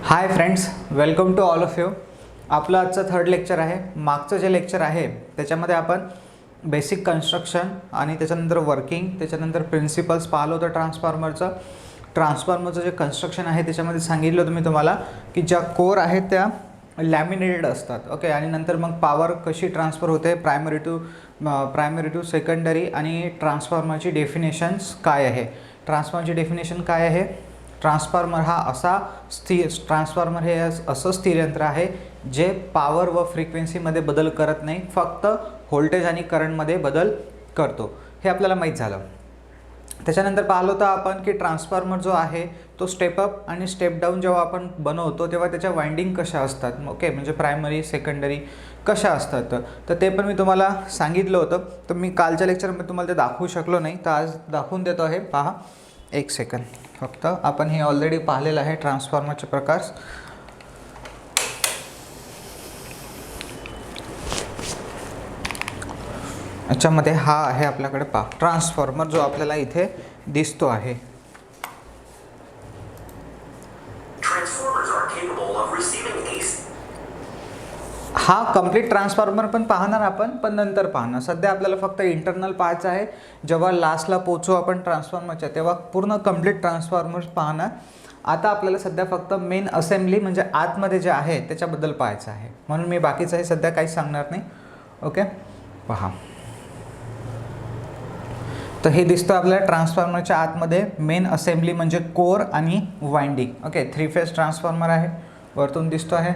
High friends, welcome to all of you. आपलं आजचं third lecture आहे. मागचं जे लेक्चर आहे त्याच्यामध्ये आपण बेसिक कन्स्ट्रक्शन आणि त्याच्यानंतर वर्किंग, त्याच्यानंतर प्रिन्सिपल्स पाहिलं होतं ट्रान्सफॉर्मरचं जे कन्स्ट्रक्शन आहे त्याच्यामध्ये सांगितलं होतं मी तुम्हाला की ज्या कोर आहेत त्या लॅमिनेटेड असतात. ओके, आणि नंतर मग पॉवर कशी ट्रान्सफर होते प्रायमरी टू सेकंडरी, आणि ट्रान्सफॉर्मरची डेफिनेशन्स काय आहे. ट्रान्सफॉर्मरची डेफिनेशन काय आहे? ट्रान्सफॉर्मर हे असं स्थिर यंत्र आहे जे पॉवर व फ्रिक्वेन्सीमध्ये बदल करत नाही, फक्त व्होल्टेज आणि करंटमध्ये बदल करतो. हे आपल्याला माहीत झालं. त्याच्यानंतर पाहिलं होतं आपण की ट्रान्सफॉर्मर जो आहे तो स्टेप अप आणि स्टेप डाऊन जेव्हा आपण बनवतो तेव्हा त्याच्या वाइंडिंग कशा असतात. ओके, म्हणजे प्रायमरी सेकंडरी कशा असतात, तर ते पण मी तुम्हाला सांगितलं होतं. तर मी कालच्या लेक्चरमध्ये तुम्हाला ते दाखवू शकलो नाही, तर आज दाखवून देतो आहे. पहा, एक सेकंद फक्त. आपण हे ऑलरेडी पाहिलेलं आहे ट्रान्सफॉर्मरचे प्रकार. याच्यामध्ये हा आहे आपल्याकडे पहा ट्रान्सफॉर्मर जो आपल्याला इथे दिसतो आहे. हा कंप्लीट ट्रान्सफॉर्मर पण पाहणार आपण, पण नंतर पाहणार. सध्या आपल्याला फक्त इंटरनल पाहायचं आहे. जेव्हा लास्टला पोचू आपण ट्रान्सफॉर्मरच्या तेव्हा पूर्ण कंप्लीट ट्रान्सफॉर्मर पाहणार. आता आपल्याला सध्या फक्त मेन असेंब्ली म्हणजे आतमध्ये जे आहे त्याच्याबद्दल पाहायचं आहे, म्हणून मी बाकीचं हे सध्या काही सांगणार नाही. ओके, पहा. तर हे दिसतं आपल्याला ट्रान्सफॉर्मरच्या आतमध्ये मेन असेंब्ली म्हणजे कोर आणि वाइंडिंग. ओके, 3 फेज ट्रान्सफॉर्मर आहे, वरतून दिसतो आहे.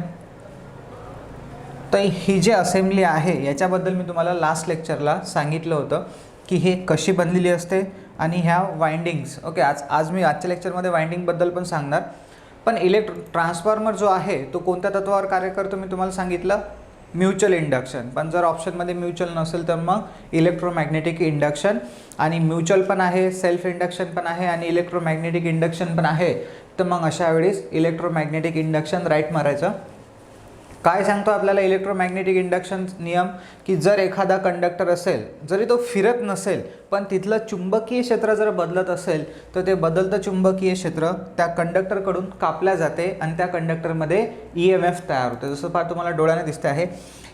तर ही जी असेंब्ली आहे याच्याबद्दल मी तुम्हाला लास्ट लेक्चरला सांगितलं होतं की हे कशी बनलेली असते आणि ह्या वाइंडिंग्स. ओके, आज मी आजच्या लेक्चरमध्ये वाइंडिंगबद्दल पण सांगणार. पण ट्रान्सफॉर्मर जो आहे तो कोणत्या तत्वावर कार्य करतो मी तुम्हाला सांगितलं, म्युच्युअल इंडक्शन. पण जर ऑप्शनमध्ये म्युच्युअल नसेल तर मग इलेक्ट्रोमॅग्नेटिक इंडक्शन. आणि म्युच्युअल पण आहे, सेल्फ इंडक्शन पण आहे आणि इलेक्ट्रोमॅग्नेटिक इंडक्शन पण आहे. तर मग अशा वेळेस इलेक्ट्रोमॅग्नेटिक इंडक्शन राईट मारायचं. काय सांगतो आपल्याला इलेक्ट्रोमॅग्नेटिक इंडक्शन नियम, की जर एखादा कंडक्टर असेल, जरी तो फिरत नसेल पण तिथलं चुंबकीय क्षेत्र जर बदलत असेल तर ते बदलतं चुंबकीय क्षेत्र त्या कंडक्टरकडून कापल्या जाते आणि त्या कंडक्टरमध्ये EMF तयार होते. जसं पहा तुम्हाला डोळ्याने दिसते आहे,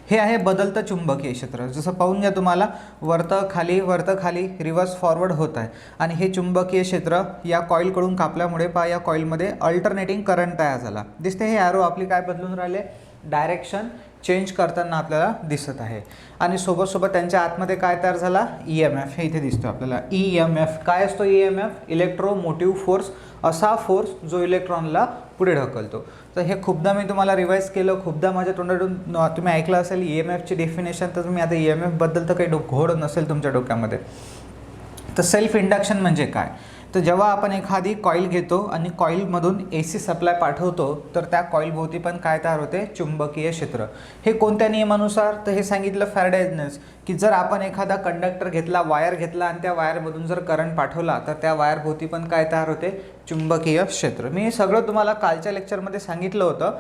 हे आहे बदलतं चुंबकीय क्षेत्र. जसं पाहून घ्या, तुम्हाला वरतं खाली रिव्हर्स फॉरवर्ड होत आहे. आणि हे चुंबकीय क्षेत्र या कॉईलकडून कापल्यामुळे पहा या कॉईलमध्ये अल्टरनेटिंग करंट तयार झाला. दिसते हे ॲरो आपली काय बदलून राहिले, डायरेक्शन चेंज करताना आपल्याला दिसत आहे. आणि सोबत त्यांच्या आतमध्ये काय तयार झाला, EMF. हे इथे दिसतो आपल्याला EMF. काय असतो EMF? इलेक्ट्रोमोटिव्ह फोर्स, असा फोर्स जो इलेक्ट्रॉनला पुढे ढकलतो. तर हे खूपदा मी तुम्हाला रिवाईज केलं, खूपदा माझ्या तोंडातून तुम्ही ऐकलं असेल EMFची डेफिनेशन. तर तुम्ही आता EMF बद्दल तर काही घोड नसेल तुमच्या डोक्यामध्ये. तर सेल्फ इंडक्शन म्हणजे काय, तर जेव्हा आपण एखादी कॉईल घेतो आणि कॉईलमधून AC सप्लाय पाठवतो तर त्या कॉईलभोवती पण काय तयार होते, चुंबकीय क्षेत्र. हे कोणत्या नियमानुसार, तर हे सांगितलं फॅरेडेजनेच, की जर आपण एखादा कंडक्टर घेतला, वायर घेतला आणि त्या वायरमधून जर करंट पाठवला तर त्या वायरभोवती पण काय तयार होते, चुंबकीय क्षेत्र. मी सगळं तुम्हाला कालच्या लेक्चरमध्ये सांगितलं होतं.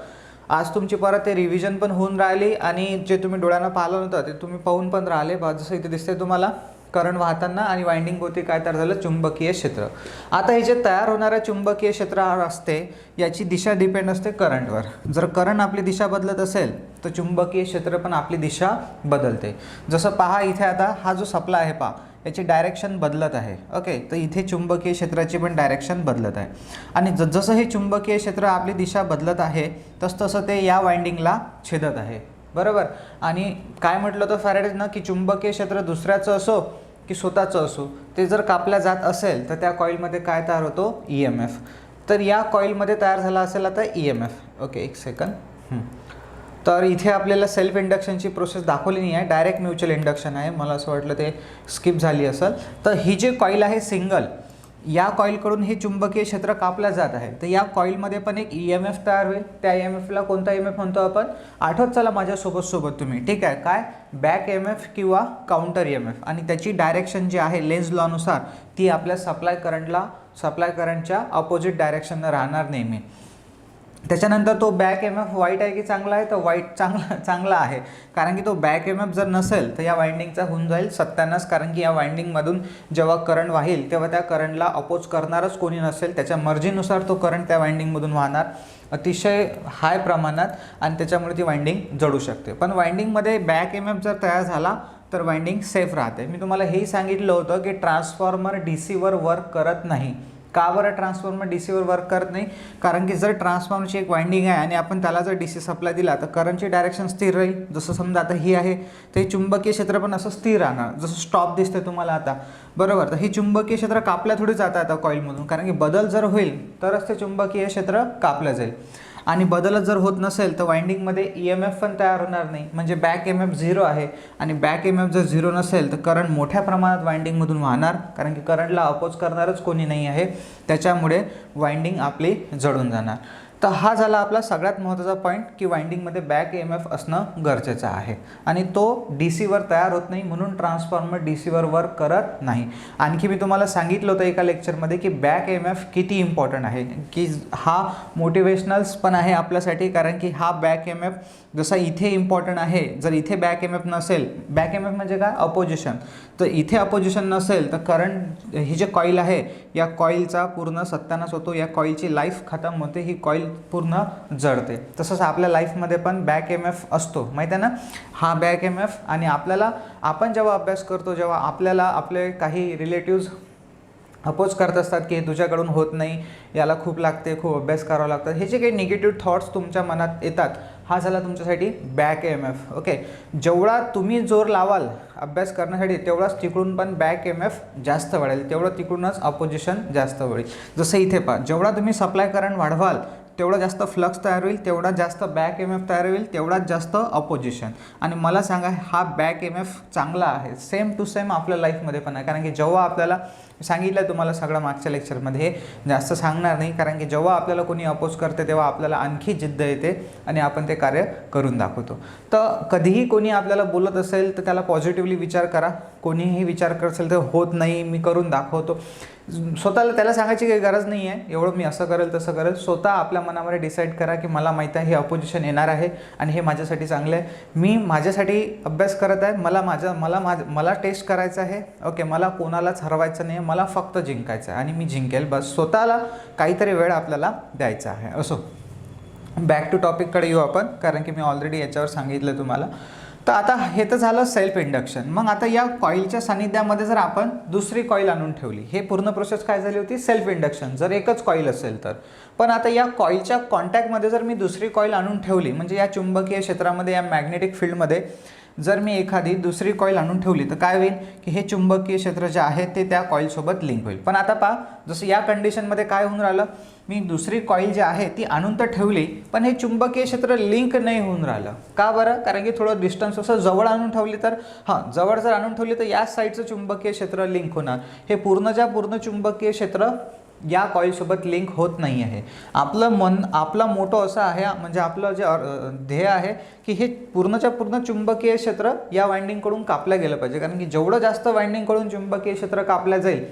आज तुमची परत ते रिव्हिजन पण होऊन राहिली आणि जे तुम्ही डोळ्यानं पाहिलं होतं ते तुम्ही पाहून पण राहिले. जसं इथे दिसते तुम्हाला करंट वाहताना आणि वाइंडिंग होती काय तयार झालं, चुंबकीय क्षेत्र. आता हे जे तयार होणाऱ्या चुंबकीय क्षेत्र असते याची दिशा डिपेंड असते करंटवर. जर करंट आपली दिशा बदलत असेल तर चुंबकीय क्षेत्र पण आपली दिशा बदलते. जसं पहा इथे आता हा जो सप्लाय आहे पहा, याची डायरेक्शन बदलत आहे. ओके, तर इथे चुंबकीय क्षेत्राची पण डायरेक्शन बदलत आहे. आणि जसं हे चुंबकीय क्षेत्र आपली दिशा बदलत आहे तसं ते या वाइंडिंगला छेदत आहे, बरोबर. आणि काय म्हटलं होतं फॅरेडेजनं, की चुंबकीय क्षेत्र दुसऱ्याचं असो की स्वतःचं असो, ते जर कापल्या जात असेल तर त्या कॉईलमध्ये काय तयार होतो, EMF. तर या कॉईलमध्ये तयार झाला असेल आता EMF. ओके, एक सेकंद. तर इथे आपल्याला सेल्फ इंडक्शनची प्रोसेस दाखवली नाही आहे, डायरेक्ट म्युच्युअल इंडक्शन आहे. मला असं वाटलं ते स्किप झाली असेल. तर ही जी कॉईल आहे सिंगल, या कॉईलकडून हे चुंबकीय क्षेत्र कापलं जात आहे. तर या कॉईलमध्ये पण एक EMF तयार होईल. त्या EMFला कोणता EMF म्हणतो आपण, आठवत चला माझ्यासोबत तुम्ही, ठीक आहे. काय, बॅक EMF किंवा काउंटर EMF. आणि त्याची डायरेक्शन जी आहे लेन्झ लॉनुसार ती आपल्या सप्लाय करंटच्या अपोजिट डायरेक्शननं राहणार नेहमी. त्याच्यानंतर तो बॅक एम एफ वाईट आहे की चांगला आहे, तर वाईट चांगला आहे, कारण की तो बॅक एम एफ जर नसेल तर या वाइंडिंगचा होऊन जाईल सत्यानाश, कारण की या वाइंडिंगमधून जेव्हा करंट वाहील तेव्हा त्या करंटला अपोज करणारच कोणी नसेल, त्याच्या मर्जीनुसार तो करंट त्या वाइंडिंगमधून वाहणार अतिशय हाय प्रमाणात आणि त्याच्यामुळे ती वाइंडिंग जळू शकते. पण वाइंडिंगमध्ये बॅक एम एफ जर तयार झाला तर वाइंडिंग सेफ राहते. मी तुम्हाला हेही सांगितलं होतं की ट्रान्सफॉर्मर डीसीवर वर्क करत नाही. का बरं ट्रान्सफॉर्मर डीसीवर वर्क करत नाही? कारण की जर ट्रान्सफॉर्मरची एक वाइंडिंग आहे आणि आपण त्याला जर डीसी सप्लाय दिला तर करंटची डायरेक्शन स्थिर राहील. जसं समजा आता ही आहे तर हे चुंबकीय क्षेत्र पण असं स्थिर राहणार, जसं स्टॉप दिसते तुम्हाला आता, बरोबर. तर ही चुंबकीय क्षेत्र कापल्या थोडी जातं आता कॉईलमधून, कारण की बदल जर होईल तरच ते चुंबकीय क्षेत्र कापलं जाईल. आणि बदलच जर होत नसेल तर वाइंडिंगमध्ये EMF पण तयार होणार नाही, म्हणजे बॅक एम एफ झिरो आहे. आणि बॅक एम एफ जर झिरो नसेल तर करंट मोठ्या प्रमाणात वाइंडिंगमधून वाहणार, कारण की करंटला अपोज करणारच कोणी नाही आहे, त्याच्यामुळे वाइंडिंग आपली जळून जाणार. तर हा झाला आपला सगळ्यात महत्त्वाचा पॉईंट की वाइंडिंगमध्ये बॅक EMF असणं गरजेचं आहे आणि तो डीसीवर तयार होत नाही, म्हणून ट्रान्सफॉर्मर डीसीवर वर्क करत नाही. आणखी मी तुम्हाला सांगितलं होतं एका लेक्चरमध्ये की बॅक EMF किती इम्पॉर्टंट आहे, की हा मोटिवेशनल्स पण आहे आपल्यासाठी, कारण की हा बॅक EMF जसा इथे इम्पॉर्टंट आहे, जर इथे बॅक EMF नसेल, बॅक EMF म्हणजे काय, अपोजिशन, तर इथे अपोजिशन नसेल तर करंट ही जे कॉईल आहे या कॉईलचा पूर्ण सत्यानाश होतो, या कॉईलची लाईफ खतम होते, ही कॉईल पूर्ण जळते. तसंच आपल्या लाईफमध्ये पण बॅक EMF असतो, माहीत आहे ना, हा बॅक EMF. आणि आपण जेव्हा अभ्यास करतो, जेव्हा आपल्याला आपले काही रिलेटिव्ज अपोज करत असतात की तुझ्याकडून होत नाही, याला खूप लागते, खूप अभ्यास करावा लागतात, हे जे काही निगेटिव्ह थॉट्स तुमच्या मनात येतात, हा झाला तुमच्यासाठी बॅक EMF. ओके, जेवढा तुम्ही जोर लावाल अभ्यास करण्यासाठी तेवढाच तिकडून पण बॅक EMF जास्त वाढेल, तेवढं तिकडूनच अपोजिशन जास्त होईल. जसं इथे पहा, जेवढा तुम्ही सप्लाय करंट वाढवाल तेवढा जास्त फ्लक्स तयार होईल, तेवढा जास्त बॅक EMF तयार होईल, तेवढाच जास्त अपोजिशन. आणि मला सांगा, हा बॅक EMF चांगला आहे, सेम टू सेम आपल्या लाईफमध्ये पण आहे, कारण की जेव्हा आपल्याला सांगितलं तुम्हाला सगळं मागच्या लेक्चरमध्ये, हे जास्त सांगणार नाही, कारण की जेव्हा आपल्याला कोणी अपोज करते तेव्हा आपल्याला आणखी जिद्द येते आणि आपण ते कार्य करून दाखवतो. तर कधीही कोणी आपल्याला बोलत असेल तर त्याला पॉझिटिव्हली विचार करा. कोणीही विचार करत असेल तर होत नाही मी करून दाखवतो, स्वतःला त्याला सांगायची काही गरज नाही आहे, एवढं मी असं करेल तसं करेल. स्वतः आपल्या मनामध्ये डिसाईड करा की मला माहीत आहे हे अपोजिशन येणार आहे आणि हे माझ्यासाठी चांगलं आहे, मी माझ्यासाठी अभ्यास करत आहे, मला टेस्ट करायचं आहे. ओके, मला कोणालाच हरवायचं नाही, मला फक्त जिंकायचं आहे आणि मी जिंकेल, बस. स्वतःला काहीतरी वेळ आपल्याला द्यायचा आहे. असो, बॅक टू टॉपिककडे येऊ आपण, कारण की मी ऑलरेडी याच्यावर सांगितलं तुम्हाला. तर आता हे तर झालं सेल्फ इंडक्शन. मग आता या कॉईलच्या सानिध्यामध्ये जर आपण दुसरी कॉईल आणून ठेवली, हे पूर्ण प्रोसेस काय झाली होती, सेल्फ इंडक्शन, जर एकच कॉईल असेल तर. पण आता या कॉईलच्या कॉन्टॅक्टमध्ये जर मी दुसरी कॉईल आणून ठेवली, म्हणजे या चुंबकीय क्षेत्रामध्ये, या मॅग्नेटिक फील्डमध्ये जर मी एखादी दुसरी कॉईल आणून ठेवली तर काय होईल की हे चुंबकीय क्षेत्र जे आहे ते त्या कॉईलसोबत लिंक होईल. पण आता पहा, जसं या कंडिशनमध्ये काय होऊन राहिलं, मी दुसरी कॉईल जी आहे ती आणून तर ठेवली, पण हे चुंबकीय क्षेत्र लिंक नाही होऊन राहिलं. का बरं? कारण की थोडं डिस्टन्स असं जवळ आणून ठेवली तर, जवळ जर आणून ठेवली तर या साईडचं चुंबकीय क्षेत्र लिंक होणार. हे पूर्ण चुंबकीय क्षेत्र या कॉईलसोबत लिंक होत नाही आहे. आपला मोठं असं आहे, म्हणजे आपलं जे ध्येय आहे की हे पूर्णच्या पूर्ण चुंबकीय क्षेत्र या वाइंडिंगकडून कापलं गेलं पाहिजे, कारण की जेवढं जास्त वाइंडिंगकडून चुंबकीय क्षेत्र कापलं जाईल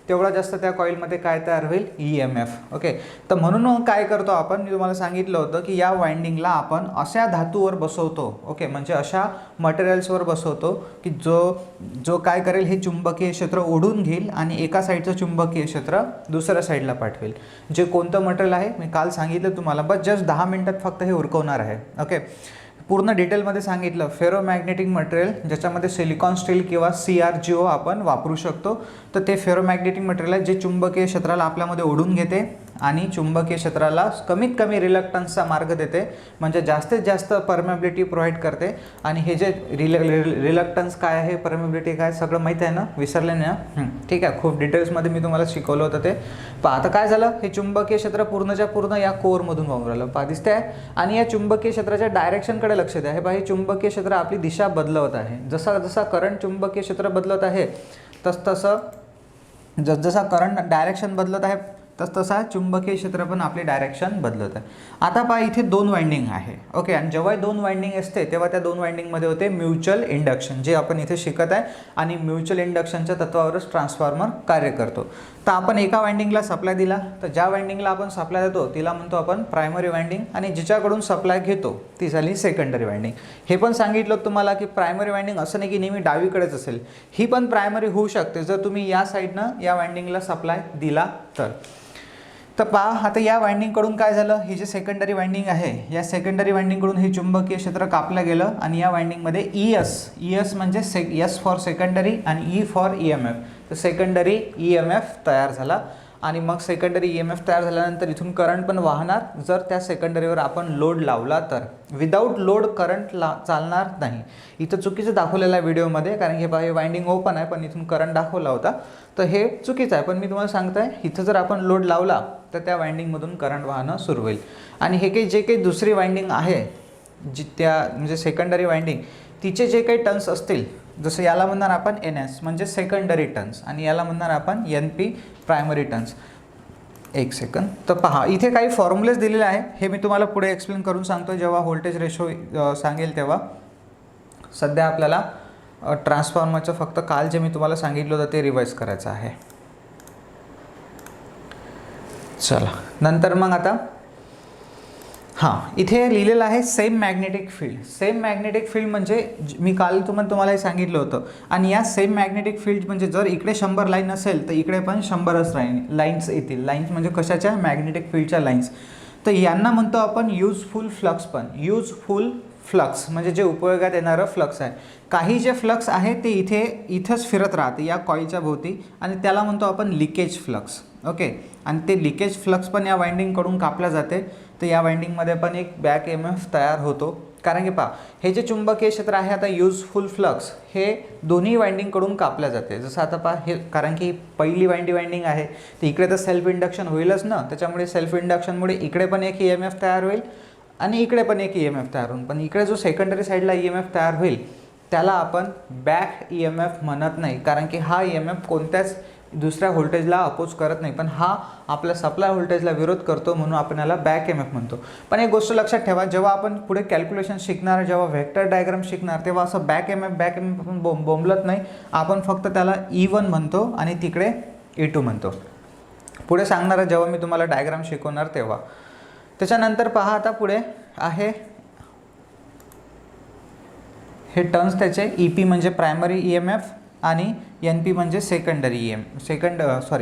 तेवढा जास्त त्या कॉईलमध्ये काय तयार होईल, EMF. ओके, तर म्हणून काय करतो आपण, मी तुम्हाला सांगितलं होतं की या वाइंडिंगला आपण अशा धातूवर बसवतो. ओके, म्हणजे अशा मटेरियल्सवर बसवतो की जो काय करेल, हे चुंबकीय क्षेत्र ओढून घेईल आणि एका साईडचं चुंबकीय क्षेत्र दुसऱ्या साईडला पाठवेल. जे कोणतं मटेरियल आहे मी काल सांगितलं तुम्हाला, बस जस्ट 10 मिनिटात फक्त हे उरकवणार आहे. ओके, पूर्ण डिटेलमध्ये सांगितलं. फेरोमॅग्नेटिक मटेरियल, ज्याच्यामध्ये सिलिकॉन स्टील किंवा CRGO आपण वापरू शकतो. तर ते फेरोमॅग्नेटिक मटेरियल आहे जे चुंबकीय क्षेत्राला आपल्यामध्ये ओढून घेते आणि चुंबकीय क्षेत्राला कमीत कमी रिलक्टन्सचा मार्ग देते, म्हणजे जास्तीत जास्त परमेबिलिटी प्रोव्हाइड करते. आणि हे जे रिलक्टन्स काय आहे, परमेबिलिटी काय, सगळं माहीत आहे ना, विसरले ना? ठीक आहे, खूप डिटेल्समध्ये मी तुम्हाला शिकवलं होतं ते. पहा आता काय झालं, हे चुंबकीय क्षेत्र पूर्णच्या पूर्ण या कोअरमधून वाहून राहिलं, पहा दिसते आहे. आणि या चुंबकीय क्षेत्राच्या डायरेक्शनकडे लक्ष द्या. हे पहा, हे चुंबकीय क्षेत्र आपली दिशा बदलवत आहे. जसा करंट चुंबकीय क्षेत्र बदलत आहे जसं करंट डायरेक्शन बदलत आहे तसा चुंबकीय क्षेत्र पण आपली डायरेक्शन बदलत आहे. आता पहा इथे 2 वाइंडिंग आहे. ओके, आणि जेव्हा 2 वाइंडिंग असते तेव्हा त्या 2 वाइंडिंगमध्ये होते म्युच्युअल इंडक्शन, जे आपण इथे शिकत आहे. आणि म्युच्युअल इंडक्शनच्या तत्वावरच ट्रान्सफॉर्मर कार्य करतो. तर आपण एका वाइंडिंगला सप्लाय दिला, तर ज्या वाइंडिंगला आपण सप्लाय देतो तिला म्हणतो आपण प्रायमरी वाइंडिंग, आणि जिच्याकडून सप्लाय घेतो ती झाली सेकंडरी वाइंडिंग. हे पण सांगितलं तुम्हाला की प्रायमरी वाइंडिंग असं नाही की नेहमी डावीकडेच असेल, ही पण प्रायमरी होऊ शकते जर तुम्ही या साईडनं या वाइंडिंगला सप्लाय दिला तर. तर पहा आता या वाइंडिंगकडून काय झालं, ही जी सेकंडरी वाइंडिंग आहे या सेकंडरी वाइंडिंगकडून हे चुंबकीय क्षेत्र कापलं गेलं, आणि या वाइंडिंगमध्ये ES म्हणजे S फॉर सेकंडरी आणि E फॉर EMF, तर सेकंडरी EMF तयार झाला. आणि मग सेकंडरी EMF तयार झाल्यानंतर इथून करंट पण वाहणार जर त्या सेकंडरीवर आपण लोड लावला तर. विदाऊट लोड करंट चालणार नाही. इथं चुकीचं दाखवलेलं आहे व्हिडिओमध्ये, कारण की हे वाइंडिंग ओपन आहे पण इथून करंट दाखवला होता, तर हे चुकीचं आहे. पण मी तुम्हाला सांगतोय इथं जर आपण लोड लावला तर त्या वाइंडिंगमधून करंट वाहणं सुरू होईल. आणि हे काही जे काही दुसरी वाइंडिंग आहे जी त्या म्हणजे सेकंडरी वाइंडिंग, तिचे जे काही टर्न्स असतील, जसं याला म्हणणार आपण NS म्हणजे सेकंडरी टर्न्स, आणि याला म्हणणार आपण NP प्रायमरी टर्न्स. एक सेकंद. तर पहा इथे काही फॉर्म्युलेज दिलेले आहे, हे मी तुम्हाला पुढे एक्सप्लेन करून सांगतो जेव्हा व्होल्टेज रेशो सांगेल तेव्हा. सध्या आपल्याला ट्रान्सफॉर्मरचं फक्त काल जे मी तुम्हाला सांगितलं होतं ते रिवाइज करायचं आहे. चला नंतर मग आता इथे लिहिलेलं आहे same magnetic field. Same magnetic field म्हणजे मी काल तुम्हाला हे सांगितलं होतं. आणि या सेम मॅग्नेटिक फील्ड म्हणजे जर इकडे 100 लाईन असेल तर इकडे पण 100च लाईन्स येतील. लाईन्स म्हणजे कशाच्या, मॅग्नेटिक फील्डच्या लाईन्स. तर यांना म्हणतो आपण युजफुल फ्लक्स. पण युजफुल फ्लक्स म्हणजे जे उपयोगात येणारं फ्लक्स आहे. काही जे फ्लक्स आहे ते इथंच फिरत राहते या कॉईलच्या भोवती, आणि त्याला म्हणतो आपण लिकेज फ्लक्स. ओके, आणि ते लिकेज फ्लक्स पण या वाइंडिंगकडून कापल्या जाते. तर या वाइंडिंगमध्ये पण एक बॅक EMF तयार होतो, कारण की पहा हे जे चुंबकीय क्षेत्र आहे आता युजफुल फ्लक्स हे दोन्ही वाइंडिंगकडून कापल्या जाते. जसं आता पहा हे, कारण की पहिली वाइंडिंग आहे तर इकडे तर सेल्फ इंडक्शन होईलच ना, त्याच्यामुळे सेल्फ इंडक्शनमुळे इकडे पण एक EMF तयार होईल आणि इकडे पण एक EMF तयार होईल. पण इकडे जो सेकंडरी साईडला EMF तयार होईल त्याला आपण बॅक EMF म्हणत नाही, कारण की हा EMF कोणत्याच दुसऱ्या व्होल्टेजला अपोज करत नाही, पण हा आपल्या सप्लाय व्होल्टेजला विरोध करतो, म्हणून आपण याला बॅक EMF म्हणतो. पण एक गोष्ट लक्षात ठेवा, जेव्हा आपण पुढे कॅल्क्युलेशन शिकणार, जेव्हा व्हेक्टर डायग्राम शिकणार, तेव्हा असं बॅक EMF आपण बोंबलत नाही. आपण फक्त त्याला E1 म्हणतो आणि तिकडे E2 म्हणतो. पुढे सांगणार जेव्हा मी तुम्हाला डायग्राम शिकवणार तेव्हा. त्याच्यानंतर पहा आता पुढे आहे हे टर्न्स त्याचे. EP म्हणजे प्रायमरी EMF आणि NP म्हणजे सेकंडरी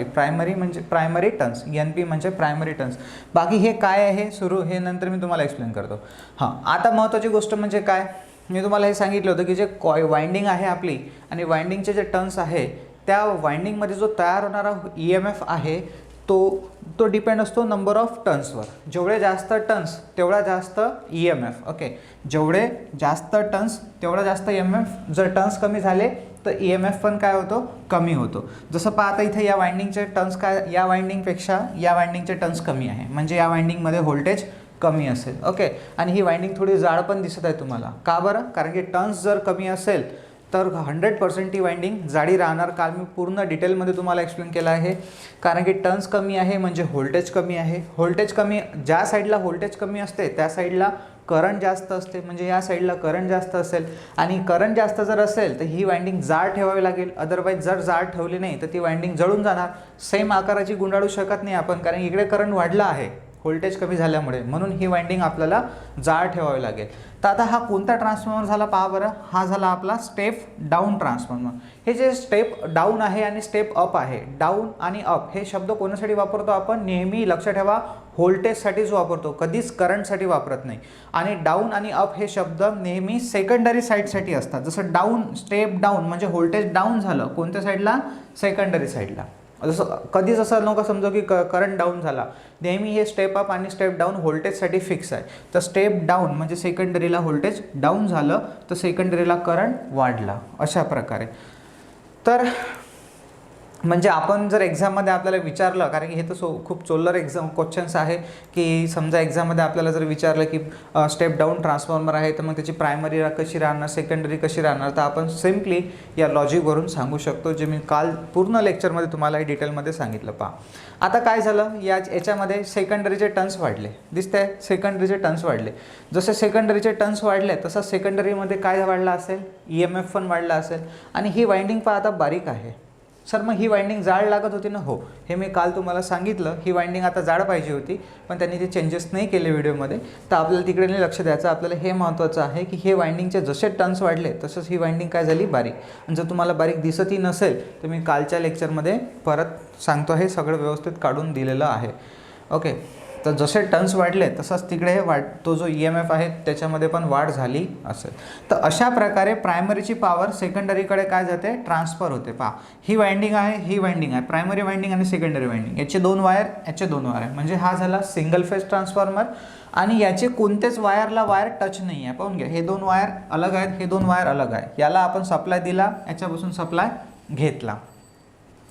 प्रायमरी म्हणजे प्रायमरी टर्न्स. NP म्हणजे प्रायमरी टर्न्स. बाकी हे काय आहे सुरू हे नंतर मी तुम्हाला एक्सप्लेन करतो. आता महत्त्वाची गोष्ट म्हणजे काय, मी तुम्हाला हे सांगितलं होतं की जे वाइंडिंग आहे आपली आणि वाइंडिंगचे जे टर्न्स आहे त्या वाइंडिंगमध्ये जो तयार होणारा EMF आहे तो डिपेंड असतो नंबर ऑफ टर्न्सवर. जेवढे जास्त टर्न्स तेवढा जास्त EMF. ओके, जेवढे जास्त टर्न्स तेवढा जास्त EMF. जर टर्न्स कमी झाले तर EMF पण काय होतो, कमी होतो. जसं पहा आता इथे या वाइंडिंगचे टर्न्स काय, या वाइंडिंगपेक्षा या वाइंडिंगचे टर्न्स कमी आहे, म्हणजे या वाइंडिंगमध्ये व्होल्टेज कमी असेल. ओके, आणि ही वाइंडिंग थोडी जाड पण दिसत आहे तुम्हाला. का बरं, कारण की टर्न्स जर कमी असेल तर 100% ती वाइंडिंग जाडी राहणार. काल मी पूर्ण डिटेलमध्ये तुम्हाला एक्सप्लेन केलं आहे. कारण की टर्न्स कमी आहे म्हणजे व्होल्टेज कमी आहे. व्होल्टेज कमी, ज्या साईडला व्होल्टेज कमी असते त्या साईडला करंट जास्त असते, म्हणजे या साईडला करंट जास्त असेल. आणि करंट जास्त जर असेल तर ही वाइंडिंग जाड ठेवावी लागेल. अदरवाईज जर जाड ठेवली नाही तर ती वाइंडिंग जळून जाणार. सेम आकाराची गुंडाळू शकत नाही आपण, कारण इकडे करंट वाढला आहे व्होल्टेज कमी झाल्यामुळे, म्हणून ही वाइंडिंग आपल्याला जाड ठेवावी लागेल. तर आता हा कोणता ट्रान्सफॉर्मर झाला पहा बरं, हा झाला आपला स्टेप डाऊन ट्रान्सफॉर्मर. हे जे स्टेप डाऊन आहे आणि स्टेप अप आहे, डाऊन आणि अप हे शब्द कोणासाठी वापरतो आपण, नेहमी लक्षात ठेवा व्होल्टेजसाठीच वापरतो, कधीच करंटसाठी वापरत नाही. आणि डाऊन आणि अप हे शब्द नेहमी सेकंडरी साईडसाठी असतात. जसं डाऊन, स्टेप डाऊन म्हणजे व्होल्टेज डाऊन झालं कोणत्या साईडला, सेकंडरी साईडला. जसं कधीच असं नको समजू की करंट डाऊन झाला. नेहमी हे स्टेप अप आणि स्टेप डाऊन व्होल्टेजसाठी फिक्स आहे. तर स्टेप डाऊन म्हणजे सेकंडरीला व्होल्टेज डाऊन झालं तर सेकंडरीला करंट वाढला, अशा प्रकारे. तर म्हणजे आपण जर एक्झाममध्ये आपल्याला विचारलं, कारण की हे तर खूप चोल्लर एक्झाम क्वेश्चन्स आहे, की समजा एक्झाममध्ये आपल्याला जर विचारलं की स्टेप डाऊन ट्रान्सफॉर्मर आहे, तर मग त्याची प्रायमरी कशी राहणार, सेकंडरी कशी राहणार, तर आपण सिम्पली या लॉजिकवरून सांगू शकतो, जे मी काल पूर्ण लेक्चरमध्ये तुम्हाला डिटेलमध्ये सांगितलं. पहा आता काय झालं, याच्यामध्ये सेकंडरीचे टर्न्स वाढले, दिसतंय सेकंडरीचे टर्न्स वाढले. जसे सेकंडरीचे टर्न्स वाढले तसं सेकंडरीमध्ये काय वाढलं असेल, EMF पण वाढला असेल. आणि ही वाइंडिंग पहा आता बारीक आहे. सर मग ही वाइंडिंग जाड लागत होती ना, हो हे मी काल तुम्हाला सांगितलं, ही वाइंडिंग आता जाड पाहिजे होती, पण त्यांनी ते चेंजेस नाही केले व्हिडिओमध्ये, तर आपल्याला तिकडे नाही लक्ष द्यायचं. आपल्याला हे महत्त्वाचं आहे की हे वाइंडिंगचे जसे टर्न्स वाढले तसंच ही वाइंडिंग काय झाली, बारीक. आणि जर तुम्हाला बारीक दिसतही नसेल तर मी कालच्या लेक्चरमध्ये परत सांगतो, हे सगळं व्यवस्थित काढून दिलेलं आहे. ओके, तर जसे टर्न्स वाढले तसंच तिकडे हे तो जो EMF आहे त्याच्यामध्ये पण वाढ झाली असेल. तर अशा प्रकारे प्रायमरीची पॉवर सेकंडरीकडे काय जाते, ट्रान्सफर होते. पहा ही वाइंडिंग आहे, ही वाइंडिंग आहे, प्रायमरी वाइंडिंग आणि सेकंडरी वाइंडिंग, याचे 2 वायर, याचे 2 वायर, म्हणजे हा झाला सिंगल फेज ट्रान्सफॉर्मर. आणि याचे कोणतेच वायरला वायर टच नाही आहे. पाहून घ्या, हे 2 वायर अलग आहेत, हे 2 वायर अलग आहे. याला आपण सप्लाय दिला, याच्यापासून सप्लाय घेतला,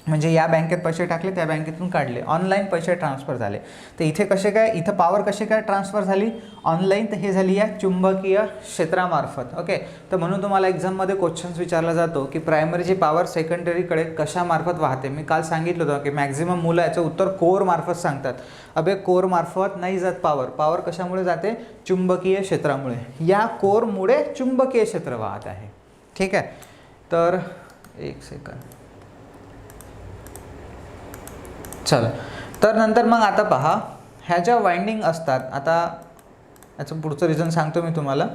म्हणजे या बँकेत पैसे टाकले, त्या बँकेतून काढले, ऑनलाईन पैसे ट्रान्सफर झाले. तर इथे कसे काय, इथं पॉवर कशी काय ट्रान्सफर झाली, ऑनलाईन. तर हे झाली या चुंबकीय क्षेत्रामार्फत. ओके, तर म्हणून तुम्हाला एक्झाममध्ये क्वेश्चन्स विचारला जातो की प्रायमरीची पॉवर सेकंडरीकडे कशामार्फत वाहते. मी काल सांगितलं होतं की मॅक्झिमम मुलं याचं उत्तर कोर मार्फत सांगतात. अबे कोर मार्फत नाही जात पॉवर, पॉवर कशामुळे जाते, चुंबकीय क्षेत्रामुळे. या कोरमुळे चुंबकीय क्षेत्र वाहत आहे. ठीक आहे, तर एक सेकंद, चला. तर नंतर मग आता पहा, ह्या ज्या वाइंडिंग असतात, आता याचं पुढचं रिझन सांगतो मी तुम्हाला.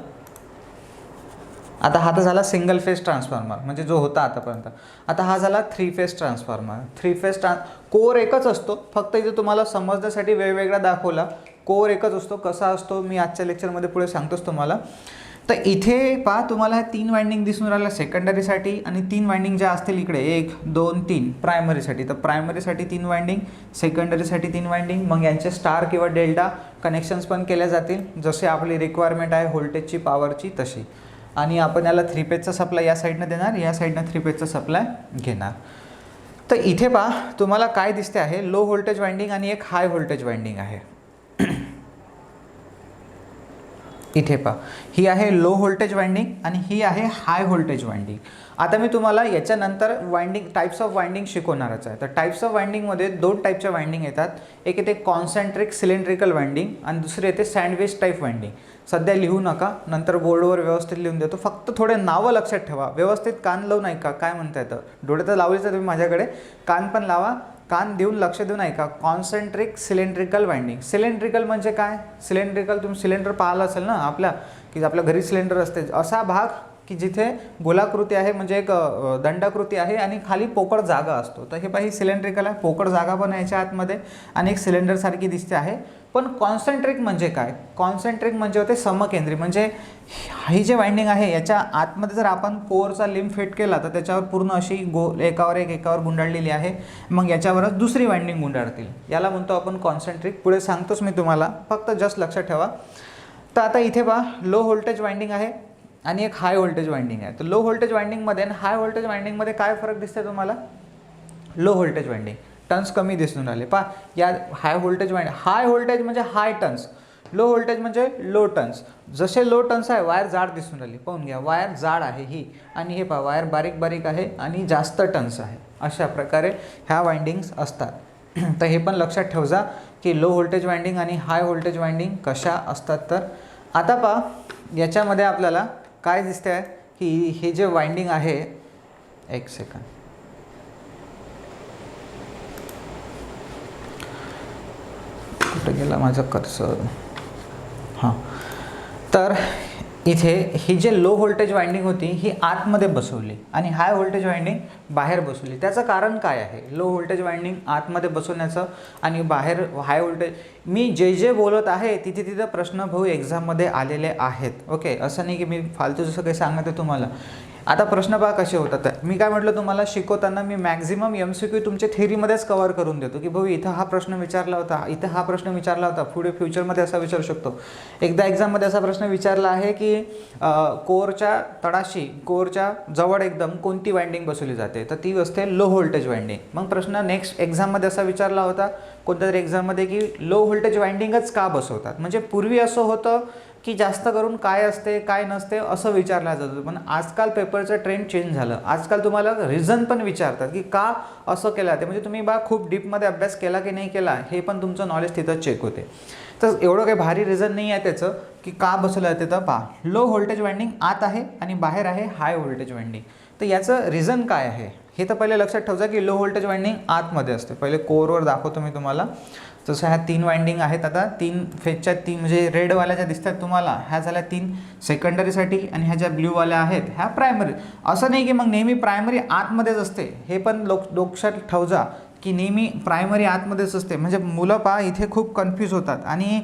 आता हा तर झाला सिंगल फेज ट्रान्सफॉर्मर, म्हणजे जो होता आतापर्यंत. आता हा झाला 3 फेज ट्रान्सफॉर्मर. 3 फेज कोर एकच असतो, फक्त इथे तुम्हाला समजण्यासाठी वेगवेगळा दाखवला. कोर एकच असतो, कसा असतो मी आजच्या लेक्चरमध्ये पुढे सांगतोच तुम्हाला. तर इथे पहा, तुम्हाला ह्या 3 वाइंडिंग दिसून राहिल्या सेकंडरीसाठी, आणि 3 वाइंडिंग ज्या असतील इकडे 1 2 3 प्रायमरीसाठी. तर प्रायमरीसाठी 3 वाइंडिंग, सेकंडरीसाठी 3 वाइंडिंग. मग यांचे स्टार किंवा डेल्टा कनेक्शन्स पण केले जातील, जसे आपली रिक्वायरमेंट आहे व्होल्टेजची, पॉवरची तशी. आणि आपण याला 3 फेजचा सप्लाय या साईडनं देणार, या साईडनं 3 फेजचा सप्लाय घेणार. तर इथे पहा तुम्हाला काय दिसते आहे, लो व्होल्टेज वाइंडिंग आणि एक हाय व्होल्टेज वाइंडिंग आहे. इथे पहा, ही आहे लो व्होल्टेज वाइंडिंग आणि ही आहे हाय व्होल्टेज वाइंडिंग. आता मी तुम्हाला याच्यानंतर वाइंडिंग टाइप्स ऑफ वाइंडिंग शिकवणारच आहे. तर टाइप्स ऑफ वाइंडिंगमध्ये 2 टाईपच्या वाइंडिंग येतात. एक येते कॉन्सेंट्रिक सिलेंड्रिकल वाइंडिंग आणि दुसरे येते सँडविच टाईप वाइंडिंग. सध्या लिहू नका, नंतर बोर्डवर व्यवस्थित लिहून देतो. फक्त थोडे नावं लक्षात ठेवा, व्यवस्थित कान लावून ऐका काय म्हणता येतं. डोळे तर लावलेच आहे तुम्ही माझ्याकडे, कान पण लावा, कान देऊन लक्ष देऊन ऐका. Concentric cylindrical winding. सिलेंड्रिकल म्हणजे काय, सिलेंड्रिकल तुम्ही सिलेंडर पाहिलं असेल ना आपल्या, की आपल्या घरी सिलेंडर असते, असा भाग की जिथे गोलाकृती आहे, म्हणजे एक दंडाकृती आहे आणि खाली पोकळ जागा असतो. तर हे पाही सिलेंड्रिकल आहे, पोकळ जागा पण याच्या आतमध्ये आणि एक सिलेंडरसारखी दिसते आहे. पण कॉन्सेंट्रिक म्हणजे काय, कॉन्सेंट्रिक म्हणजे होते समकेंद्री. म्हणजे ही जी वाइंडिंग आहे याच्या आतमध्ये जर आपण कोरचा लिंब फिट केला तर त्याच्यावर पूर्ण अशी एकावर एकावर गुंडाळलेली आहे. मग याच्यावरच दुसरी वाइंडिंग गुंडाळतील, याला म्हणतो आपण कॉन्सेंट्रिक. पुढे सांगतोच मी तुम्हाला, फक्त जस्ट लक्षात ठेवा. तर आता इथे पहा, लो व्होल्टेज वाइंडिंग आहे आणि एक हाय व्होल्टेज वाइंडिंग आहे. तर लो व्होल्टेज वाइंडिंगमध्ये आणि हाय व्होल्टेज वाइंडिंगमध्ये काय फरक दिसते तुम्हाला, लो व्होल्टेज वाइंडिंग टर्न्स कमी दिसून राहिले. पहा या high voltage winding, high voltage म्हणजे हाय टर्न्स, लो व्होल्टेज म्हणजे लो टर्न्स. जसे लो टर्न्स आहे वायर जाड दिसून राहिली, पाहून घ्या वायर जाड आहे ही, आणि हे पहा वायर बारीक बारीक आहे आणि जास्त टर्न्स आहे. अशा प्रकारे ह्या वाइंडिंग्स असतात. तर हे पण लक्षात ठेवा की लो व्होल्टेज वाइंडिंग आणि हाय व्होल्टेज वाइंडिंग कशा असतात. तर आता पहा याच्यामध्ये आपल्याला काय दिसते आहे की हे जे वाइंडिंग आहे, एक सेकंड, कुठे गेला माझं कर्सर, हां. तर इथे ही जे लो व्होल्टेज वाइंडिंग होती ही आतमध्ये बसवली आणि हाय व्होल्टेज वाइंडिंग बाहेर बसवली. त्याचं कारण काय आहे, लो व्होल्टेज वाइंडिंग आतमध्ये बसवण्याचं आणि बाहेर हाय व्होल्टेज. मी जे बोलत आहे तिथे तिथे प्रश्न भाऊ एक्झाममध्ये आलेले आहेत. ओके, असं नाही की मी फालतू जसं काही सांगत आहे तुम्हाला. आता प्रश्न पहा कसे होतात. मी काय म्हटलं तुम्हाला, शिकवताना मी मॅक्झिमम MCQ तुमच्या थेरीमध्येच कव्हर करून देतो की भाऊ इथं हा प्रश्न विचारला होता, इथं हा प्रश्न विचारला होता, पुढे फ्युचरमध्ये असा विचारू शकतो. एकदा एक्झाममध्ये असा प्रश्न विचारला आहे की कोरच्या तळाशी, कोरच्या जवळ एकदम कोणती वाइंडिंग बसवली जाते. असते, तर ती असते लो व्होल्टेज वाइंडिंग. मग प्रश्न नेक्स्ट एक्झाममध्ये असा विचारला होता कोणत्या तरी एक्झाममध्ये की लो व्होल्टेज वाइंडिंगच का बसवतात. म्हणजे पूर्वी असं होतं की जास्त करून काय असते काय नसते असं विचारलं जात होतं, पण आजकाल पेपरचं ट्रेंड चेंज झालं. आजकाल तुम्हाला रिझन पण विचारतात की का असं केलं ते, म्हणजे तुम्ही बा खूप डीपमध्ये अभ्यास केला की नाही केला हे पण तुमचं नॉलेज तिथं चेक होते. तर एवढं काही भारी रिझन नाही आहे त्याचं की का बसवलं आहे तिथं. पहा, लो व्होल्टेज वाइंडिंग आत आहे आणि बाहेर आहे हाय व्होल्टेज वाइंडिंग. तर याचं रिझन काय आहे हे तर पहिले लक्षात ठेवजा की लो व्होल्टेज वाइंडिंग आतमध्ये असते. पहिले कोरवर दाखवतो मी तुम्हाला. जसं ह्या 3 वाइंडिंग आहेत, आता 3 फेजच्या 3 म्हणजे रेडवाल्या ज्या दिसतात तुम्हाला ह्या झाल्या 3 सेकंडरीसाठी आणि ह्या ज्या ब्ल्यूवाल्या आहेत ह्या प्रायमरी. असं नाही की मग नेहमी प्रायमरी आतमध्येच असते, हे पण लक्षात ठेवजा की नेहमी प्रायमरी आतमध्येच असते. म्हणजे मुलं पहा इथे खूप कन्फ्यूज होतात आणि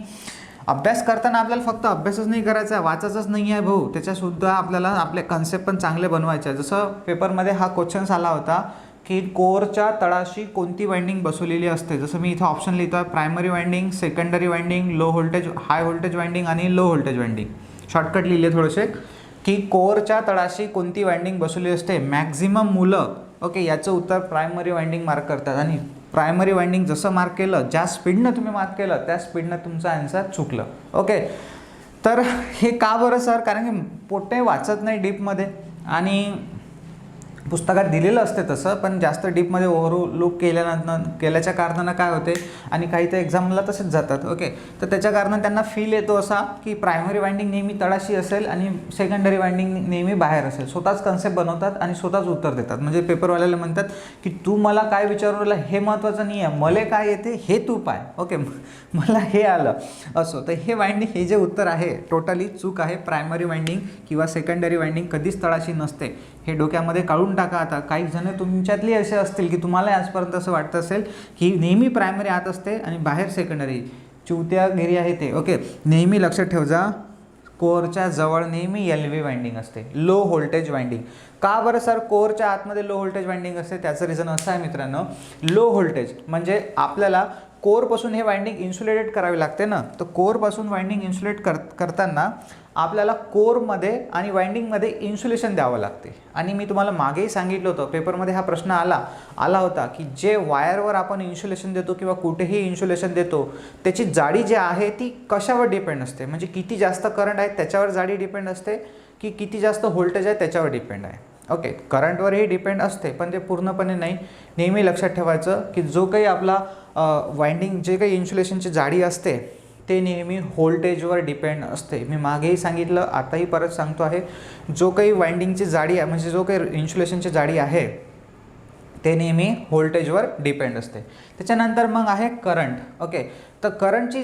अभ्यास करताना आपल्याला फक्त अभ्यासच नाही करायचा, वाचायचंच नाही आहे भाऊ, त्याच्यासुद्धा आपल्याला आपले कन्सेप्ट पण चांगले बनवायचे. जसं पेपरमध्ये हा क्वेश्चन्स आला होता की कोरच्या तळाशी कोणती वाइंडिंग बसवलेली असते. जसं मी इथं ऑप्शन लिहितो आहे, primary winding, secondary winding, low voltage high voltage winding आणि लो व्होल्टेज वाइंडिंग. शॉर्टकट लिहिले थोडेसे की कोरच्या तळाशी कोणती वाइंडिंग बसवली असते. मॅक्झिमम मुलं ओके याचं उत्तर प्रायमरी वाइंडिंग मार्क करतात आणि प्रायमरी वाइंडिंग जसं मार्क केलं, ज्या स्पीडनं तुम्ही मार्क केलं त्या स्पीडनं तुमचं आन्सर चुकलं. ओके, तर हे का बरं सर, कारण की पोटे वाचत नाही डीपमध्ये आणि पुस्तकात दिलेलं असते तसं, पण जास्त डीपमध्ये ओव्हरलुक केल्याच्या कारणानं काय होते आणि काही तर एक्झामला तसेच जातात. ओके, तर त्याच्या कारणानं त्यांना फील येतो असा की प्रायमरी वाइंडिंग नेहमी तळाशी असेल आणि सेकंडरी वाइंडिंग नेहमी बाहेर असेल. स्वतःच कन्सेप्ट बनवतात आणि स्वतःच उत्तर देतात. म्हणजे पेपरवाल्याला म्हणतात की तू मला काय विचारून राहिला हे महत्त्वाचं नाही आहे, मला काय येते हे तू पाय. ओके, मला हे आलं असो. तर हे वाइंडिंग हे जे उत्तर आहे टोटली चूक आहे. प्रायमरी वाइंडिंग किंवा सेकंडरी वाइंडिंग कधीच तळाशी नसते, हे डोक्यामध्ये काढून टाका. आता काही जण तुमच्यातली असे असतील की तुम्हाला आजपर्यंत असं वाटतं असेल की नेहमी प्रायमरी आत असते आणि बाहेर सेकंडरी. चिवत्यागिरी आहे ते. ओके, नेहमी लक्षात ठेव जा, कोरच्या जवळ नेहमी LV वाइंडिंग असते, लो व्होल्टेज वाइंडिंग. का बरं सर कोरच्या आतमध्ये लो व्होल्टेज वाइंडिंग असते? त्याचं रिझन असं आहे मित्रांनो, लो व्होल्टेज म्हणजे आपल्याला कोरपासून हे वाइंडिंग इन्सुलेटेड करावे लागते ना. तर कोरपासून वाइंडिंग इन्सुलेट करताना आपल्याला कोरमध्ये आणि वाइंडिंगमध्ये इन्सुलेशन द्यावं लागते. आणि मी तुम्हाला मागेही सांगितलं होतं, पेपरमध्ये हा प्रश्न आला होता की जे वायरवर आपण इन्सुलेशन देतो किंवा कुठेही इन्सुलेशन देतो त्याची जाडी जी आहे ती कशावर डिपेंड असते. म्हणजे किती जास्त करंट आहे त्याच्यावर जाडी डिपेंड असते की किती जास्त व्होल्टेज आहे त्याच्यावर डिपेंड आहे. ओके, करंटवरही डिपेंड असते पण ते पूर्णपणे नाही. नेहमी लक्षात ठेवायचं की जो काही आपला वाइंडिंग जे काही इन्सुलेशनची जाडी असते ते नेहमी व्होल्टेजवर डिपेंड असते. मी मागेही सांगितलं, आताही परत सांगतो आहे, जो काही वाइंडिंगची जाडी आहे म्हणजे जो काही इन्सुलेशनची जाडी आहे ते नेहमी व्होल्टेजवर डिपेंड असते. त्याच्यानंतर मग आहे करंट. ओके, तर करंटची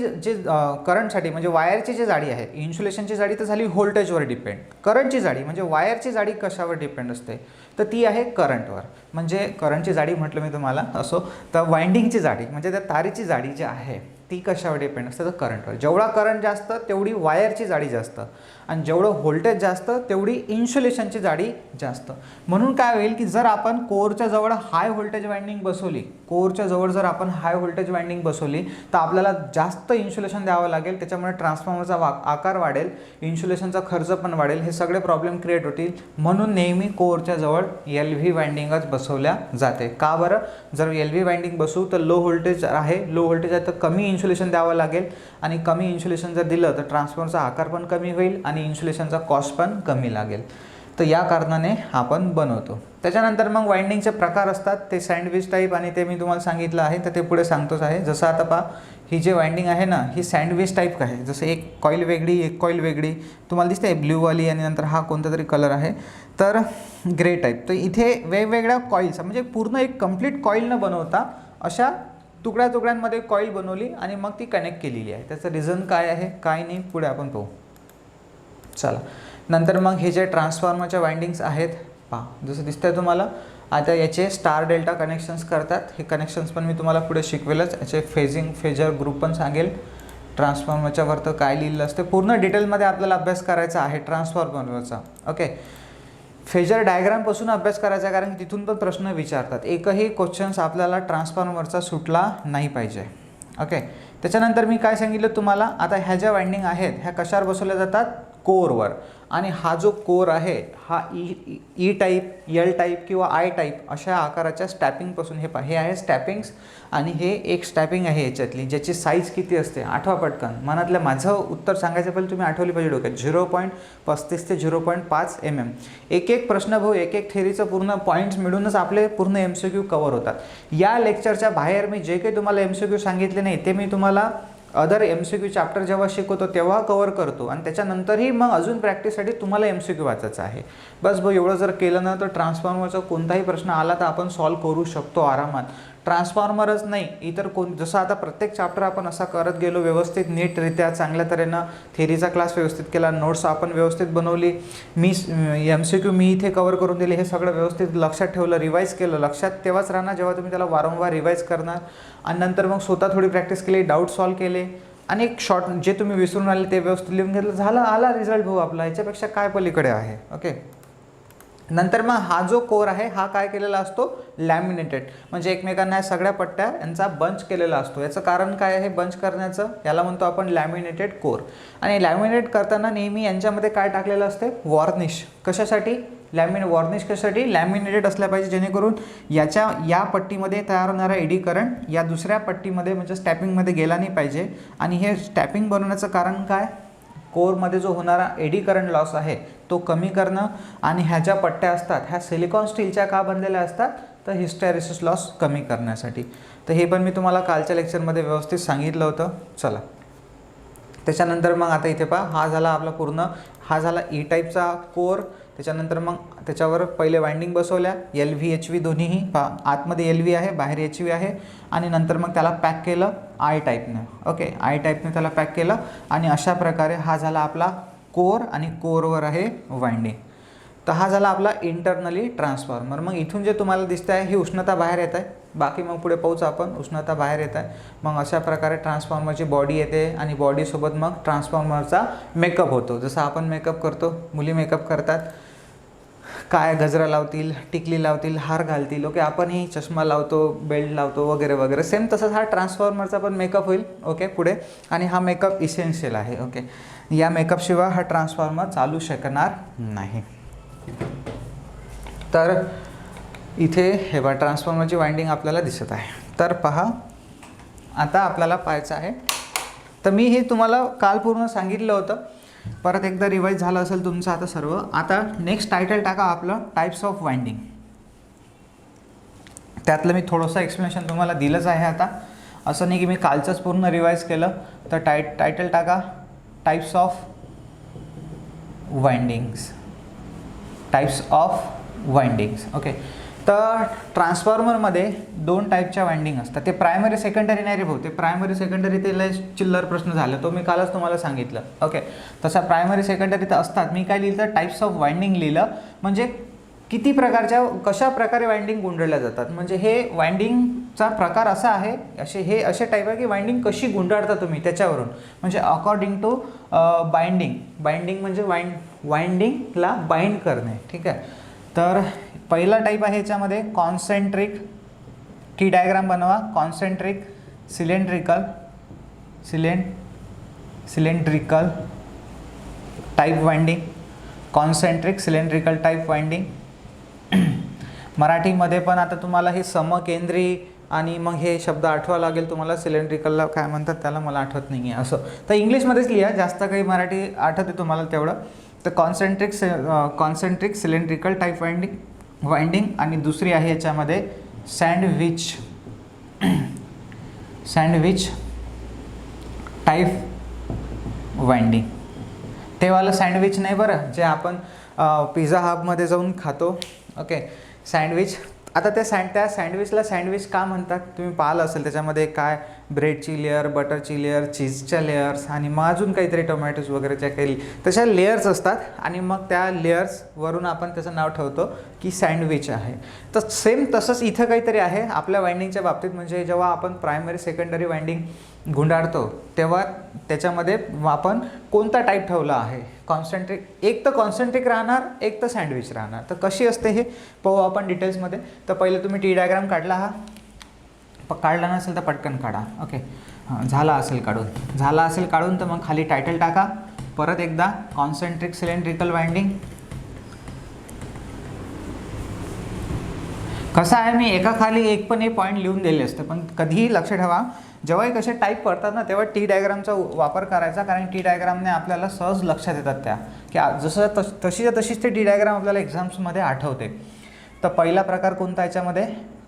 करंटसाठी म्हणजे वायरची जी जाडी आहे, इन्सुलेशनची जाडी तर झाली व्होल्टेजवर डिपेंड. करंटची जाडी म्हणजे वायरची जाडी कशावर डिपेंड असते तर ती आहे करंटवर. म्हणजे करंटची जाडी म्हटलं मी तुम्हाला असो, तर वाइंडिंगची जाडी म्हणजे त्या तारीची जाडी जी आहे ती कशावर डिपेंड असते तर करंटवर. जेवढा करंट जास्त तेवढी वायरची जाडी जास्त आणि जेवढं व्होल्टेज जास्त तेवढी इन्सुलेशनची जाडी जास्त. म्हणून काय होईल की जर आपण कोरच्या जवळ हाय व्होल्टेज वाइंडिंग बसवली, कोरच्या जवळ जर आपण हाय व्होल्टेज वाइंडिंग बसवली तर आपल्याला जास्त इन्सुलेशन द्यावं लागेल. त्याच्यामुळे ट्रान्सफॉर्मरचा आकार वाढेल, इन्सुलेशनचा खर्च पण वाढेल, हे सगळे प्रॉब्लेम क्रिएट होतील. म्हणून नेहमी कोरच्या जवळ LV वाइंडिंगच बसवल्या जाते. का बरं? जर LV वाइंडिंग बसवू तर लो व्होल्टेज आहे, तर कमी इन्सुलेशन द्यावं लागेल आणि कमी इन्सुलेशन जर दिलं तर ट्रान्सफॉर्मरचा आकार पण कमी होईल आणि इन्सुलेशनचा कॉस्ट पण कमी लागेल. तर या कारणाने आपण बनवतो. त्याच्यानंतर मग वाइंडिंगचे प्रकार असतात, ते सँडविच टाईप आणि ते मी तुम्हाला सांगितलं आहे तर ते पुढे सांगतोच आहे. जसं आता पहा, ही जे वाइंडिंग आहे ना ही सँडविच टाईप आहे. जसं एक कॉईल वेगळी एक कॉईल वेगळी तुम्हाला दिसते, ब्ल्यूवाली आणि नंतर हा कोणता तरी कलर आहे तर ग्रे टाईप. तर इथे वेगवेगळ्या कॉईल्स म्हणजे पूर्ण एक कंप्लीट कॉईल न बनवता अशा तुकड्या तुकड्यांमध्ये कॉईल बनवली आणि मग ती कनेक्ट केलेली आहे. त्याचं रिझन काय आहे काय नाही पुढे आपण पाहू. चला, नंतर मग हे जे ट्रान्सफॉर्मरच्या वाइंडिंग्स आहेत पहा, जसं दिसतंय तुम्हाला. आता याचे स्टार डेल्टा कनेक्शन्स करतात. हे कनेक्शन्स पण मी तुम्हाला पुढे शिकवेलच. याचे फेजर ग्रुप पण सांगेल. ट्रान्सफॉर्मरच्या वरतं काय लिहिलं असते पूर्ण डिटेलमध्ये आपल्याला अभ्यास करायचा आहे ट्रान्सफॉर्मरचा. ओके, फेजर डायग्रामपासून अभ्यास करायचा कारण की तिथून पण प्रश्न विचारतात. एकही क्वेश्चन्स आपल्याला ट्रान्सफॉर्मरचा सुटला नाही पाहिजे. ओके, त्याच्यानंतर मी काय सांगितलं तुम्हाला, आता ह्या ज्या वाइंडिंग आहेत ह्या कशावर बसवल्या जातात? कोरवर. आणि हा जो कोर आहे हा ई टाईप, एल टाईप किंवा आय टाईप अशा आकाराच्या स्टॅपिंगपासून हे आहे स्टॅपिंग्स. आणि हे एक स्टॅपिंग आहे याच्यातली ज्याची साईज किती असते आठवा पटकन मनातलं. माझं उत्तर सांगायचं पहिले तुम्ही आठवली पाहिजे डोक्यात. 0.35 ते 0.5 mm. एक एक प्रश्न भाऊ एक एक थेरीचं पूर्ण पॉईंट्स मिळूनच आपले पूर्ण MCQ कव्हर होतात. या लेक्चरच्या बाहेर मी जे काही तुम्हाला MCQ सांगितले नाही ते मी तुम्हाला अदर MCQ चॅप्टर जेव्हा शिकवतो तेव्हा कव्हर करतो. आणि त्याच्यानंतरही मग अजून प्रॅक्टिससाठी तुम्हाला MCQ वाचायचं आहे. बस भाऊ एवढं जर केलं ना तर ट्रान्सफॉर्मरचा कोणताही प्रश्न आला तर आपण सॉल्व करू शकतो आरामात. ट्रान्सफॉर्मरच नाही इतर जसं आता प्रत्येक चॅप्टर आपण असा करत गेलो व्यवस्थित नीटरित्या चांगल्या तऱ्हेनं थेरीचा क्लास व्यवस्थित केला, नोट्स आपण व्यवस्थित बनवली, मी MCQ मी इथे कव्हर करून दिले, हे सगळं व्यवस्थित लक्षात ठेवलं, रिवाईज केलं. लक्षात तेव्हाच राहणार जेव्हा तुम्ही त्याला वारंवार रिवाईज करणार. आणि नंतर मग स्वतः थोडी प्रॅक्टिस केली, डाऊट सॉल्व केले आणि एक शॉर्ट जे तुम्ही विसरून आले ते व्यवस्थित लिहून घेतलं, झालं, आला रिझल्ट भाऊ आपला. याच्यापेक्षा काय पलीकडे आहे. ओके. नंतर मग हा जो कोर आहे हा काय केलेला असतो लॅमिनेटेड, म्हणजे एकमेकांना सगळ्या पट्ट्या यांचा बंच केलेला असतो. याचं कारण काय आहे बंच करण्याचं, याला म्हणतो आपण लॅमिनेटेड कोर. आणि लॅमिनेट करताना नेहमी यांच्यामध्ये काय टाकलेलं असते वॉर्निश. कशासाठी वॉर्निश कशासाठी लॅमिनेटेड असल्या पाहिजे जेणेकरून या पट्टीमध्ये तयार होणारा एडी करंट या दुसऱ्या पट्टीमध्ये म्हणजे स्टॅपिंगमध्ये गेला नाही पाहिजे. आणि हे स्टॅपिंग बनवण्याचं कारण काय, कोरमध्ये जो होणारा एडी करंट लॉस आहे तो कमी करणं. आणि ह्या ज्या पट्ट्या असतात ह्या सिलिकॉन स्टीलच्या का बनलेल्या असतात तर हिस्टॅरिसिस लॉस कमी करण्यासाठी. तर हे पण मी तुम्हाला कालच्या लेक्चरमध्ये व्यवस्थित सांगितलं होतं. चला त्याच्यानंतर मग आता इथे पहा हा झाला आपला पूर्ण, हा झाला ई टाईपचा कोर. त्याच्यानंतर मग त्याच्यावर पहिले वाइंडिंग बसवल्या LV HV दोन्हीही आतमध्ये LV आहे बाहेर HV आहे. आणि नंतर मग त्याला पॅक केलं आय टाईपनं. ओके, आय टाईपने त्याला पॅक केलं. आणि अशा प्रकारे हा झाला आपला कोर आणि कोरवर आहे वाइंडिंग. तर हा झाला आपला इंटरनली ट्रान्सफॉर्मर. मग इथून जे तुम्हाला दिसतं आहे ही उष्णता बाहेर येत आहे, बाकी मग पुढे पाहूच आपण उष्णता बाहेर येत आहे. मग अशा प्रकारे ट्रान्सफॉर्मरची बॉडी येते आणि बॉडीसोबत मग ट्रान्सफॉर्मरचा मेकअप होतो. जसं आपण मेकअप करतो, मुली मेकअप करतात, काय गजरा लावतील, टिकली लावतील, हार घालतील. ओके, आपणही चष्मा लावतो, बेल्ट लावतो वगैरे वगैरे. सेम तसंच हा ट्रान्सफॉर्मरचा पण मेकअप होईल. ओके पुढे. आणि हा मेकअप इसेन्शियल आहे. ओके, या मेकअपशिवाय हा ट्रान्सफॉर्मर चालू शकणार नाही. तर इथे हे बघा ट्रान्सफॉर्मरची वाइंडिंग आपल्याला दिसत आहे. तर पहा आता आपल्याला पाहायचं आहे. तर मी हे तुम्हाला काल पूर्ण सांगितलं होतं, परत एकदा रिवाईज झालं असेल तुमचं आता सर्व. आता नेक्स्ट टायटल टाका आपलं टाईप्स ऑफ वाइंडिंग. त्यातलं मी थोडंसं एक्सप्लेनेशन तुम्हाला दिलंच आहे. आता असं नाही की मी कालचंच पूर्ण रिवाईज केलं. तर टायटल टाका types of windings. Types of windings. Okay, तर ट्रान्सफॉर्मरमध्ये 2 टाईपच्या वाइंडिंग असतात. ते प्रायमरी सेकंडरी नाही रे भाऊ, ते प्रायमरी सेकंडरी ते लय चिल्लर प्रश्न झाला, तो मी कालच तुम्हाला सांगितलं. ओके, तसा प्रायमरी सेकंडरी तर असतात. मी काय लिहिलं टाईप्स ऑफ वाइंडिंग लिहिलं, म्हणजे किती प्रकारच्या कशा प्रकारे वाइंडिंग गुंडाळल्या जातात. म्हणजे हे वाइंडिंगचा प्रकार असा आहे, असे टाईप आहे की वाइंडिंग कशी गुंडाळता तुम्ही त्याच्यावरून. म्हणजे अकॉर्डिंग टू बाइंडिंग म्हणजे वाइंडिंगला बाइंड करणे. ठीक आहे. तर पहिला टाईप आहे याच्यामध्ये कॉन्सेंट्रिक. टी डायग्राम बनवा. Concentric cylindrical type winding. Concentric cylindrical type winding. मराठीमध्ये पण आता तुम्हाला हे समकेंद्री आणि मग हे शब्द आठवावं लागेल तुम्हाला. सिलेंड्रिकलला काय म्हणतात त्याला मला आठवत नाही आहे असं. तर इंग्लिशमध्येच लिहा, जास्त काही मराठी आठवते तुम्हाला तेवढं. तर कॉन्सेंट्रिक सिलेंड्रिकल टाईप वाइंडिंग. आणि दुसरी आहे याच्यामध्ये सँडविच टाईप वाइंडिंग. ते वालं सँडविच नाही बरं, जे आपण पिझ्झा हबमध्ये जाऊन खातो. Okay, sandwich. आता त्या सँडविचला सँडविच का म्हणतात तुम्ही पाहिलं असेल. त्याच्यामध्ये काय ब्रेडची लेअर, बटरची लेअर, चीजच्या लेअर्स आणि मग अजून काहीतरी टोमॅटोज वगैरेच्या काही तशा लेअर्स असतात. आणि मग त्या लेअर्सवरून आपण त्याचं नाव ठेवतो की सँडविच आहे. तर सेम तसंच इथं काहीतरी आहे आपल्या वाइंडिंगच्या बाबतीत. म्हणजे जेव्हा आपण प्रायमरी सेकंडरी वाइंडिंग गुंडाळतो तेव्हा त्याच्यामध्ये आपण कोणता टाईप ठेवला आहे. कॉन्सेंट्रिक, एक तर कॉन्सेंट्रिक राहणार, एक तर सँडविच राहणार. तर कशी असते हे पाहू आपण डिटेल्समध्ये. तर पहिले तुम्ही टी डायग्राम काढला, हा काढला नसेल तर पटकन काढा. ओके, झाला असेल काढून तर मग खाली टायटल टाका परत एकदा कॉन्सेंट्रिक सिलेंड्रिकल वाइंडिंग. कसं आहे, मी एका खाली एक पण हे पॉईंट लिहून दिले असते, पण कधीही लक्ष ठेवा जेव्हाही कसे टाईप पडतात ना तेव्हा टी डायग्रामचा वापर करायचा, कारण टी डायग्रामने आपल्याला सहज लक्षात येतात त्या की जसं तशीच ते टी डायग्राम आपल्याला एक्झाम्समध्ये आठवते. तर पहिला प्रकार कोणता याच्यामध्ये,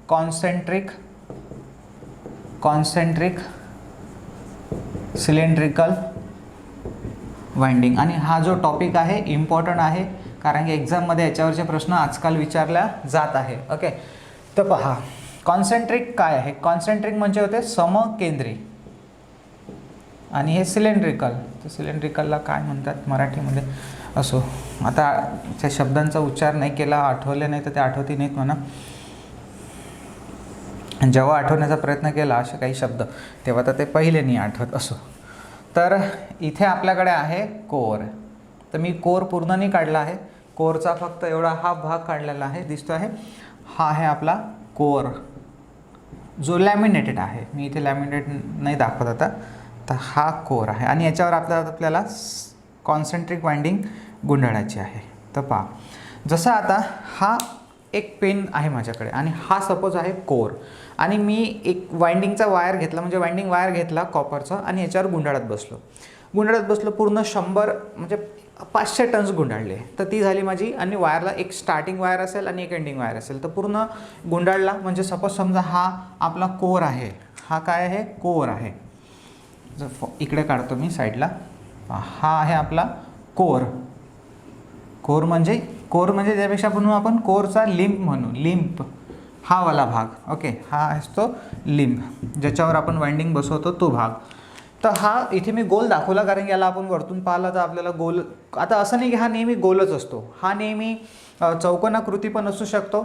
कॉन्सेंट्रिक सिलेंड्रिकल वाइंडिंग. आणि हा जो टॉपिक आहे इम्पॉर्टंट आहे, कारण की एक्झाममध्ये याच्यावरचे प्रश्न आजकाल विचारल्या जात आहे. ओके, तर पहा कॉन्सेंट्रिक काय आहे. कॉन्सेंट्रिक म्हणजे होते समकेंद्री, आणि हे सिलेंड्रिकल. तर सिलेंड्रिकलला काय म्हणतात मराठीमध्ये, असो आता त्या शब्दांचा उच्चार नाही केला, आठवले नाही तर ते आठवती नाहीत म्हणा. जेव्हा आठवण्याचा प्रयत्न केला असे काही शब्द तेव्हा तर ते पहिले नाही आठवत. असो, तर इथे आपल्याकडे आहे कोर. तर मी कोर पूर्ण नाही काढला आहे, कोरचा फक्त एवढा हा भाग काढलेला आहे, दिसतो आहे. हा आहे आपला कोर जो लॅमिनेटेड आहे. मी इथे लॅमिनेटेड नाही दाखवत आता. तर हा कोर आहे आणि याच्यावर आपल्याला कॉन्सेंट्रिक वाइंडिंग गुंडाळायची आहे. तर पहा, जसं आता हा एक पेन आहे माझ्याकडे आणि हा सपोज आहे कोर, आणि मी एक वाइंडिंगचा वायर घेतला, म्हणजे वाइंडिंग वायर घेतला कॉपरचा, आणि याच्यावर गुंडाळत बसलो पूर्ण 100 म्हणजे 500 टन्स गुंडाळले. तर ती झाली माझी, आणि वायरला एक स्टार्टिंग वायर असेल आणि एक एंडिंग वायर असेल. तर पूर्ण गुंडाळला, म्हणजे सपोज समजा हा आपला कोर आहे, हा काय आहे, कोर आहे. जर इकडे काढतो मी साईडला, हा आहे आपला कोर. कोर म्हणजे त्यापेक्षा म्हणून आपण कोरचा लिंब म्हणू, लिंब हा वाला भाग. ओके, हा असतो लिंब, ज्याच्यावर आपण वाइंडिंग बसवतो तो भाग. तर हा इथे मी गोल दाखवला, कारण की याला आपण वरतून पाहिलं तर आपल्याला गोल, आता असं नाही की हा नेहमी गोलच असतो, हा नेहमी चौकोनाकृती पण असू शकतो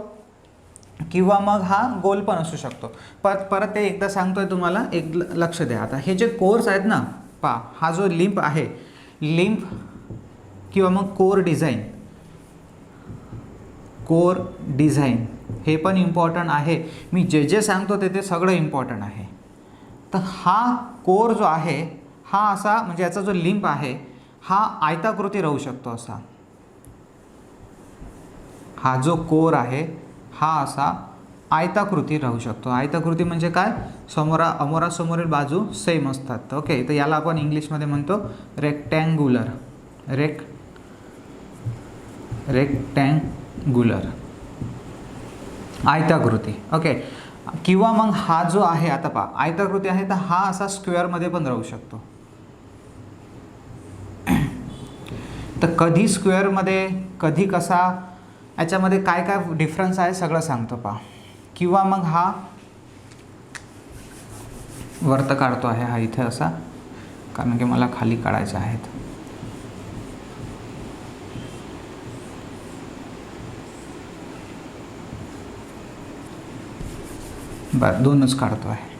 किंवा मग हा गोल पण असू शकतो. परत ते एकदा सांगतोय तुम्हाला, एक लक्ष द्या. आता हे जे कोर्स आहेत ना, पहा हा जो लिंब आहे, लिंब किंवा मग कोर डिझाईन हे पण इम्पॉर्टंट आहे. मी जे सांगतो ते सगळं इम्पॉर्टंट आहे. तर हा कोर जो आहे हा असा, म्हणजे याचा जो लिंब आहे हा आयताकृती राहू शकतो असा. हा जो कोर आहे हा असा आयताकृती राहू शकतो. आयताकृती म्हणजे काय, अमोरासमोरील बाजू सेम असतात. ओके, तर याला आपण इंग्लिशमध्ये म्हणतो रेक्टँग्युलर, रेक्टँग्युलर आयताकृती. ओके, किंवा मग हा जो आहे, आता पहा आयताकृती आहे तर हा असा स्क्वेअरमध्ये पण राहू शकतो. तर कधी स्क्वेअरमध्ये कधी कसा, याच्यामध्ये काय काय डिफरन्स आहे सगळं सांगतो पहा. किंवा मग हा वरत काढतो आहे, हा इथे असा, कारण की मला खाली काढायचे आहेत. बरं, दोनच काढतो आहे.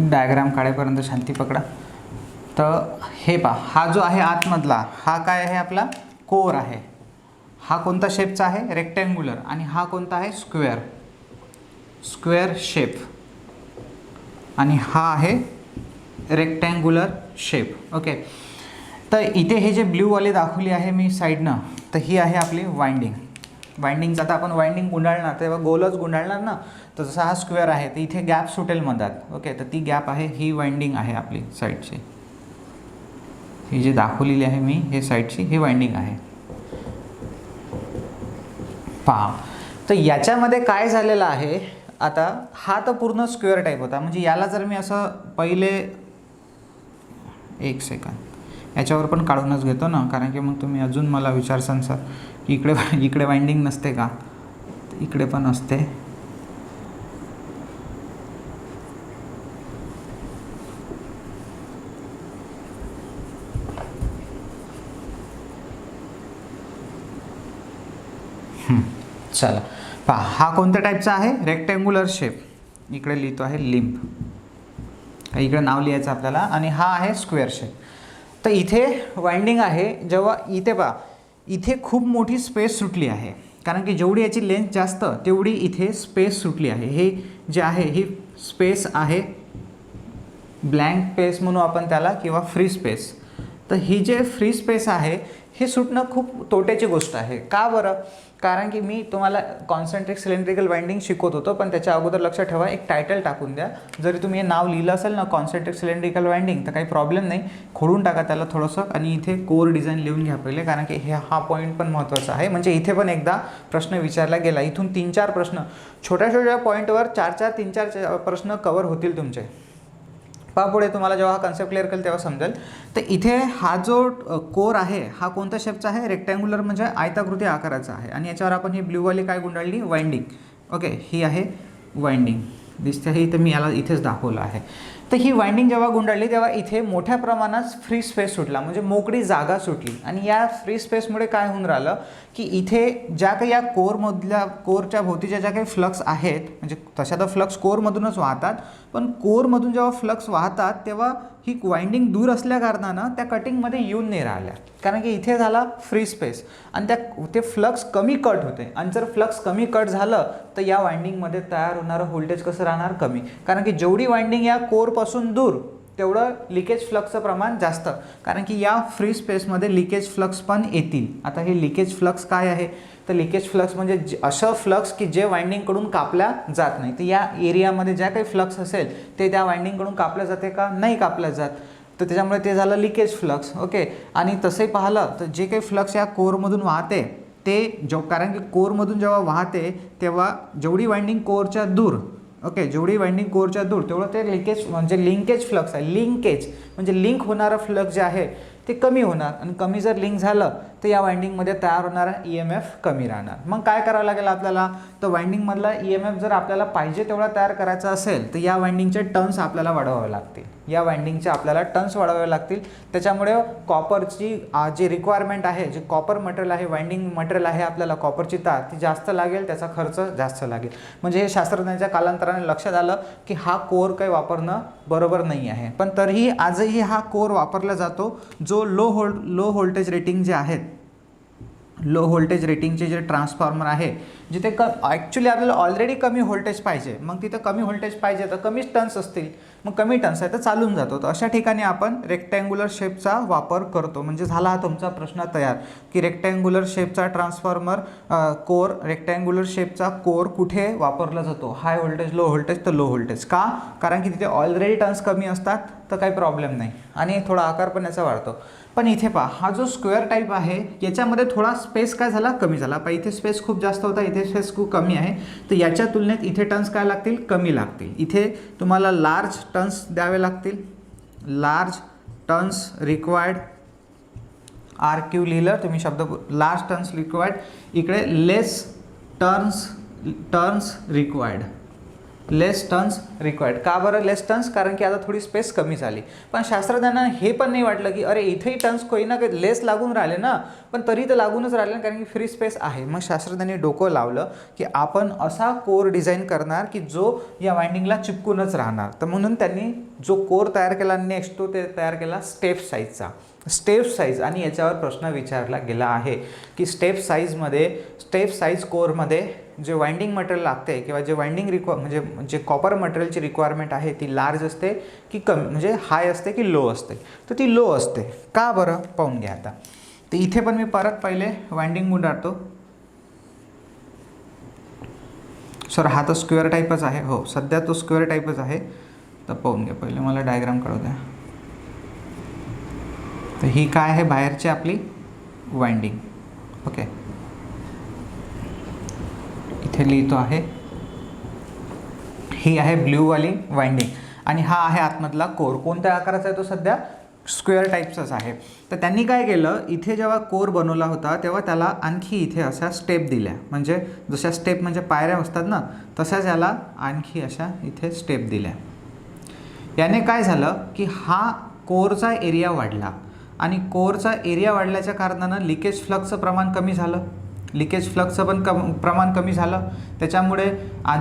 डायग्राम काढेपर्यंत शांती पकडा. तर हे पहा, हा जो आहे आतमधला, हा काय आहे आपला कोर आहे. हा कोणता शेपचा आहे, रेक्टँग्युलर. आणि हा कोणता आहे, स्क्वेअर शेप. आणि हा आहे रेक्टँग्युलर शेप. ओके, तर इथे हे जे ब्ल्यूवाले दाखवली आहे मी साईडनं, तर ही आहे आपली वाइंडिंगचं. आता आपण वाइंडिंग गुंडाळणार तेव्हा गोलच गुंडाळणार ना, तर जसा हा स्क्वेअर आहे तर इथे गॅप सुटेल मधात. ओके, तर ती गॅप आहे, ही वाइंडिंग आहे आपली साईडची. ही जी दाखवलेली आहे मी, हे साईडची ही वाइंडिंग आहे. पहा, तर याच्यामध्ये काय झालेलं आहे, आता हा तर पूर्ण स्क्वेअर टाईप होता. म्हणजे याला जर मी असं पहिले, एक सेकंद याच्यावर पण काढूनच घेतो ना, कारण की मग तुम्ही अजून मला विचारसान सर की इकडे वाइंडिंग नसते का, इकडे पण असते. चला, पहा हा कोणत्या टाईपचा आहे, रेक्टँग्युलर शेप, इकडे लिहितो आहे लिंब, इकडे नाव लिहायचं आपल्याला, आणि हा आहे स्क्वेअर शेप. तर इथे वाइंडिंग आहे, जेव्हा इथे पहा इथे खूप मोठी स्पेस सुटली आहे, कारण की जेवढी याची लेंथ जास्त तेवढी इथे स्पेस सुटली आहे. हे जे आहे ही स्पेस आहे, ब्लँक स्पेस म्हणू आपण त्याला, किंवा फ्री स्पेस. तर ही जे फ्री स्पेस आहे हे सुटणं खूप तोट्याची गोष्ट आहे. का बरं? कारण की मी तुम्हाला कॉन्सेंट्रिक सिलेंड्रिकल वाइंडिंग शिकवत होतो, पण त्याच्या अगोदर लक्षात ठेवा एक टायटल टाकून द्या. जरी तुम्ही हे नाव लिहिलं असेल ना कॉन्सेंट्रिक सिलेंड्रिकल वाइंडिंग तर काही प्रॉब्लेम नाही, खोडून टाका त्याला थोडंसं, आणि इथे कोर डिझाईन लिहून घ्या पहिले, कारण की हा पॉईंट पण महत्त्वाचा आहे. म्हणजे इथे पण एकदा प्रश्न विचारला गेला, इथून 3-4 प्रश्न छोट्या छोट्या पॉईंटवर 4-4 3-4 प्रश्न कवर होतील तुमचे. पहा पुढे तुम्हाला जेव्हा हा कन्सेप्ट क्लिअर करेल तेव्हा समजेल. तर इथे हा जो कोर आहे हा कोणत्या शेपचा आहे, रेक्टँग्युलर म्हणजे आयताकृती आकाराचा आहे, आणि याच्यावर आपण ही ब्ल्यूवाली काय गुंडाळली, वाइंडिंग. ओके, ही आहे वाइंडिंग, दिसते आहे इथे, मी याला इथेच दाखवलं आहे. तर ही वाइंडिंग जेव्हा गुंडाळली तेव्हा इथे मोठ्या प्रमाणात फ्री स्पेस सुटला, म्हणजे मोकळी जागा सुटली. आणि या फ्री स्पेसमुळे काय होऊन राहिलं की इथे ज्या काही या कोरच्या भोवतीच्या ज्या काही फ्लक्स आहेत, म्हणजे तशा तर फ्लक्स कोरमधूनच वाहतात, पण कोरमधून जेव्हा फ्लक्स वाहतात तेव्हा ही वाइंडिंग दूर असल्या कारणानं त्या कटिंगमध्ये येऊन नाही राहिल्या, कारण की इथे झाला फ्री स्पेस, आणि ते फ्लक्स कमी कट होते. आणि जर फ्लक्स कमी कट झालं तर या वाइंडिंगमध्ये तयार होणारं व्होल्टेज कसं राहणार, कमी, कारण की जेवढी वाइंडिंग या कोरपासून दूर तेवढं लिकेज फ्लक्सचं प्रमाण जास्त, कारण की या फ्री स्पेसमध्ये लिकेज फ्लक्स पण येतील. आता हे लिकेज फ्लक्स काय आहे, तर लिकेज फ्लक्स म्हणजे असं फ्लक्स की जे वाइंडिंगकडून कापल्या जात नाही. तर या एरियामध्ये ज्या काही फ्लक्स असेल ते त्या वाइंडिंगकडून कापल्या जाते का, नाही कापल्या जात, तर त्याच्यामुळे ते झालं लिकेज फ्लक्स. ओके, आणि तसंही पाहिलं तर जे काही फ्लक्स या कोरमधून वाहते ते कारण की कोरमधून जेव्हा वाहते तेव्हा जेवढी वाइंडिंग कोरच्या दूर, ओके, जेवढी वाइंडिंग कोरच्या दूर तेवढं ते लिकेज म्हणजे लिंकेज फ्लक्स आहे. लिंकेज म्हणजे लिंक होणारं फ्लक्स जे आहे ते कमी होणार, आणि कमी जर लिंक झालं तर या वाइंडिंगमध्ये तयार होणारा EMF कमी राहणार. मग काय करावं लागेल आपल्याला, तर वाइंडिंगमधला EMF जर आपल्याला पाहिजे तेवढा तयार करायचा असेल तर या वाइंडिंगचे टर्न्स आपल्याला वाढवावे लागतील. वाढवावे लागतील. त्याच्यामुळे कॉपरची जी रिक्वायरमेंट आहे, जे कॉपर मटेरियल आहे, वाइंडिंग मटेरियल आहे आपल्याला कॉपरची तार, ती जास्त लागेल, त्याचा खर्च जास्त लागेल. म्हणजे हे शास्त्रज्ञांच्या कालांतराने लक्षात आलं की हा कोर काही वापरणं बरोबर नाही आहे, पण तरीही आजही हा कोर वापरला जातो, जो लो व्होल्टेज रेटिंग जे आहेत, लो व्होल्टेज रेटिंगचे जे ट्रान्सफॉर्मर आहे, जिथे ॲक्च्युली आपल्याला ऑलरेडी कमी व्होल्टेज पाहिजे, मग तिथं कमी व्होल्टेज पाहिजे तर कमीच टर्न्स असतील, मग कमी टर्न्स आहे तर चालून जातो. तर अशा ठिकाणी आपण रेक्टँग्युलर शेपचा वापर करतो. म्हणजे झाला हा तुमचा प्रश्न तयार की रेक्टँग्युलर शेपचा ट्रान्सफॉर्मर कोर, रेक्टँग्युलर शेपचा कोर कुठे वापरला जातो, हाय व्होल्टेज, लो व्होल्टेज, तर लो व्होल्टेज. का? कारण की तिथे ऑलरेडी टर्न्स कमी असतात तर काही प्रॉब्लेम नाही, आणि थोडा आकार पण याचा वाढतो. पण इथे पहा हा जो स्क्वेअर टाईप आहे याच्यामध्ये थोडा स्पेस काय झाला, कमी झाला. पण इथे स्पेस खूप जास्त होता, इथे स्पेस खूप कमी आहे, तर याच्या तुलनेत इथे टर्न्स काय लागतील, कमी लागतील. इथे तुम्हाला लार्ज टर्न्स द्यावे लागतील. लार्ज टर्न्स रिक्वायर्ड, RQ लिहिलं तुम्ही शब्द, लार्ज टर्न्स रिक्वायर्ड. इकडे लेस टर्न्स रिक्वायर्ड, लेस टर्न्स रिक्वायर्ड. का बरं लेस टर्न्स? कारण की आता थोडी स्पेस कमी झाली. पण शास्त्रज्ञांना हे पण नाही वाटलं की अरे इथेही टर्न्स कोई ना काही लेस लागून राहिले ना, पण तरी तर लागूनच राहिले ना, कारण की फ्री स्पेस आहे. मग शास्त्रज्ञांनी डोकं लावलं की आपण असा कोर डिझाईन करणार की जो या वाइंडिंगला चिपकूनच राहणार. तर म्हणून त्यांनी जो कोर तयार केला नेक्स्ट, तो ते तयार केला स्टेप साईजचा. स्टेप साईज, आणि याच्यावर प्रश्न विचारला गेला आहे की स्टेप साईज कोरमध्ये जे वाइंडिंग मटेरियल लागते किंवा जे वाइंडिंग म्हणजे जे कॉपर मटेरियलची रिक्वायरमेंट आहे ती लार्ज असते की कमी, म्हणजे हाय असते की लो असते, तर ती लो असते. का बरं पाहून घ्या आता. तर इथे पण मी परत पहिले वाइंडिंग गुंडाळतो. सर हा तर स्क्वेअर टाईपच आहे, हो सध्या तो स्क्वेअर टाईपच आहे. तर पाहून घ्या पहिले, मला डायग्राम काढू द्या. तर ही काय आहे, बाहेरची आपली वाइंडिंग. ओके, इथे लिहितो आहे, ही आहे ब्ल्यूवाली वाइंडिंग, आणि हा आहे आतमधला कोर. कोणत्या आकाराचा आहे तो? सध्या स्क्वेअर टाईपचाच आहे. तर त्यांनी काय केलं, इथे जेव्हा कोर बनवला होता तेव्हा त्याला आणखी इथे अशा स्टेप दिल्या, म्हणजे जशा स्टेप म्हणजे पायऱ्या असतात ना, तशाच याला आणखी अशा इथे स्टेप दिल्या. याने काय झालं की हा कोरचा एरिया वाढला, आणि कोरचा एरिया वाढल्याच्या कारणानं लिकेज फ्लक्सचं प्रमाण कमी झालं. लिकेज फ्लक्सचं पण प्रमाण कमी झालं. त्याच्यामुळे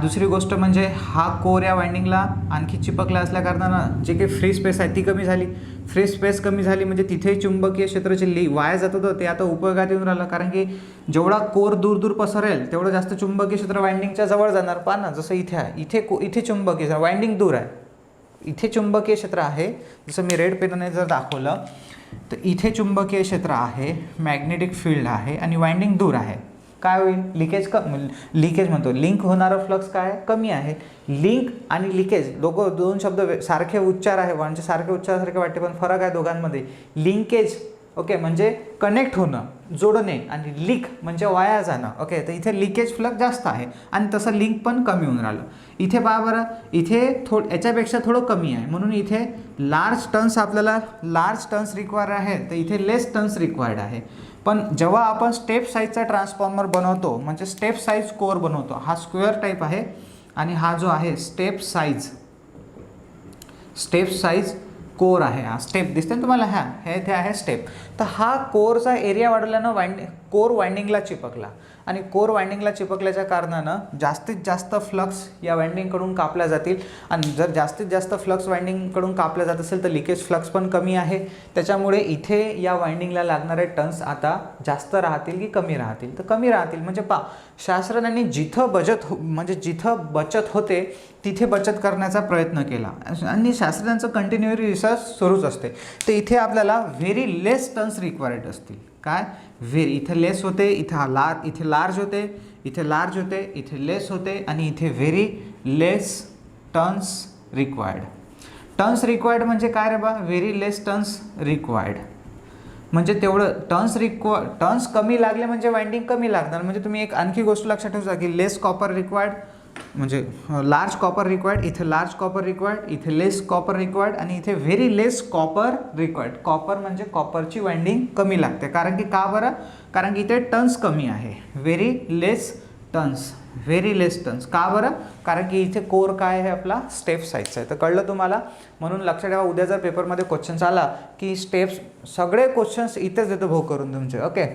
दुसरी गोष्ट म्हणजे हा कोर या वाइंडिंगला आणखी चिपकला असल्या कारणानं जे काही फ्री स्पेस आहे ती कमी झाली. फ्री स्पेस कमी झाली म्हणजे तिथे चुंबकीय क्षेत्राचे वाया जात होतं ते आता उपयोगात येऊन राहिलं, कारण की जेवढा कोर दूर दूर पसरेल तेवढं जास्त चुंबकीय क्षेत्र वाइंडिंगच्या जवळ जाणार. पहा ना, जसं इथे आहे, इथे चुंबकीय वाइंडिंग दूर आहे, इथे चुंबकीय क्षेत्र आहे. जसं मी रेड पेनने जर दाखवलं तर इथे चुंबकीय क्षेत्र आहे, मॅग्नेटिक फील्ड आहे आणि वाइंडिंग दूर आहे. काय होईल? लिकेज म्हणतो, लिंक होणारा फ्लक्स काय आहे? कमी आहे. लिंक आणि लिकेज दोन शब्द सारखे उच्चार आहे, म्हणजे सारखे उच्चारासारखे वाटते पण फरक आहे दोघांमध्ये. लिंकेज ओके म्हणजे कनेक्ट होणं, जोडणे, आणि लीक म्हणजे वाया जाणं. ओके, तर इथे लिकेज फ्लक्स जास्त आहे आणि तसं लिंक पण कमी होऊन राहिलं. इथे पहा बरं, इथे याच्यापेक्षा थोडं कमी आहे, म्हणून इथे लार्ज टर्न्स रिक्वायर्ड आहे, तर इथे लेस टर्न्स रिक्वायर्ड आहे. पण जेव्हा आपण स्टेप साईजचा ट्रान्सफॉर्मर बनवतो, म्हणजे स्टेप साईज कोर बनवतो, हा स्क्वेअर टाईप आहे आणि हा जो आहे स्टेप साईज कोर आहे. हा स्टेप दिसते ना तुम्हाला, हे इथे आहे स्टेप. तर हा कोरचा एरिया वाढवल्यानं कोर वाइंडिंगला चिपकला आणि कोर वाइंडिंगला चिपकल्याच्या कारणानं जास्तीत जास्त फ्लक्स या वाइंडिंगकडून कापल्या जातील. आणि जर जास्तीत जास्त फ्लक्स वाइंडिंगकडून कापल्या जात असेल तर लिकेज फ्लक्स पण कमी आहे. त्याच्यामुळे इथे या वाइंडिंगला लागणारे टर्न्स आता जास्त राहतील की कमी राहतील? तर कमी राहतील. म्हणजे शास्त्रज्ञांनी जिथं बचत होते तिथे बचत करण्याचा प्रयत्न केला आणि शास्त्रज्ञांचं कंटिन्युअली रिसर्च सुरूच असते. तर इथे आपल्याला व्हेरी लेस टर्न्स रिक्वायर्ड असतील. काय? इथे लेस होते, इथे लार्ज होते, इथे लार्ज होते, इथे लेस होते आणि इथे व्हेरी लेस टर्न्स रिक्वायर्ड. टर्न्स रिक्वायर्ड म्हणजे काय रे बा? व्हेरी लेस टर्न्स रिक्वायर्ड म्हणजे तेवढं टर्न्स कमी लागले म्हणजे वाइंडिंग कमी लागणार. म्हणजे तुम्ही एक आणखी गोष्ट लक्षात ठेवता की लेस कॉपर रिक्वायर्ड म्हणजे लार्ज कॉपर रिक्वायर्ड, इथे लार्ज कॉपर रिक्वायर्ड, इथे लेस कॉपर रिक्वायर्ड आणि इथे व्हेरी लेस कॉपर रिक्वायर्ड. कॉपर म्हणजे कॉपरची वाइंडिंग कमी लागते. कारण की का बरं? कारण की इथे टर्न्स कमी आहे. व्हेरी लेस टर्न्स का बरं? कारण की इथे कोर काय आहे आपला? स्टेप साईजचा आहे. तर कळलं तुम्हाला? म्हणून लक्षात ठेवा, उद्या जर पेपरमध्ये क्वेश्चन्स आला की सगळे क्वेश्चन्स इथेच देतो भाऊ करून तुमचे. ओके,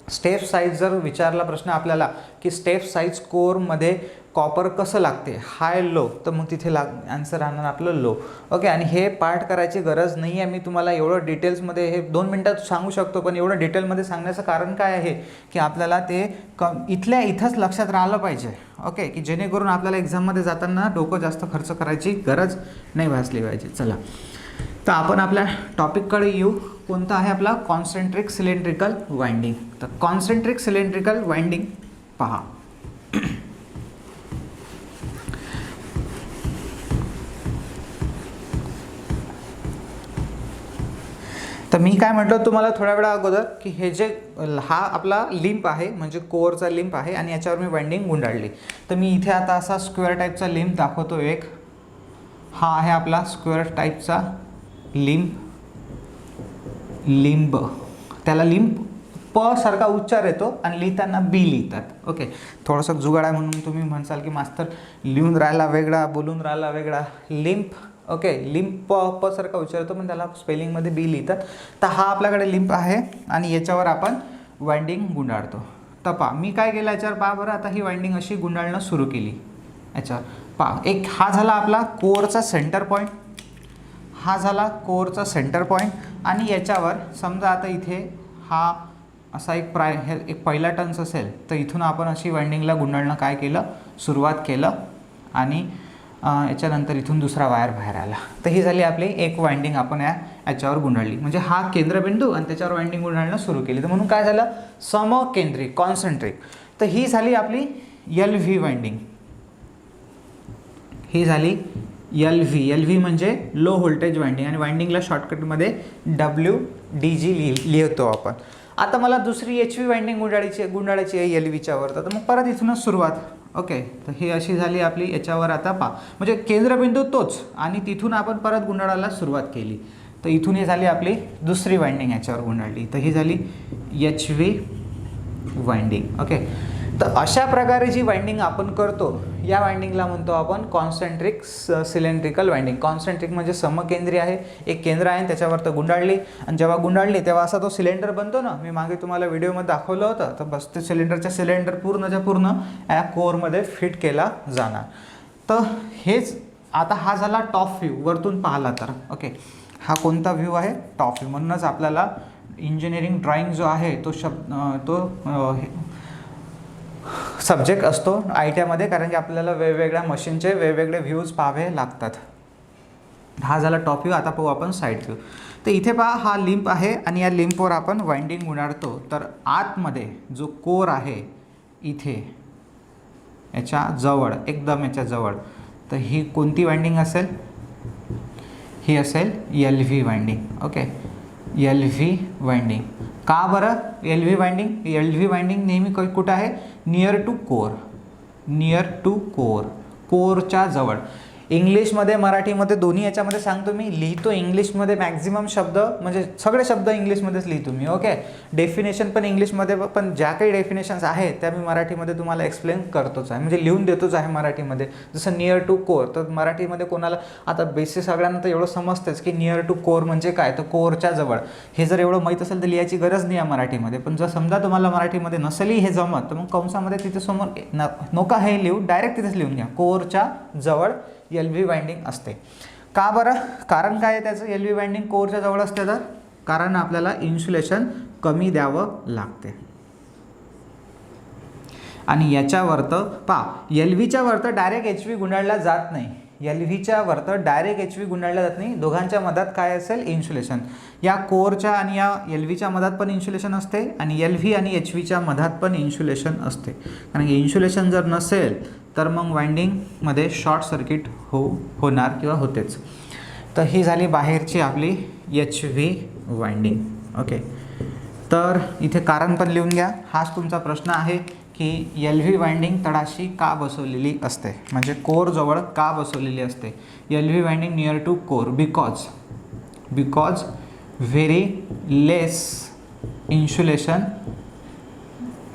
स्टेप साईज जर विचारला प्रश्न आपल्याला की स्टेप साईज कोरमध्ये कॉपर कसं लागते, हाय लो, तर मग तिथे आन्सर राहणार आपलं लो. ओके, आणि हे पार्ट करायची गरज नाही आहे. मी तुम्हाला एवढं डिटेल्समध्ये हे 2 मिनटात सांगू शकतो, पण एवढं डिटेलमध्ये सांगण्याचं कारण काय आहे की आपल्याला ते इथंच लक्षात राहिलं पाहिजे. ओके, की जेणेकरून आपल्याला एक्झाममध्ये जाताना डोकं जास्त खर्च करायची गरज नाही भासली पाहिजे. चला, तर आपण आपल्या टॉपिककडे येऊ. कोणता आहे आपला? Concentric cylindrical winding. तर कॉन्सेंट्रिक सिलेंड्रिकल वाइंडिंग पहा. तर मी काय म्हटलं तुम्हाला थोड्या वेळा अगोदर की हा आपला लिंप आहे, म्हणजे कोअरचा लिंप आहे आणि याच्यावर मी वाइंडिंग गुंडाळली. तर मी इथे आता असा स्क्वेअर टाईपचा लिंप दाखवतो. हा आहे आपला स्क्वेअर टाईपचा लिंब. त्याला लिंब प सारखा उच्चार येतो आणि लिहिताना बी लिहितात. ओके, थोडंसं जुगाड आहे म्हणून तुम्ही म्हणसाल की मास्तर लिहून राहिला वेगळा, बोलून राहिला वेगळा. लिंप, ओके, लिंप प सारखा उच्चार येतो पण त्याला स्पेलिंगमध्ये बी लिहितात. तर हा आपल्याकडे लिंप आहे आणि याच्यावर आपण वाइंडिंग गुंडाळतो. तर पहा, मी काय केलं याच्यावर पहा बरं. आता ही वाइंडिंग अशी गुंडाळणं सुरू केली याच्यावर. पहा, हा झाला आपला कोअरचा सेंटर पॉईंट, हा झाला कोअरचा सेंटर पॉईंट आणि याच्यावर समजा आता इथे हा असा एक पहिला टर्न्स असेल तर इथून आपण अशी वाइंडिंगला गुंडाळणं काय केलं? सुरुवात केलं आणि याच्यानंतर इथून दुसरा वायर बाहेर आला. तर ही झाली आपली एक वाइंडिंग आपण याच्यावर गुंडाळली. म्हणजे हा केंद्रबिंदू आणि त्याच्यावर वाइंडिंग गुंडाळणं सुरू केली. तर म्हणून काय झालं? समकेंद्रिक, कॉन्सेंट्रिक. तर ही झाली आपली LV वाइंडिंग. ही झाली LV म्हणजे लो व्होल्टेज वाइंडिंग आणि वाइंडिंगला शॉर्टकटमध्ये WDG लिहितो आपण. आता मला दुसरी HV वाइंडिंग गुंडाळायची आहे LVच्या वर. तर मग परत इथूनच सुरुवात. ओके, तर ही अशी झाली आपली याच्यावर. आता पहा, म्हणजे केंद्रबिंदू तोच आणि तिथून आपण परत गुंडाळायला सुरुवात केली. तर इथून ही झाली आपली दुसरी वाइंडिंग याच्यावर गुंडाळली. तर ही झाली HV वाइंडिंग. ओके, तर अशा प्रकारे जी वाइंडिंग आपण करतो या वाइंडिंगला म्हणतो आपण कॉन्सेंट्रिक सिलेंड्रिकल वाइंडिंग. कॉन्सेंट्रिक म्हणजे समकेंद्री आहे, एक केंद्र आहे त्याच्यावर तर गुंडाळली, आणि जेव्हा गुंडाळली तेव्हा असा तो सिलेंडर बनतो ना, मी मागे तुम्हाला व्हिडिओमध्ये दाखवलं होतं. तर बस ते सिलेंडर पूर्णच्या पूर्ण या कोअरमध्ये फिट केला जाणार. तर हेच आता हा झाला टॉप व्ह्यू, वरतून पाहिला तर. ओके, हा कोणता व्ह्यू आहे? Top view. म्हणूनच आपल्याला इंजिनिअरिंग ड्रॉइंग जो आहे तो सब्जेक्ट असतो ITमध्ये, कारण की आपल्याला वेगवेगळ्या मशीनचे वेगवेगळे व्ह्यूज पाहावे लागतात. हा झाला टॉप व्ह्यू. आता पाहू आपण साईड व्ह्यू. तर इथे पहा, हा लिंप आहे आणि या लिंपवर आपण वाइंडिंग गुंडाळतो. तर आतमध्ये जो कोर आहे इथे याच्या जवळ, एकदम याच्या जवळ, तर ही कोणती वाइंडिंग असेल? ही असेल LV winding. Okay, LV winding. का बरं LV वाइंडिंग? LV वाइंडिंग नेहमी कुठं आहे? Near to core. Near to core, कोरच्या जवळ. इंग्लिशमध्ये मराठीमध्ये दोन्ही याच्यामध्ये सांगतो मी. लिहितो इंग्लिशमध्ये मॅक्झिमम शब्द, म्हणजे सगळे शब्द इंग्लिशमध्येच लिहितो मी. ओके, डेफिनेशन पण इंग्लिशमध्ये, पण ज्या काही डेफिनेशन्स आहेत त्या मी मराठीमध्ये तुम्हाला एक्सप्लेन करतोच आहे, म्हणजे लिहून देतोच आहे मराठीमध्ये. जसं नियर टू कोर, तर मराठीमध्ये कोणाला आता बेसिक सगळ्यांना तर एवढं समजतेच की नियर टू कोर म्हणजे काय, तर कोरच्या जवळ. हे जर एवढं माहीत असेल तर लिहायची गरज नाही आहे मराठीमध्ये. पण जर समजा तुम्हाला मराठीमध्ये नसेलही हे जमत, तर मग कंसामध्ये तिथे समोर नका हे लिहू, डायरेक्ट तिथेच लिहून घ्या, कोरच्या जवळ LV वाइंडिंग असते. का बरं? कारण काय आहे त्याचं? LV वाइंडिंग कोरच्या जवळ असते तर कारण आपल्याला इन्सुलेशन कमी द्यावं लागते. आणि याच्यावर तर पहा, LVच्या वर तर डायरेक्ट HV गुंडाळला जात नाही. LVच्या वर तर डायरेक्ट HV गुंडाळला जात नाही. दोघांच्या मधात काय असेल? इन्सुलेशन. या कोरच्या आणि या LVच्या मधात पण इन्सुलेशन असते, आणि LV आणि HVच्या मधात पण इन्सुलेशन असते. कारण की इन्सुलेशन जर नसेल तर मग वाइंडिंगमध्ये शॉर्ट सर्किट होणार किंवा होतेच. तर ही झाली बाहेरची आपली HV वाइंडिंग. ओके, तर इथे कारण पण लिहून घ्या. हाच तुमचा प्रश्न आहे की LV वाइंडिंग तळाशी का बसवलेली असते, म्हणजे कोरजवळ का बसवलेली असते? LV winding near to core because very less insulation.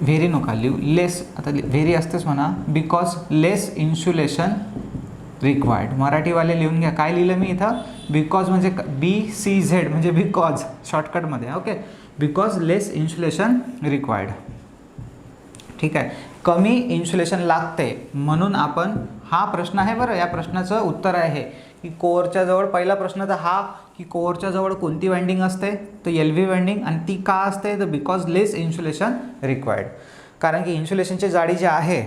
Very नका लिहू, लेस, आता व्हेरी असतेच म्हणा. Because less insulation required. मराठीवाले लिहून घ्या. काय लिहिलं मी इथं? बिकॉज म्हणजे BCZ म्हणजे बिकॉज शॉर्टकटमध्ये. Okay, because less insulation required. ठीक आहे, कमी इन्सुलेशन लागते म्हणून आपण, हा प्रश्न आहे बरं, या प्रश्नाचं उत्तर आहे की कोरच्या जवळ. पहिला प्रश्न तर हा की कोरच्या जवळ कोणती वाइंडिंग असते? तर LV वाइंडिंग. आणि ती का असते? तर बिकॉज लेस इन्सुलेशन रिक्वायर्ड. कारण की इन्सुलेशनची जाडी जी आहे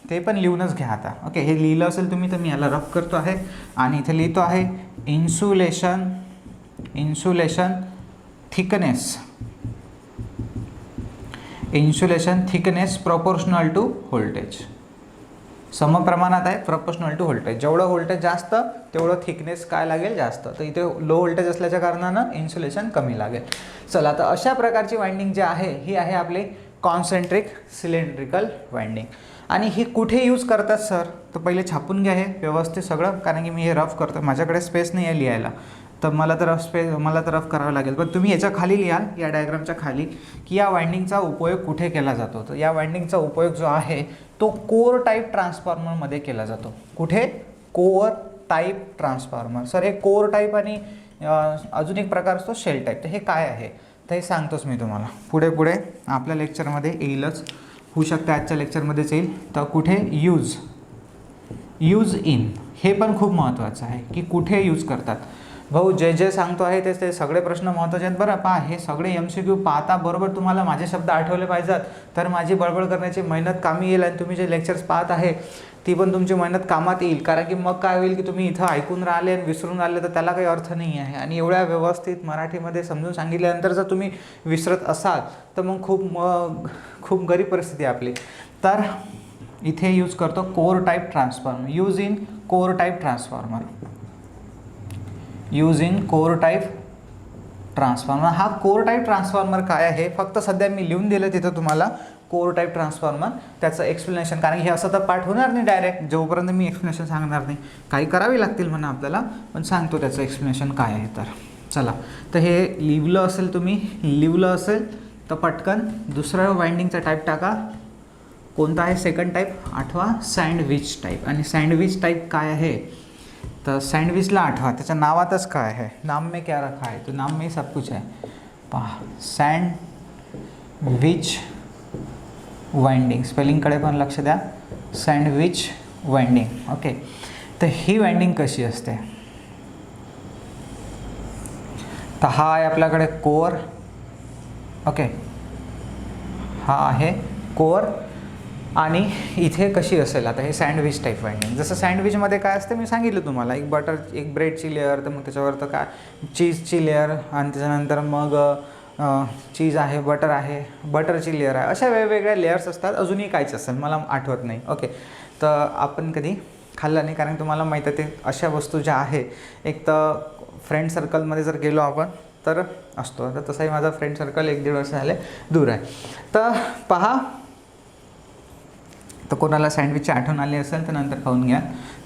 ते पण लिहूनच घ्या आता. ओके, हे लिहिलं असेल तुम्ही तर मी याला रफ करतो आहे आणि इथे लिहितो आहे insulation thickness proportional to voltage. समप्रमाणात आहे, प्रोपोर्शनल टू व्होल्टेज. जेवढं व्होल्टेज जास्त तेवढं थिकनेस काय लागेल? जास्त. तर इथे लो व्होल्टेज असल्याच्या कारणानं इन्सुलेशन कमी लागेल. चला, तर अशा प्रकारची वाइंडिंग जी आहे ही आहे आपली कॉन्सेंट्रिक सिलेंड्रिकल वाइंडिंग. आणि ही कुठे यूज करतात सर? तर पहिले छापून घ्या हे व्यवस्थित सगळं, कारण की मी हे रफ करतो, माझ्याकडे स्पेस नाही आहे लिहायला, तर मला तर रफ करावं लागेल. पण तुम्ही याच्या खाली लिहाल, या डायग्रामच्या खाली, की या वाइंडिंगचा उपयोग कुठे केला जातो. तर या वाइंडिंगचा उपयोग जो आहे तो कोर टाईप ट्रान्सफॉर्मरमध्ये केला जातो. कुठे? Core type transformer. सर हे कोर टाईप आणि अजून एक प्रकार असतो शेल टाईप. तर हे काय आहे तर हे सांगतोच मी तुम्हाला. पुढे आपल्या लेक्चरमध्ये येईलच, होऊ शकतं आजच्या लेक्चरमध्येच येईल. तर कुठे यूज इन, हे पण खूप महत्त्वाचं आहे की कुठे यूज करतात. भाऊ जे सांगतो आहे ते सगळे प्रश्न महत्त्वाचे आहेत बरं. पहा, हे सगळे MCQ पाहता बरोबर तुम्हाला माझे शब्द आठवले पाहिजेत, तर माझी बडबड करण्याची मेहनत कामी येईल, आणि तुम्ही जे लेक्चर्स पाहत आहे ती पण तुमची मेहनत कामात येईल. कारण की मग काय होईल की तुम्ही इथं ऐकून राहिले आणि विसरून राहिले तर त्याला काही अर्थ नाही आहे. आणि एवढ्या व्यवस्थित मराठीमध्ये समजून सांगितल्यानंतर जर तुम्ही विसरत असाल तर मग खूप गरीब परिस्थिती आहे आपली. तर इथे यूज करतो core type transformer. Use in core type transformer. Core type transformer. हा कोर टाईप ट्रान्सफॉर्मर काय आहे फक्त सध्या मी लिहून दिलं तिथं तुम्हाला कोर टाईप ट्रान्सफॉर्मर, त्याचं एक्सप्लेनेशन. कारण की हे असं तर पाठ होणार नाही डायरेक्ट, जोपर्यंत मी एक्सप्लेनेशन सांगणार नाही. काही करावी लागतील म्हणा आपल्याला, पण सांगतो त्याचं एक्सप्लेनेशन काय आहे. तर चला, तर हे लिहिलं असेल तर पटकन दुसरं वाइंडिंगचा टाईप टाका, कोणता आहे सेकंड टाईप? आठवा सँडविच टाईप. आणि सँडविच टाईप काय आहे? तर सँडविचला आठवा, त्याच्या नावातच काय आहे? नाम में क्या रखा है? तो नाम में सब कुछ है. पहा, सँडविच वाइंडिंग, स्पेलिंगकडे पण लक्ष द्या. Sandwich winding. ओके, तर ही वाइंडिंग कशी असते? तर हा आहे आपल्याकडे कोअर. ओके, हा आहे कोअर. आणि इथे कशी असेल आता हे सँडविच टाईप वाइंडिंग? जसं सँडविचमध्ये काय असतं मी सांगितलं तुम्हाला, एक बटर, एक ब्रेडची लेअर, तर मग त्याच्यावर तर काय चीजची लेअर, आणि त्याच्यानंतर मग चीज आहे, बटर आहे, बटरची लेअर आहे, अशा वेगवेगळ्या लेअर्स असतात. अजूनही काहीच असेल, मला आठवत नाही. ओके, तर आपण कधी खाल्लं नाही, कारण तुम्हाला माहीत आहे ते अशा वस्तू ज्या आहे, एक तर फ्रेंड सर्कलमध्ये जर गेलो आपण तर असतो. तर तसाही माझा फ्रेंड सर्कल 1-1.5 वर्ष झाले दूर आहे. तर पहा, तर कोणाला सँडविचची आठवण आली असेल तर नंतर खाऊन घ्या.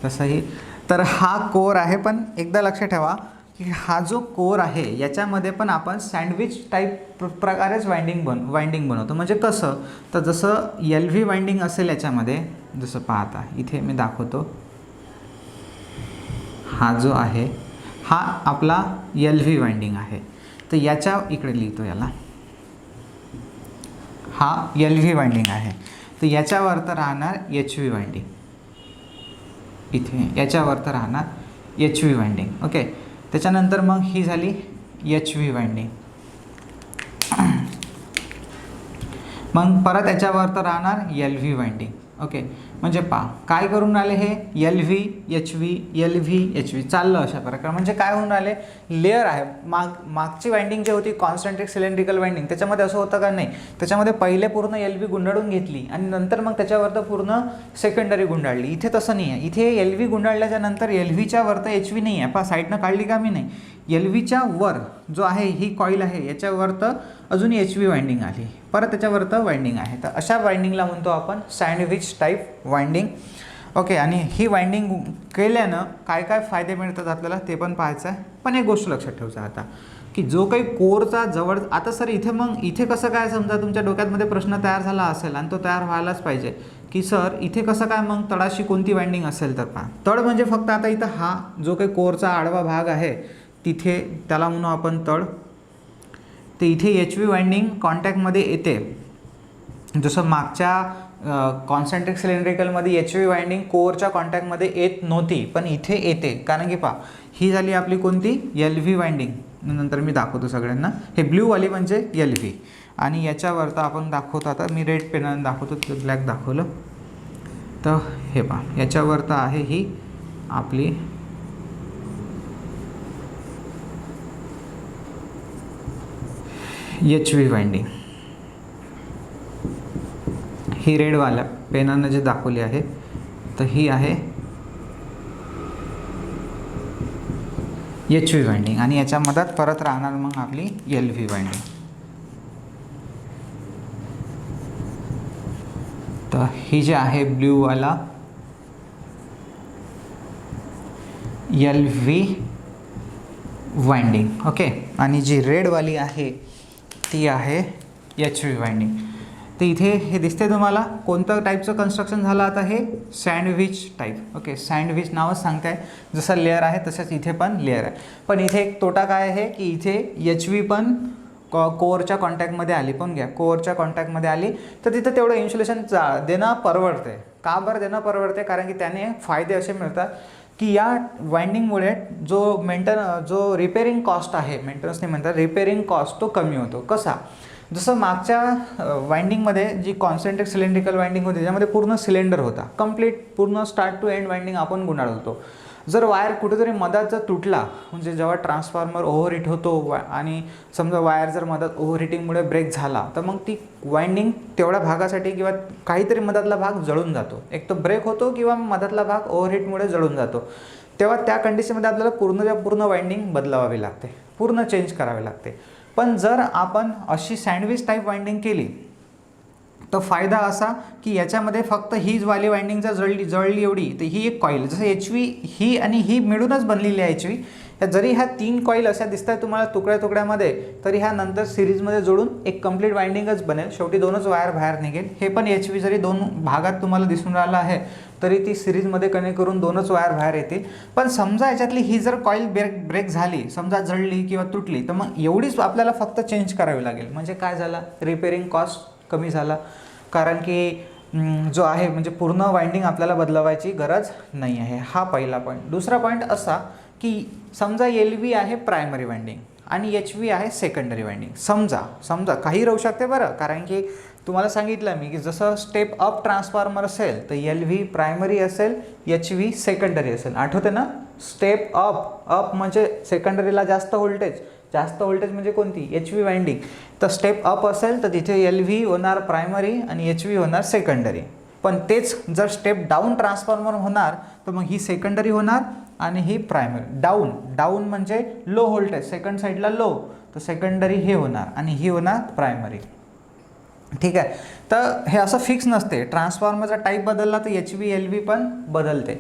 तसंही तर हा कोर आहे, पण एकदा लक्षात ठेवा की हा जो कोर आहे याच्यामध्ये पण आपण सँडविच टाईप प्रकारेच वाइंडिंग बनवतो. म्हणजे कसं? तर जसं LV वाइंडिंग असेल याच्यामध्ये, जसं पाहता इथे मी दाखवतो, हा जो आहे हा आपला LV वाइंडिंग आहे. तर याच्या इकडे लिहितो याला, हा LV वाइंडिंग आहे. तर याच्यावर तर राहणार HV वाइंडिंग, इथे याच्यावर तर राहणार HV वाइंडिंग. ओके, त्याच्यानंतर मग ही झाली HV वाइंडिंग. मग परत याच्यावर तर राहणार LV वाइंडिंग. ओके, म्हणजे पहा काय करून राहिले हे LV HV LV HV चाललं अशा प्रकारे. म्हणजे काय होऊन राहिले? लेअर आहे. मागची वाइंडिंग जी होती कॉन्सेंट्रिक सिलेंड्रिकल वाइंडिंग, त्याच्यामध्ये असं होतं का? नाही, त्याच्यामध्ये पहिले पूर्ण LV गुंडाळून घेतली आणि नंतर मग त्याच्यावर तर पूर्ण सेकंडरी गुंडाळली. इथे तसं नाही आहे. इथे LV गुंडाळल्याच्या नंतर LVच्या वर तर HV नाही आहे. पहा साईडनं काढली का मी? नाही, LVच्या वर जो आहे ही कॉईल आहे याच्यावर तर अजून HV वाइंडिंग आली, परत त्याच्यावर तर वाइंडिंग आहे. तर अशा वाइंडिंगला म्हणतो आपण सँडविच टाईप वाइंडिंग. ओके, आणि ही वाइंडिंग केल्यानं काय काय फायदे मिळतात आपल्याला ते पण पाहायचं आहे. पण एक गोष्ट लक्षात ठेवायचं आता, की जो काही कोरचा जवळ, आता सर इथे मग इथे कसं काय? समजा तुमच्या डोक्यामध्ये प्रश्न तयार झाला असेल, आणि तो तयार व्हायलाच पाहिजे, की सर इथे कसं काय मग तळाशी कोणती वाइंडिंग असेल? तर पहा, तळ म्हणजे फक्त आता इथं हा जो काही कोरचा आडवा भाग आहे तिथे त्याला म्हणू आपण तळ. तर इथे HV वाइंडिंग कॉन्टॅक्टमध्ये येते. जसं मागच्या कॉन्सेंट्रिक सिलेंड्रिकलमध्ये HV वाइंडिंग कोअरच्या कॉन्टॅक्टमध्ये येत नव्हती, पण इथे येते. कारण की पहा, ही झाली आपली कोणती? LV winding. नंतर मी दाखवतो सगळ्यांना. हे ब्ल्यूवाली म्हणजे LV, आणि याच्यावर तर आपण दाखवतो, आता मी रेड पेनाने दाखवतो, तर ब्लॅक दाखवलं. तर हे पहा, याच्यावर तर आहे ही आपली HV वाइंडिंग. ही रेडवाल्या पेनानं जे दाखवली आहे तर ही आहे HV वाइंडिंग, आणि याच्या मधात परत राहणार मग आपली LV वाइंडिंग. तर ही जी आहे ब्ल्यूवाला LV वाइंडिंग. ओके, आणि जी रेडवाली आहे ती आहे HV वाइंडिंग. तर इथे हे दिसते तुम्हाला कोणतं टाईपचं कन्स्ट्रक्शन झालं? आता हे सँडविच टाईप. ओके, सँडविच नावच सांगते आहे, जसं लेअर आहे तसंच इथे पण लेअर आहे. पण इथे एक तोटा काय आहे की इथे HV पण कोअरच्या कॉन्टॅक्टमध्ये आली. पण घ्या, कोअरच्या कॉन्टॅक्टमध्ये आली तर तिथं तेवढं इन्सुलेशन देणं परवडते. का बरं देणं परवडते? कारण की त्याने फायदे असे मिळतात की या वाइंडिंगमुळे जो रिपेअरिंग कॉस्ट आहे, मेंटेनन्स नाही म्हणतात, रिपेअरिंग कॉस्ट तो कमी होतो. कसा? जसं मागच्या वाइंडिंगमध्ये जी कॉन्सेंट्रिक सिलेंड्रिकल वाइंडिंग होती त्याच्यामध्ये पूर्ण सिलेंडर होता, कंप्लीट पूर्ण स्टार्ट टू एंड वाइंडिंग आपण गुंडाळत होतो. जर वायर कुठेतरी मधात जर तुटला, म्हणजे जेव्हा ट्रान्सफॉर्मर ओव्हरहीट होतो आणि समजा वायर जर मधात ओव्हरहीटिंगमुळे ब्रेक झाला, तर मग ती वाइंडिंग तेवढ्या भागासाठी किंवा काहीतरी मधातला भाग जळून जातो. एक तो ब्रेक होतो किंवा मधातला भाग ओव्हरहीटमुळे जळून जातो. तेव्हा त्या कंडिशनमध्ये आपल्याला पूर्ण वाइंडिंग बदलावी लागते, पूर्ण चेंज करावी लागते. पण जर आपण अशी सँडविच टाईप वाइंडिंग केली तर फायदा असा की याच्यामध्ये फक्त हीच वाली वाइंडिंग जर जळली एवढी, तर ही एक कॉईल, जसं HV ही आणि ही मिळूनच बनलेली आहे HV. जरी ह्या 3 कॉईल अशा दिसत आहेत तुम्हाला तुकड्या तुकड्यामध्ये, तरी ह्या नंतर सिरीजमध्ये जोडून एक कंप्लीट वाइंडिंगच बनेल. शेवटी 2च वायर बाहेर निघेल. हे पण HV जरी 2 भागात तुम्हाला दिसून राहिलं आहे तरी ती सिरीजमध्ये कनेक्ट करून 2च वायर बाहेर येतील. पण समजा याच्यातली ही जर कॉईल ब्रेक झाली, समजा जळली किंवा तुटली, तर मग एवढीच आपल्याला फक्त चेंज करावी लागेल. म्हणजे काय झालं, रिपेअरिंग कॉस्ट कमी झाला. कारण की जो आहे म्हणजे पूर्ण वाइंडिंग आपल्याला बदलवायची गरज नाही आहे. हा पहिला पॉईंट. दुसरा पॉईंट असा की समजा LV आहे प्रायमरी वाइंडिंग आणि HV आहे सेकंडरी वाइंडिंग. समजा काही राहू शकते बरं, कारण की तुम्हाला सांगितलं मी की जसं स्टेप अप ट्रान्सफॉर्मर असेल तर LV प्रायमरी असेल, HV सेकंडरी असेल. आठवते ना, स्टेप अप म्हणजे सेकंडरीला जास्त व्होल्टेज म्हणजे कोणती, HV वाइंडिंग. तर स्टेप अप असेल तर तिथे LV होणार प्रायमरी आणि HV होणार सेकंडरी. पण तेच जर स्टेप डाऊन ट्रान्सफॉर्मर होणार तर मग ही सेकंडरी होणार आणि ही प्रायमरी. डाऊन म्हणजे लो व्होल्टेज, सेकंड साईडला लो, तर सेकंडरी हे होणार आणि ही होणार प्रायमरी. ठीक आहे. तर हे असं फिक्स नसते. ट्रान्सफॉर्मरचा टाईप बदलला तर HV LV पण बदलते.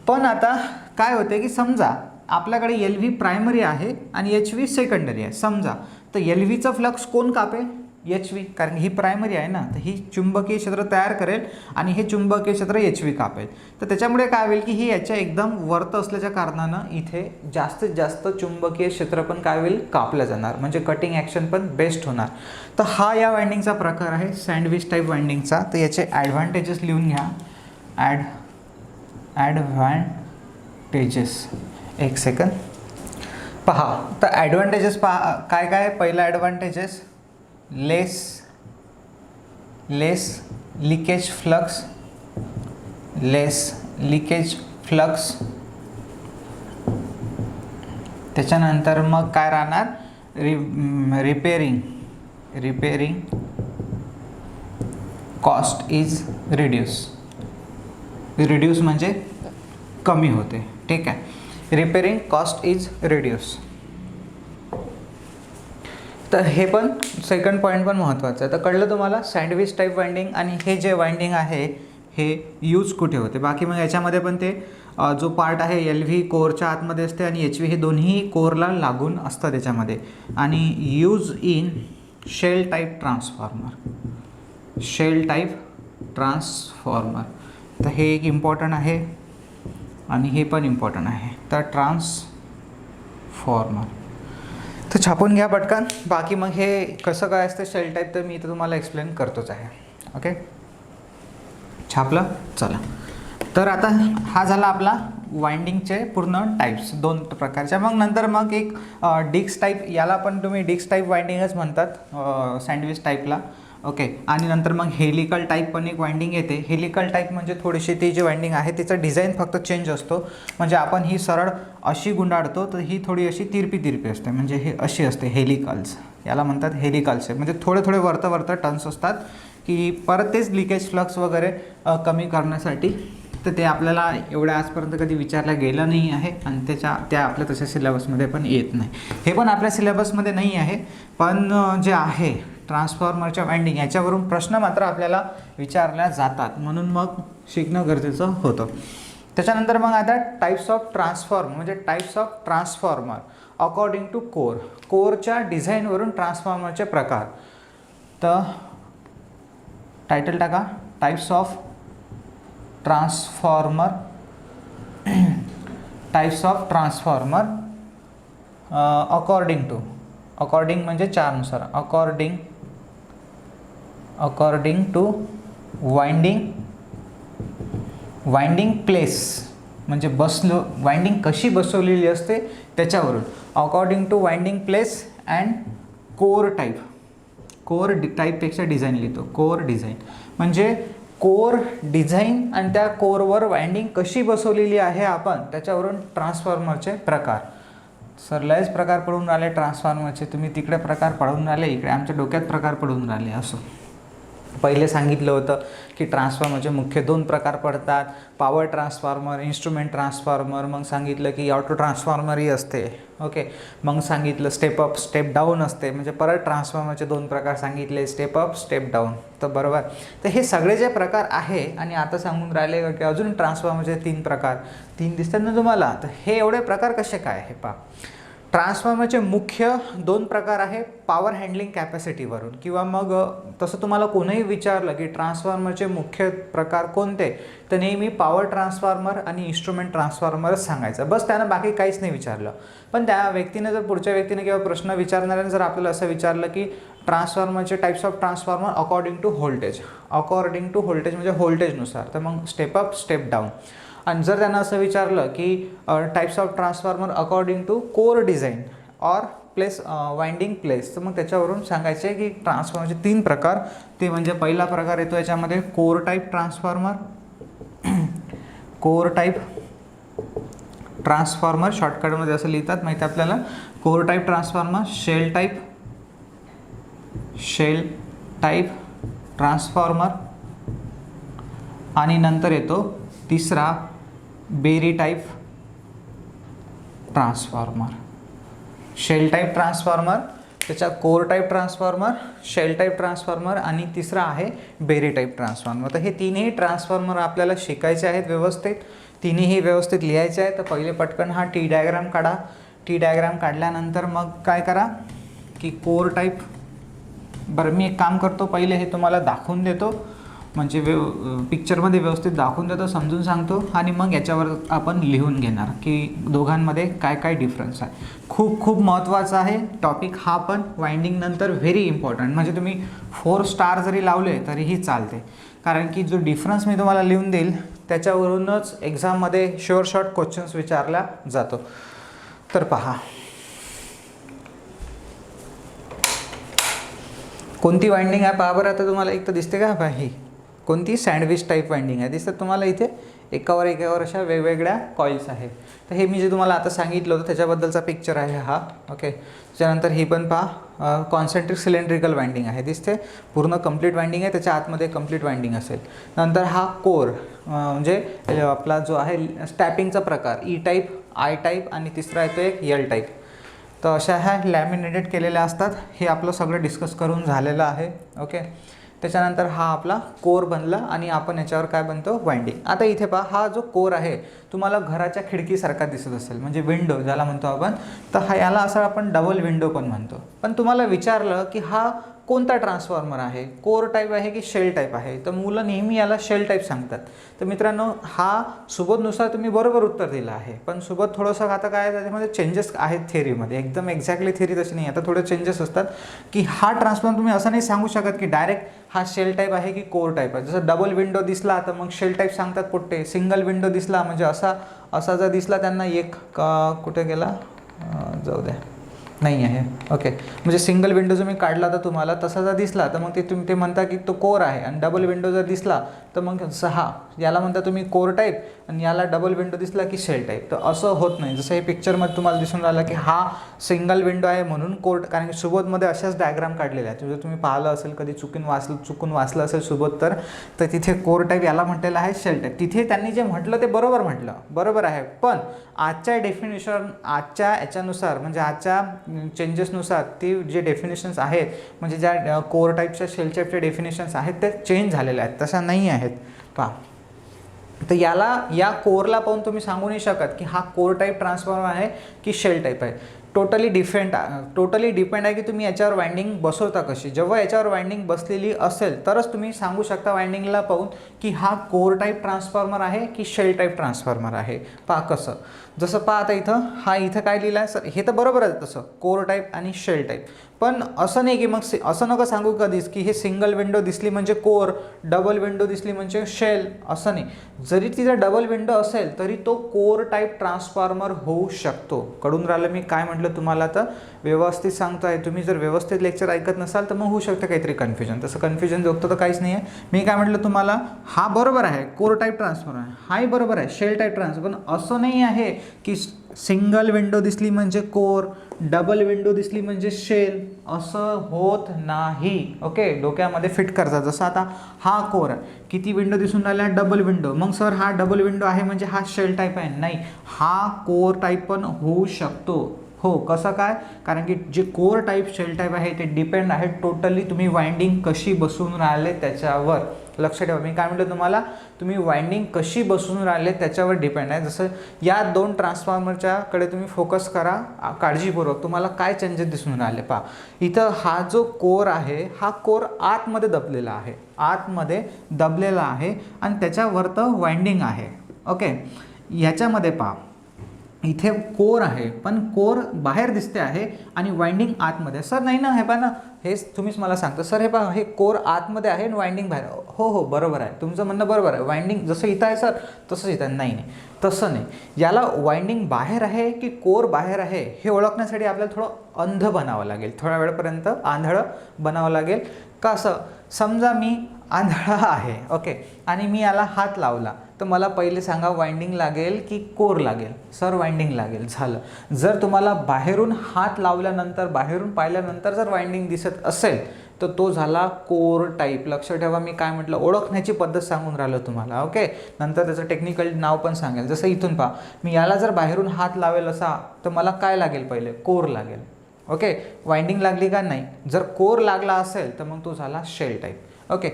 पण आता काय होते की समजा आपल्याकडे LV प्रायमरी आहे आणि HV सेकंडरी आहे समजा, तर LVचं फ्लक्स कोण कापेल, HV, कारण ही प्रायमरी आहे ना, तर ही चुंबकीय क्षेत्र तयार करेल आणि हे चुंबकीय क्षेत्र HV कापेल. तर त्याच्यामुळे काय होईल की ही याच्या एकदम वरत असल्याच्या कारणानं इथे जास्तीत जास्त चुंबकीय क्षेत्र पण काय होईल, कापलं जाणार. म्हणजे कटिंग ॲक्शन पण बेस्ट होणार. तर हा या वाइंडिंगचा प्रकार आहे सँडविच टाईप वाइंडिंगचा. तर याचे ॲडव्हान्टेजेस लिहून घ्या. ॲडव्हान्टेजेस, एक सेकंद पहा. तर ॲडव्हान्टेजेस पहा काय काय. पहिला ॲडव्हान्टेजेस, लेस लिकेज फ्लक्स. त्याच्यानंतर मग काय राहणार, रिपेअरिंग कॉस्ट इज रिड्यूस म्हणजे कमी होते. ठीक आहे. Repairing cost is reduce. तर हे पण सेकंड पॉईंट पण महत्त्वाचं आहे. तर कळलं तुम्हाला सँडविच टाईप वाइंडिंग आणि हे जे वाइंडिंग आहे हे यूज कुठे होते. बाकी मग याच्यामध्ये पण ते जो पार्ट आहे LV कोअरच्या आतमध्ये असते आणि HV हे दोन्ही कोअरला लागून असतं त्याच्यामध्ये. आणि use in shell type transformer. तर हे एक इम्पॉर्टंट आहे आणि हे पण इम्पॉर्टंट आहे. तर ट्रान्सफॉर्मर तर छापून घ्या पटकन. बाकी मग हे कसं काय असतं शेल टाईप तर मी इथं तुम्हाला एक्सप्लेन करतोच आहे. ओके, छापलं. चला, तर आता हा झाला आपला वाइंडिंगचे पूर्ण टाईप्स 2 प्रकारच्या. मग नंतर मग एक डिस्क टाईप, याला पण तुम्ही डिस्क टाईप वाइंडिंगच म्हणतात सँडविच टाईपला. ओके. आणि नंतर मग हेलिकल टाईप पण एक वाइंडिंग येते. हेलिकल टाईप म्हणजे थोडीशी ती जी वाइंडिंग आहे तिचा डिझाईन फक्त चेंज असतो. म्हणजे आपण ही सरळ अशी गुंडाळतो तर ही थोडी अशी तिरपी असते, म्हणजे हे अशी असते. हेलिकल्स याला म्हणतात हेलिकल्स. म्हणजे थोडे वरतं टर्न्स असतात की परत तेच लिकेज फ्लक्स वगैरे कमी करण्यासाठी. तर ते आपल्याला एवढ्या आजपर्यंत कधी विचारलं गेलं नाही आहे आणि त्या आपल्या तशा सिलेबसमध्ये पण येत नाही. हे पण आपल्या सिलेबसमध्ये नाही आहे, पण जे आहे ट्रान्सफॉर्मरच्या वाइंडिंग याच्यावरून प्रश्न मात्र आपल्याला विचारल्या जातात, म्हणून मग शिकणं गरजेचं होतं. त्याच्यानंतर मग आता types of transformer according to कोअरच्या डिझाईनवरून ट्रान्सफॉर्मरचे प्रकार. तर टायटल टाका, टाईप्स ऑफ ट्रान्सफॉर्मर अकॉर्डिंग म्हणजे 4 नुसार. अकॉर्डिंग टू वाइंडिंग प्लेस म्हणजे वाइंडिंग कशी बसवलेली असते त्याच्यावरून. According to winding place and core टाईपपेक्षा डिझाईन लिहितो. कोअर डिझाईन म्हणजे कोअर डिझाईन आणि त्या कोअरवर वाइंडिंग कशी बसवलेली आहे आपण त्याच्यावरून ट्रान्सफॉर्मरचे प्रकार. सर लयच प्रकार पडून राहिले ट्रान्सफॉर्मरचे, तुम्ही तिकडे प्रकार पडून राहिले, इकडे आमच्या डोक्यात प्रकार पडून राहिले. असो, पहिले सांगितलं होतं की ट्रान्सफॉर्मरचे मुख्य 2 प्रकार पडतात, पॉवर ट्रान्सफॉर्मर, इन्स्ट्रुमेंट ट्रान्सफॉर्मर. मग सांगितलं की ऑटो ट्रान्सफॉर्मरही असते. ओके, मग सांगितलं स्टेप अप स्टेप डाऊन असते, म्हणजे परत ट्रान्सफॉर्मरचे 2 प्रकार सांगितले, स्टेप अप स्टेप डाऊन. तर बरोबर, तर हे सगळे जे प्रकार आहे आणि आता सांगून राहिले की अजून ट्रान्सफॉर्मरचे 3 प्रकार, 3 दिसतात ना तुम्हाला. तर हे एवढे प्रकार कसे काय हे पहा. ट्रान्सफॉर्मरचे मुख्य 2 प्रकार आहे पॉवर हँडलिंग कॅपॅसिटीवरून, किंवा मग तसं तुम्हाला कोणीही विचारलं की ट्रान्सफॉर्मरचे मुख्य प्रकार कोणते, तर नेहमी पॉवर ट्रान्सफॉर्मर आणि इन्स्ट्रुमेंट ट्रान्सफॉर्मरच सांगायचं, बस. त्यानं बाकी काहीच नाही विचारलं. पण त्या व्यक्तीने जर पुढच्या व्यक्तीने किंवा प्रश्न विचारणाऱ्याने जर आपल्याला असं विचारलं की ट्रान्सफॉर्मरचे types of transformer according to voltage म्हणजे व्होल्टेजनुसार, तर मग स्टेप अप स्टेप डाऊन. आणि जर त्यांना असं विचारलं की types of transformer according to core design or place winding place, तर मग त्याच्यावरून सांगायचे की ट्रान्सफॉर्मरचे 3 प्रकार. ते म्हणजे पहिला प्रकार येतो याच्यामध्ये core type transformer, core type transformer शॉर्टकटमध्ये असं लिहितात माहिती आहे आपल्याला, core type transformer, shell type transformer, आणि नंतर येतो तिसरा Berry type transformer. Shell type transformer, त्याच्या core type transformer, shell type transformer, आणि तिसरा आहे बेरी टाईप ट्रान्सफॉर्मर. तर हे तिन्ही ट्रान्सफॉर्मर आपल्याला शिकायचे आहेत व्यवस्थित, तिन्हीही व्यवस्थित लिहायचे आहे. तर पहिले पटकन हा टी डायग्राम काढा. टी डायग्राम काढल्यानंतर मग काय करा की कोर टाईप, बरं मी एक काम करतो, पहिले हे तुम्हाला दाखवून देतो, म्हणजे पिक्चरमध्ये व्यवस्थित दाखवून देतो, समजून सांगतो, आणि मग याच्यावर आपण लिहून घेणार की दोघांमध्ये काय काय डिफरन्स आहे. खूप महत्त्वाचा आहे टॉपिक हा, पण वाइंडिंग नंतर व्हेरी इम्पॉर्टंट. म्हणजे तुम्ही 4 स्टार जरी लावले तरीही चालते, कारण की जो डिफरन्स मी तुम्हाला लिहून देईल त्याच्यावरूनच एक्झाममध्ये शॉर्ट क्वेश्चन्स विचारला जातो. तर पहा, कोणती वाइंडिंग आहे पहा बरं. आता तुम्हाला एक तर दिसते का पहा, ही कोणती सँडविच टाईप वाइंडिंग आहे दिसतात तुम्हाला. इथे एकावर अशा वेगवेगळ्या कॉइल्स आहे. तर हे मी जे तुम्हाला आता सांगितलं होतं त्याच्याबद्दलचा पिक्चर आहे हा. ओके, त्याच्यानंतर ही पण पहा कॉन्सेंट्रिक सिलेंड्रिकल वाइंडिंग आहे, दिसते पूर्ण कंप्लीट वाइंडिंग आहे, त्याच्या आतमध्ये कंप्लीट वाइंडिंग असेल. नंतर हा कोर म्हणजे आपला जो आहे स्टॅपिंगचा प्रकार, ई टाईप, आय टाईप, आणि तिसरा येतो एक एल टाईप. तर अशा ह्या लॅमिनेटेड केलेल्या असतात. हे आपलं सगळं डिस्कस करून झालेलं आहे. ओके, त्याच्यानंतर हा आपला कोर बनला आणि आपण याच्यावर काय बनतो, वाइंडिंग. आता इथे पहा, हा जो कोर आहे तुम्हाला घराच्या खिडकीसारखा दिसत असेल, म्हणजे विंडो ज्याला म्हणतो आपण. तर हा याला असं आपण डबल विंडो पण म्हणतो. पण तुम्हाला विचारलं की हा कोणता ट्रान्सफॉर्मर आहे, कोर टाईप आहे की शेल टाईप आहे, तर मुलं नेहमी याला शेल टाईप सांगतात. तर मित्रांनो, हा सुबोधनुसार तुम्ही बरोबर उत्तर दिलं आहे, पण सुबोध थोडंसं आता काय त्याच्यामध्ये चेंजेस आहेत थेअरीमध्ये, एकदम एक्झॅक्टली थेअरी तशी नाही, आता थोडे चेंजेस असतात की हा ट्रान्सफॉर्मर तुम्ही असं नाही सांगू शकत की डायरेक्ट हा शेल टाईप आहे की कोर टाईप आहे. जसं डबल विंडो दिसला तर मग शेल टाईप सांगतात पोट्टे, सिंगल विंडो दिसला म्हणजे असा जर दिसला त्यांना एक कुठे गेला, जाऊ द्या, नाही आहे. ओके, म्हणजे सिंगल विंडो जर मी काढला तर तुम्हाला तसा जर दिसला तर मग तुम्ही ते म्हणता की तो कोर आहे, आणि डबल विंडो जर दिसला तर मग याला म्हणता तुम्ही कोर टाईप, आणि याला डबल विंडो दिसला की शेल टाईप. तर असं होत नाही. जसं हे पिक्चरमध्ये तुम्हाला दिसून राहिलं की हा सिंगल विंडो आहे म्हणून कोर, कारण की सुबोधमध्ये अशाच डायग्राम काढलेल्या आहेत. जर तुम्ही पाहिलं असेल कधी चुकून वाचलं असेल सुबोध तर तिथे कोर टाईप याला म्हटलेलं आहे शेल टाईप. तिथे त्यांनी जे म्हटलं ते बरोबर आहे. पण आजच्या डेफिनेशन, आजच्या याच्यानुसार, म्हणजे आजच्या चेंजेसनुसार ती जे डेफिनेशन्स आहेत, म्हणजे ज्या कोर टाईपच्या शेल टाईपच्या डेफिनेशन्स आहेत ते चेंज झालेल्या आहेत, तशा नाही आहेत पहा. तर या कोरला पाहून तुम्ही सांगू नाही शकत की हा कोर टाईप ट्रान्सफॉर्मर आहे की शेल टाईप आहे. टोटली डिपेंड आहे की तुम्ही याच्यावर वाइंडिंग बसवता कशी. जेव्हा याच्यावर वाइंडिंग बसलेली असेल तरच तुम्ही सांगू शकता वाइंडिंगला पाहून की हा कोर टाईप ट्रान्सफॉर्मर आहे की शेल टाईप ट्रान्सफॉर्मर आहे. पहा कसं, जसं पहा आता इथं काय लिहिलं आहे सर, हे तर बरोबर आहे तसं कोर टाईप आणि शेल टाईप. पण असं नाही की मग असं नका सांगू कधीच की हे सिंगल विंडो दिसली म्हणजे कोर, डबल विंडो दिसली म्हणजे शेल, असं नाही. जरी तिथं डबल विंडो असेल तरी तो कोर टाईप ट्रान्सफॉर्मर होऊ शकतो. कळून राहिलं मी काय म्हटलं तुम्हाला, तर व्यवस्थित सांगतो आहे. तुम्ही जर व्यवस्थित लेक्चर ऐकत नसाल तर मग होऊ शकतं काहीतरी कन्फ्युजन. तसं कन्फ्युजन जोगतं तर काहीच नाही आहे. मी काय म्हटलं तुम्हाला, हा बरोबर आहे कोर टाईप ट्रान्सफॉर्मर आहे, हाही बरोबर आहे शेल टाईप ट्रान्सफॉर्मर. पण असं नाही आहे की सिंगल विंडो दिसली म्हणजे कोर, डबल विंडो दिसली म्हणजे शेल, असं होत नाही. ओके, डोक्यामध्ये फिट करतात. जसं आता हा कोर किती विंडो दिसून राहिल्या, डबल विंडो. मग सर हा डबल विंडो आहे म्हणजे हा शेल टाईप आहे, नाही, हा कोर टाईप पण होऊ शकतो. हो, कसं काय, कारण की जे कोर टाईप शेल टाईप आहे ते डिपेंड आहे टोटली तुम्ही वाइंडिंग कशी बसून राहिले त्याच्यावर. लक्ष ठेवा, मी काय म्हटलं तुम्हाला, तुम्ही वाइंडिंग कशी बसून राहिले त्याच्यावर डिपेंड आहे. जसं या 2 ट्रान्सफॉर्मरच्या कडे तुम्ही फोकस करा काळजीपूर्वक, तुम्हाला काय चेंजेस दिसून राहिले पहा. इथं हा जो कोर आहे हा कोर आतमध्ये दबलेला आहे, आतमध्ये दबलेला आहे आणि त्याच्यावरतं वाइंडिंग आहे. ओके, याच्यामध्ये पहा इथे कोर आहे पण कोर बाहेर दिसते आहे आणि वाइंडिंग आतमध्ये. सर नाही ना, हे पहा ना, हेच तुम्हीच मला सांगता सर, हे पहा हे कोर आतमध्ये आहे आणि वाइंडिंग बाहेर. हो हो बरोबर आहे, तुमचं म्हणणं बरोबर आहे. वाइंडिंग जसं इथं आहे सर तसंच इथं नाही, नाही तसं नाही. याला वाइंडिंग बाहेर आहे की कोर बाहेर आहे हे ओळखण्यासाठी आपल्याला थोडं अंध बनावं लागेल, थोड्या वेळपर्यंत आंधळं बनावं लागेल. का असं, समजा मी आंधळा आहे, ओके, आणि मी याला हात लावला तर मला पहिले सांगा वाइंडिंग लागेल की कोर लागेल. सर वाइंडिंग लागेल. झालं. जर तुम्हाला बाहेरून हात लावल्यानंतर, बाहेरून पाहिल्यानंतर जर वाइंडिंग दिसत असेल तर तो झाला कोर टाईप. लक्ष ठेवा, मी काय म्हटलं, ओळखण्याची पद्धत सांगून राहिलो तुम्हाला. ओके, नंतर त्याचं टेक्निकल नाव पण सांगेल. जसं इथून पहा, मी याला जर बाहेरून हात लावेल असा तर मला काय लागेल, पहिले कोर लागेल. ओके, वाइंडिंग लागली का नाही, जर कोर लागला असेल तर मग तो झाला शेल टाईप. ओके,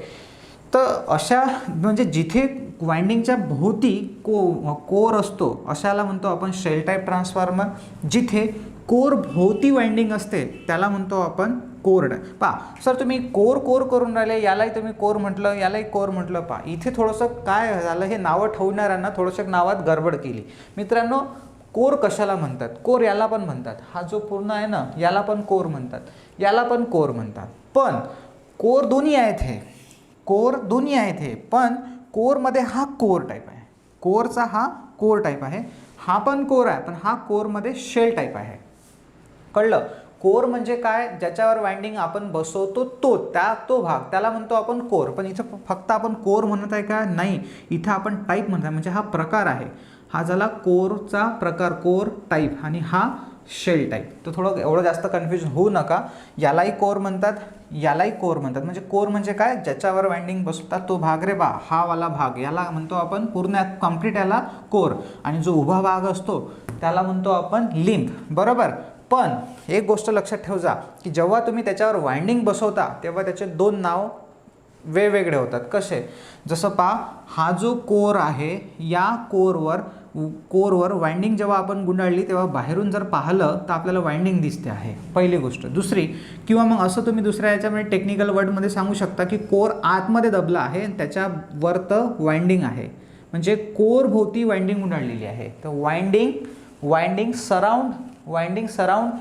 तर अशा म्हणजे जिथे वाइंडिंगच्या भोवती कोर असतो अशाला म्हणतो आपण शेल टाईप ट्रान्सफॉर्मर. जिथे कोर भोवती वाइंडिंग असते त्याला म्हणतो आपण कोर टाईप. पहा सर, तुम्ही कोर कोर करून राहिले, यालाही तुम्ही कोर म्हटलं, यालाही कोर म्हटलं. पहा इथे थोडंसं काय झालं, हे नावं ठेवणाऱ्यांना थोडंसं नावात गडबड केली. मित्रांनो, कोर कशाला म्हणतात, कोर याला पण म्हणतात, हा जो पूर्ण आहे ना याला पण कोर म्हणतात, याला पण कोर म्हणतात. पण कोर दोन्ही आहेत, हे कोर दोन्ही आहेत हे, पण कोरमध्ये हा कोर टाईप आहे, कोरचा हा कोर टाईप आहे. हा पण कोर आहे पण हा कोरमध्ये शेल टाईप आहे. कळलं? कोर म्हणजे काय, ज्याच्यावर वाइंडिंग आपण बसवतो तो भाग त्याला म्हणतो आपण कोर. पण इथं फक्त आपण कोर म्हणत आहे का, नाही, इथं आपण टाईप म्हणत आहे, म्हणजे हा प्रकार आहे. हा झाला कोरचा प्रकार, कोर टाईप, आणि हा शेल टाईप. तर थोडं एवढं जास्त कन्फ्युजन होऊ नका. यालाही कोर म्हणतात, यालाही कोर म्हणतात. म्हणजे कोर म्हणजे काय, ज्याच्यावर वाइंडिंग बसवतात तो भाग रे बा, हा वाला भाग याला म्हणतो आपण पूर्ण कम्प्लीट याला कोर, आणि जो उभा भाग असतो त्याला म्हणतो आपण लिंब. बरोबर. पण एक गोष्ट लक्षात ठेव जा की जेव्हा तुम्ही त्याच्यावर वाइंडिंग बसवता तेव्हा त्याचे 2 नाव वेगवेगळे होतात. कसे, जसं पहा, हा जो कोर आहे या कोरवर वाइंडिंग जेव्हा आपण गुंडाळली तेव्हा बाहेरून जर पाहिलं तर आपल्याला वाइंडिंग दिसते आहे, पहिली गोष्ट. दुसरी, किंवा मग असं तुम्ही दुसऱ्या याच्यामध्ये टेक्निकल वर्डमध्ये सांगू शकता की कोर आतमध्ये दबला आहे आणि त्याच्यावरतं वाइंडिंग आहे, म्हणजे कोर भोवती वाइंडिंग गुंडाळलेली आहे. तर वाइंडिंग सराउंड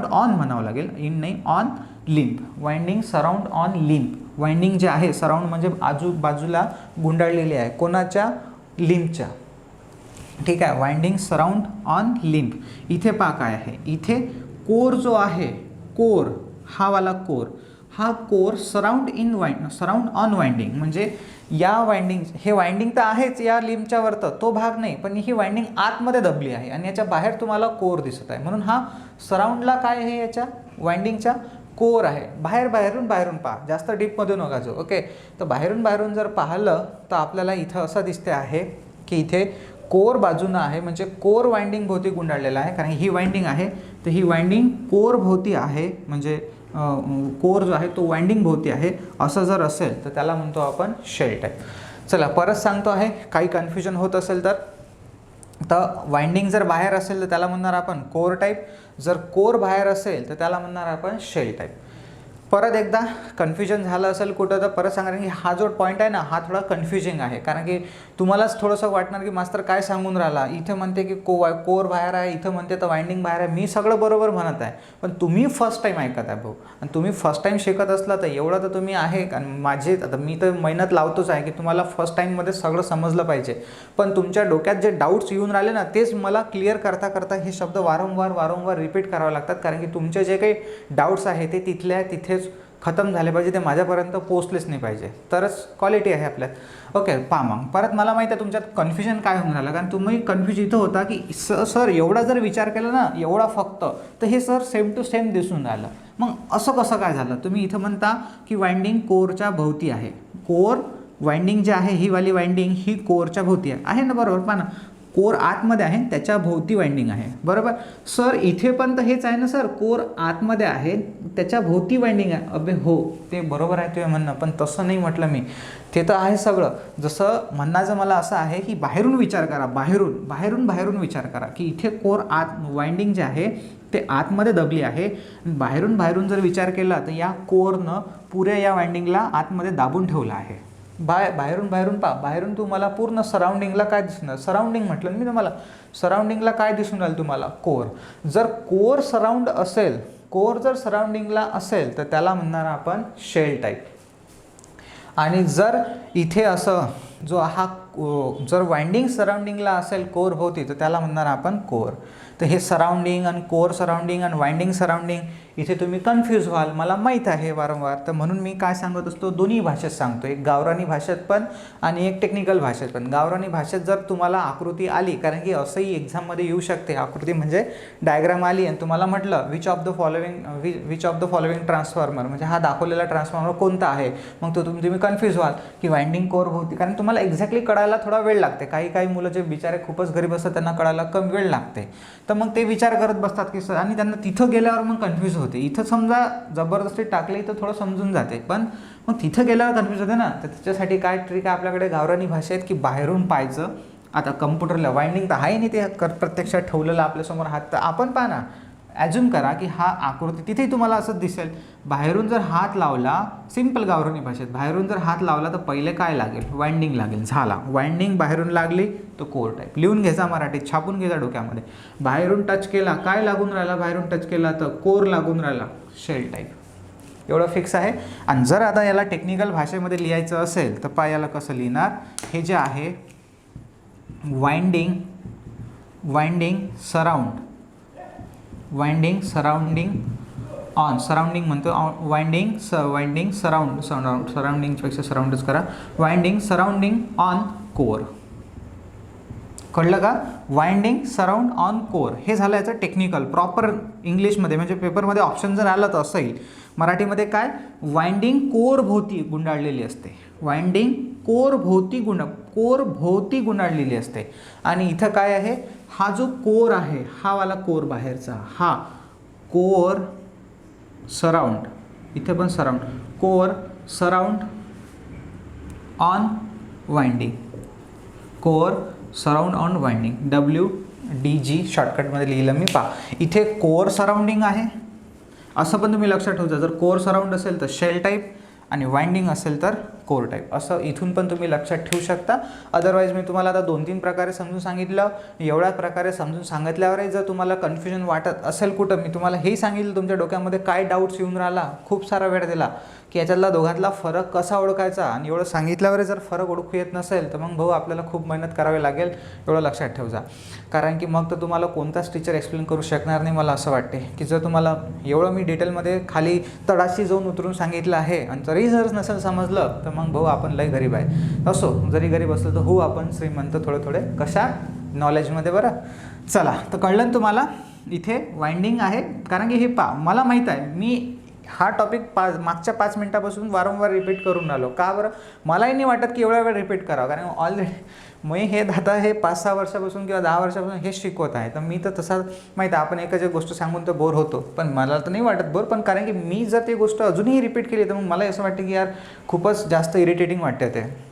ऑन म्हणावं लागेल, इन नाही, ऑन लिंब. वाइंडिंग सराउंड ऑन लिंब. वाइंडिंग जे आहे सराउंड म्हणजे आजूबाजूला गुंडाळलेली आहे, कोणाच्या, लिंबच्या. ठीक आहे, वाइंडिंग सराउंड ऑन लिंब. इथे पहा काय आहे, इथे कोर जो आहे, कोर हा वाला कोर, हा कोर सराउंड ऑन वाइंडिंग, म्हणजे या वाइंडिंग, हे वाइंडिंग तर आहेच या लिंबच्या वरतं, तो भाग नाही, पण ही वाइंडिंग आतमध्ये दबली आहे आणि याच्या बाहेर तुम्हाला कोर दिसत आहे, म्हणून हा सराउंडला काय आहे, याच्या वाइंडिंगच्या कोर आहे. बाहेरून पहा, जास्त डीपमध्ये नका जाऊ. ओके, तर बाहेरून जर पाहिलं तर आपल्याला इथं असं दिसते आहे की इथे कोर बाजूनं आहे, म्हणजे कोर वाइंडिंग भोवती गुंडाळलेला आहे. कारण ही वाइंडिंग आहे तर ही वाइंडिंग कोर भोवती आहे, म्हणजे कोर जो आहे तो वाइंडिंग भोवती आहे. असं जर असेल तर त्याला म्हणतो आपण शेल टाईप. चला परत सांगतो आहे, काही कन्फ्युजन होत असेल तर वाइंडिंग जर बाहेर असेल तर त्याला म्हणणार आपण कोर टाईप, जर कोर बाहेर असेल तर त्याला म्हणणार आपण शेल टाईप. परत एकदा कन्फ्युजन झालं असेल कुठं तर परत सांगणार की हा जो पॉईंट आहे ना हा थोडा कन्फ्युजिंग आहे, कारण की तुम्हालाच थोडंसं वाटणार की मास्तर काय सांगून राहिला, इथे म्हणते की कोर बाहेर आहे, इथं म्हणते तर वाइंडिंग बाहेर आहे. मी सगळं बरोबर म्हणत आहे, पण तुम्ही फर्स्ट टाईम ऐकत आहे भाऊ, आणि तुम्ही फर्स्ट टाईम शिकत असला तर एवढं तर तुम्ही आहे. आणि आता मी तर मेहनत लावतोच आहे की तुम्हाला फर्स्ट टाईममध्ये सगळं समजलं पाहिजे, पण तुमच्या डोक्यात जे डाऊट्स येऊन राहिले ना तेच मला क्लिअर करता हे शब्द वारंवार रिपीट करावे लागतात, कारण की तुमचे जे काही डाऊट्स आहे ते तिथल्या तिथेच खतम झाले पाहिजे, ते माझ्यापर्यंत पोचलेच नाही पाहिजे, तरच क्वालिटी आहे आपल्यात. ओके, पहा मग परत मला माहीत आहे तुमच्यात कन्फ्युजन काय होऊन राहिलं, कारण तुम्ही कन्फ्यूज इथं होता की सर एवढा जर विचार केला ना, एवढा फक्त, तर हे सर सेम टू सेम दिसून राहिलं. मग असं कसं काय झालं? तुम्ही इथं म्हणता की वाइंडिंग कोरच्या भोवती आहे. कोर वाइंडिंग जे आहे, ही वाली वाइंडिंग ही कोरच्या भोवती आहे ना, बरोबर. पहा ना, कोर आतमध्ये आहे, त्याच्या भोवती वाइंडिंग आहे, बरोबर. सर इथे पण तर हेच आहे ना सर, कोर आतमध्ये आहे, त्याच्या भोवती वाइंडिंग आहे. अबे हो, ते बरोबर आहे तुझं म्हणणं, पण तसं नाही म्हटलं मी. ते तर आहे सगळं. जसं म्हणण्याचं मला असं आहे की बाहेरून विचार करा, बाहेरून विचार करा की इथे कोर आत वाइंडिंग जे आहे ते आतमध्ये दबली आहे. बाहेरून जर विचार केला तर या कोरनं पुऱ्या या वाइंडिंगला आतमध्ये दाबून ठेवलं आहे. बाहेरून पहा, बाहेरून तुम्हाला पूर्ण सराउंडिंगला काय दिसणार? सराउंडिंग म्हटलं मी तुम्हाला, सराउंडिंगला काय दिसून राहील तुम्हाला? कोर. जर कोर सराउंड असेल, कोर जर सराउंडिंगला असेल तर त्याला म्हणणार आपण शेल टाईप. आणि जर इथे असं जो हा जर वाइंडिंग सराउंडिंगला असेल कोर भोवती, तर त्याला म्हणणार आपण कोर. तर हे सराउंडिंग आणि कोर सराउंडिंग आणि वाइंडिंग सराउंडिंग इथे तुम्ही कन्फ्यूज व्हाल, मला माहीत आहे वारंवार. तर म्हणून मी काय सांगत असतो, दोन्ही भाषेत सांगतो, एक गावरानी भाषेत पण आणि एक टेक्निकल भाषेत पण. गावरानी भाषेत जर तुम्हाला आकृती आली, कारण की असंही एक्झाममध्ये येऊ शकते, आकृती म्हणजे डायग्राम आली आणि तुम्हाला म्हटलं which of the following transformer, म्हणजे हा दाखवलेला ट्रान्सफॉर्मर कोणता आहे, मग तो तुम्ही कन्फ्यूज व्हाल की वाइंडिंग कोर भोवती, कारण तुम्हाला एक्झॅक्टली कळायला थोडा वेळ लागते. काही मुलं जे बिचारे खूपच गरीब असतात त्यांना कळायला कमी वेळ लागते, तर मग ते विचार करत बसतात की सर, आणि त्यांना तिथं गेल्यावर मग कन्फ्यूज होते. इथं समजा जबरदस्ती टाकले तर थोडं समजून जाते, पण मग तिथं गेल्यावर कन्फ्यूज होते ना. तर त्याच्यासाठी काय ट्रिक आहे आपल्याकडे गावरानी भाषेत, की बाहेरून पाहायचं. आता कम्प्युटरला वाइंडिंग तर आहे नाही, ते प्रत्यक्षात ठेवलेलं आपल्यासमोर हात, तर आपण पहा ना, ॲज्युम करा की हा आकृती तिथेही तुम्हाला असंच दिसेल. बाहेरून जर हात लावला, सिंपल गावरानी भाषेत बाहेरून जर हात लावला तर पहिले काय लागेल? वाइंडिंग लागेल. झाला, वाइंडिंग बाहेरून लागली तो कोर टाईप. लिहून घ्यायचा मराठीत, छापून घ्यायचा डोक्यामध्ये. बाहेरून टच केला, काय लागून राहिला? बाहेरून टच केला तर कोर लागून राहिला, शेल टाईप. एवढं फिक्स आहे. आणि जर आता याला टेक्निकल भाषेमध्ये लिहायचं असेल तर पहा याला कसं लिहिणार. हे जे आहे वाइंडिंग सराउंडिंग ऑन, सराउंडिंग म्हणतो, वाइंडिंग सराउंडिंगपेक्षा सराउंडच करा. वाइंडिंग सराउंडिंग ऑन कोर, कळलं का? वाइंडिंग सराउंड ऑन कोर, हे झालं याचं टेक्निकल प्रॉपर इंग्लिशमध्ये. म्हणजे पेपरमध्ये ऑप्शन जर आलं तर असं येईल. मराठीमध्ये काय? वाइंडिंग कोर भोवती गुंडाळलेली असते. वाइंडिंग कोर भोवती गुंडाळलेली असते. आणि इथं काय आहे? हा जो कोर आहे, हा वाला कोर बाहेरचा, हा कोर सराउंड, इथे पण surround, core surround on winding, core surround on winding, WDG शॉर्टकटमध्ये लिहिलं मी. पहा इथे कोर सराउंडिंग आहे, असं पण तुम्ही लक्षात ठेवता. जर कोर सराउंड असेल तर शेल टाईप आणि वाइंडिंग असेल तर कोर टाईप, असं इथून पण तुम्ही लक्षात ठेवू शकता. अदरवाईज मी तुम्हाला आता 2-3 प्रकारे समजून सांगितलं. एवढ्या प्रकारे समजून सांगितल्यावरही जर तुम्हाला कन्फ्युजन वाटत असेल कुठं, मी तुम्हाला हेही सांगितलं तुमच्या डोक्यामध्ये काय डाऊट्स येऊन राहिला, खूप सारा वेळ दिला की याच्यातला दोघातला फरक कसा ओळखायचा. आणि एवढं सांगितल्यावर जर फरक ओळखू येत नसेल तर मग भाऊ आपल्याला खूप मेहनत करावी लागेल, एवढं लक्षात ठेवजा. कारण की मग तर तुम्हाला कोणताच टीचर एक्सप्लेन करू शकणार नाही. मला असं वाटते की जर तुम्हाला एवढं मी डिटेलमध्ये खाली तळाशी जाऊन उतरून सांगितलं आहे आणि जरी जर नसेल समजलं तर मग भाऊ आपण लय गरीब आहे. असो, जरी गरीब असलं तर हो आपण श्रीमंत थोडे कशा नॉलेजमध्ये. बरं चला, तर कळलं ना तुम्हाला. इथे वाइंडिंग आहे, कारण की हे मला माहीत आहे, मी हा टॉपिक मागच्या 5 मिनिटापासून वारंवार रिपीट करून राहिलो. का बरं? मलाही नाही वाटत की एवढा वेळ रिपीट करावं, कारण ऑलरेडी मी हे आता हे 5-6 वर्षापासून किंवा 10 वर्षापासून हे शिकवत आहे. तर मी तर तसा माहीत आहे, आपण एकच एक गोष्ट सांगून तर बोर होतो, पण मला तर नाही वाटत बोर. पण कारण की मी जर ती गोष्ट अजूनही रिपीट केली तर मग मला असं वाटतं की यार खूपच जास्त इरिटेटिंग वाटते ते.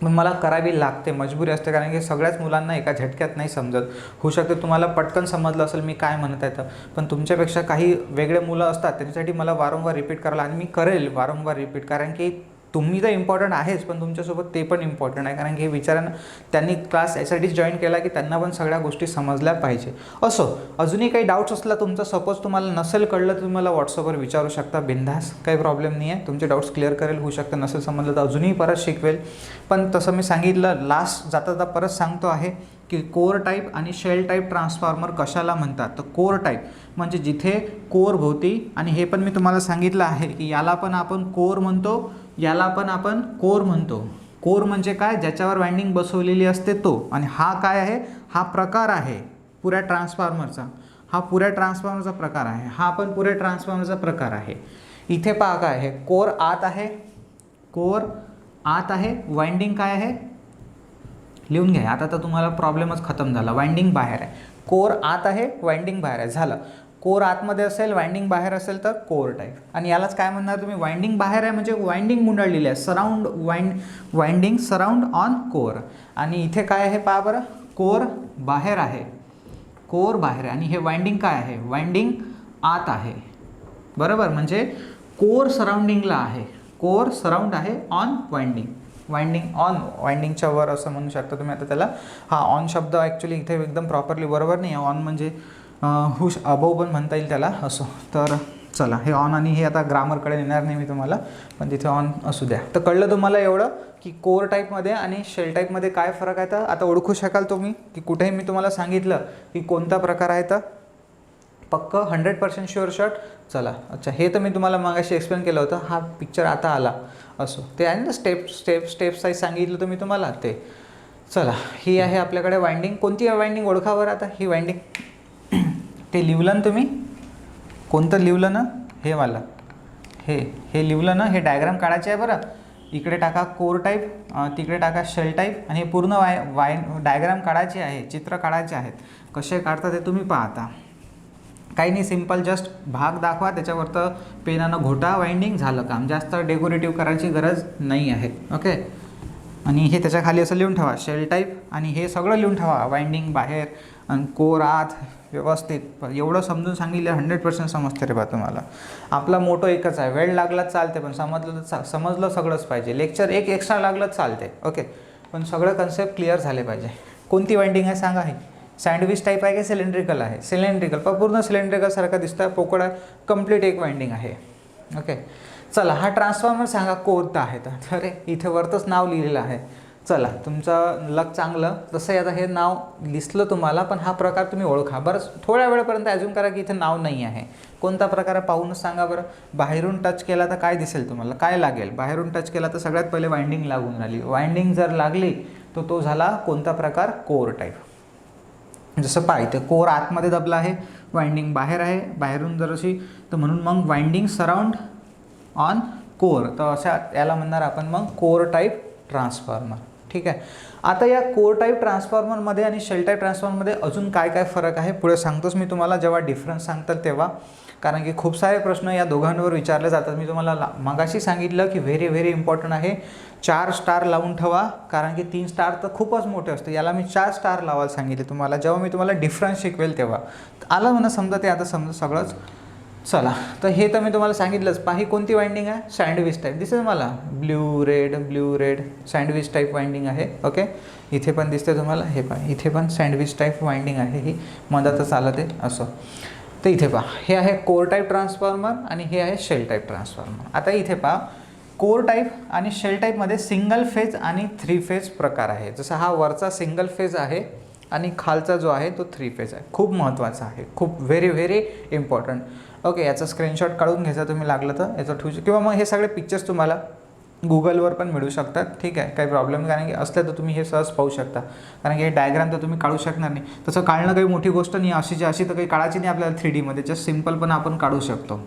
मग मला करावी लागते, मजबुरी असते, कारण की सगळ्याच मुलांना एका झटक्यात नाही समजत. होऊ शकते तुम्हाला पटकन समजलं असेल मी काय म्हणत आहे तर, पण तुमच्यापेक्षा काही वेगळे मुलं असतात, त्यांच्यासाठी मला वारंवार रिपीट करायला, आणि मी करेल वारंवार रिपीट, कारण की तुम्ही तर इम्पॉर्टंट आहेच, पण तुमच्यासोबत ते पण इम्पॉर्टंट आहे, कारण की हे विचारांना त्यांनी क्लास यासाठीच जॉईन केला की त्यांना पण सगळ्या गोष्टी समजल्या पाहिजे. असो, अजूनही काही डाऊट्स असला तुमचा, सपोज तुम्हाला नसेल कळलं तर तुम्ही मला व्हॉट्सअपवर विचारू शकता बिंदास, काही प्रॉब्लेम नाही आहे. तुमचे डाऊट्स क्लिअर करेल, होऊ शकतं नसेल समजलं तर अजूनही परत शिकवेल. पण तसं मी सांगितलं लास्ट जाता जाता परत सांगतो आहे की कोर टाईप आणि शेल टाईप ट्रान्सफॉर्मर कशाला म्हणतात. तर कोर टाईप म्हणजे जिथे कोर भोवती, आणि हे पण मी तुम्हाला सांगितलं आहे की याला पण आपण कोर म्हणतो, याला पण आपण कोर म्हणतो. कोर म्हणजे काय, ज्याच्यावर वाइंडिंग बसवलेली असते तो. आणि हा काय आहे, हा प्रकार आहे पुऱ्या ट्रान्सफॉर्मरचा, हा पुऱ्या ट्रान्सफॉर्मरचा प्रकार आहे, हा पण पुऱ्या ट्रान्सफॉर्मरचा प्रकार आहे. इथे पहा काय आहे, कोर आत आहे, कोर आत आहे, वाइंडिंग काय आहे लिहून घ्या. आता तर तुम्हाला प्रॉब्लेमच खतम झाला. वाइंडिंग बाहेर आहे, कोर आत आहे, वाइंडिंग बाहेर आहे, झालं. कोर आतमध्ये असेल, वाइंडिंग बाहेर असेल तर कोर टाईप. आणि यालाच काय म्हणणार तुम्ही, वाइंडिंग बाहेर आहे म्हणजे वाइंडिंग गुंडाळलेली आहे, surround winding surround on core. आणि इथे काय आहे पहा बरं, कोर बाहेर आहे, कोर बाहेर आहे, आणि हे वाइंडिंग काय आहे, वाइंडिंग आत आहे, बरोबर. म्हणजे कोर सराउंडिंगला आहे, कोर सराउंड आहे ऑन वाइंडिंग, वाइंडिंग ऑन वाइंडिंगच्या वर असं म्हणू शकता तुम्ही. आता त्याला हा ऑन शब्द ॲक्च्युली इथे एकदम प्रॉपरली बरोबर नाही आहे. ऑन म्हणजे अबव पण म्हणता येईल त्याला, असो. तर चला, हे ऑन आणि हे आता ग्रामरकडे नेणार नाही मी तुम्हाला, पण तिथे ऑन असू द्या. तर कळलं तुम्हाला एवढं की कोर टाईपमध्ये आणि शेल टाईपमध्ये काय फरक आहे. तर आता ओळखू शकाल तुम्ही की कुठेही मी तुम्हाला सांगितलं की कोणता प्रकार आहे तर पक्क 100% शुअर शॉट. चला, अच्छा, हे तर मी तुम्हाला मगाशी एक्सप्लेन केलं होतं, हा पिक्चर आता आला, असो. ते आहे ना स्टेप साईज सांगितलं तुम्ही तुम्हाला ते. चला, ही आहे आपल्याकडे वाइंडिंग. कोणती वाइंडिंग ओळखावर आता, ही वाइंडिंग ते लिहिलं ना तुम्ही, कोणतं लिहिलं ना, हे वाला, हे लिहिलं ना, हे डायग्राम काढायचे आहे बरं. इकडे टाका कोर टाईप, तिकडे टाका शेल टाईप, आणि हे पूर्ण डायग्राम काढायचे आहे, चित्र काढायचे आहेत. कसे काढतात ते तुम्ही पाहता. काही नाही, सिम्पल जस्ट भाग दाखवा, त्याच्यावर तर पेनानं घोटा, वाइंडिंग, झालं काम. जास्त डेकोरेटिव्ह करायची गरज नाही आहे. ओके. आणि हे त्याच्या खाली असं लिहून ठेवा शेल टाईप, आणि हे सगळं लिहून ठेवा, वाइंडिंग बाहेर आणि कोर आत, व्यवस्थित. एवढं समजून सांगितलं 100% समजते रे बा तुम्हाला. आपला मोटो एकच आहे, वेळ लागला चालते पण समजलं तर समजलं सगळंच पाहिजे. लेक्चर एक एक्स्ट्रा लागलं चालते, ओके, पण सगळं कन्सेप्ट क्लिअर झाले पाहिजे. कोणती वाइंडिंग आहे सांगा. हे सँडविच टाईप आहे की सिलेंड्रिकल आहे, सिलेंड्रिकल, पण पूर्ण सिलेंड्रिकल सारखं दिसतं आहे, पोकळ आहे, कंप्लीट एक वाइंडिंग आहे. ओके. चला, हा ट्रान्सफॉर्मर सांगा कोणता आहे तर. अरे इथे वरतच नाव लिहिलेलं आहे. चला, तुमचं लक चांगलं. तसंही आता हे नाव दिसलं तुम्हाला, पण हा प्रकार तुम्ही ओळखा बरं. थोड्या वेळपर्यंत ॲज्यूम करा की इथे नाव नाही आहे. कोणता प्रकार आहे पाहूनच सांगा बरं. बाहेरून टच केला तर काय दिसेल तुम्हाला, काय लागेल. बाहेरून टच केला तर सगळ्यात पहिले वाइंडिंग लागून राहिली. वाइंडिंग जर लागली तर तो झाला कोणता प्रकार, कोर टाईप. जसं पाय ते कोर आतमध्ये दबला आहे, वाइंडिंग बाहेर आहे, बाहेरून जर अशी, तर म्हणून मग वाइंडिंग सराउंड ऑन कोर. तर अशा याला म्हणणार आपण मग कोर टाईप ट्रान्सफॉर्मर. ठीक आहे. आता या कोर टाईप ट्रान्सफॉर्मरमध्ये आणि शेल टाईप ट्रान्सफॉर्मरमध्ये अजून काय काय फरक आहे पुढे सांगतोच मी तुम्हाला, जेव्हा डिफरन्स सांगतात तेव्हा. कारण की खूप सारे प्रश्न या दोघांवर विचारले जातात. मी तुम्हाला मगाशी सांगितलं की व्हेरी इम्पॉर्टंट आहे. 4 स्टार लावून ठेवा, कारण की 3 स्टार तर खूपच मोठे असते. याला मी 4 स्टार लावायला सांगितले तुम्हाला, जेव्हा मी तुम्हाला डिफरन्स शिकवेल तेव्हा. आलं म्हणा समजा ते, आता समजा सगळंच. चला, तर हे तर मी तुम्हाला सांगितलंच. पाही कोणती वाइंडिंग आहे, सँडविच टाईप दिसते तुम्हाला, blue red sandwich type winding आहे. ओके. इथे पण दिसते तुम्हाला, हे पहा इथे पण सँडविच टाईप वाइंडिंग आहे, ही मधातच चालत आहे असं. तर इथे पहा, हे आहे कोर टाईप ट्रान्सफॉर्मर आणि हे आहे शेल टाईप ट्रान्सफॉर्मर. आता इथे पहा, कोर टाईप आणि शेल टाईपमध्ये सिंगल फेज आणि 3 फेज प्रकार आहे. जसं हा वरचा सिंगल फेज आहे आणि खालचा जो आहे तो 3 फेज आहे. खूप महत्त्वाचा आहे, खूप व्हेरी इम्पॉर्टंट. ओके. याचा स्क्रीनशॉट काढून घ्यायचा तुम्ही लागलं तर, याचं ठेवू, किंवा मग हे सगळे पिक्चर्स तुम्हाला गुगलवर पण मिळू शकतात. ठीक आहे, काही प्रॉब्लेम, कारण की असलं तर तुम्ही हे सहज पाहू शकता. कारण की हे डायग्राम तर तुम्ही काढू शकणार नाही. तसं काढणं काही मोठी गोष्ट नाही, अशी तर काही काढायची नाही आपल्याला 3Dमध्ये. जस्ट सिम्पल पण आपण काढू शकतो.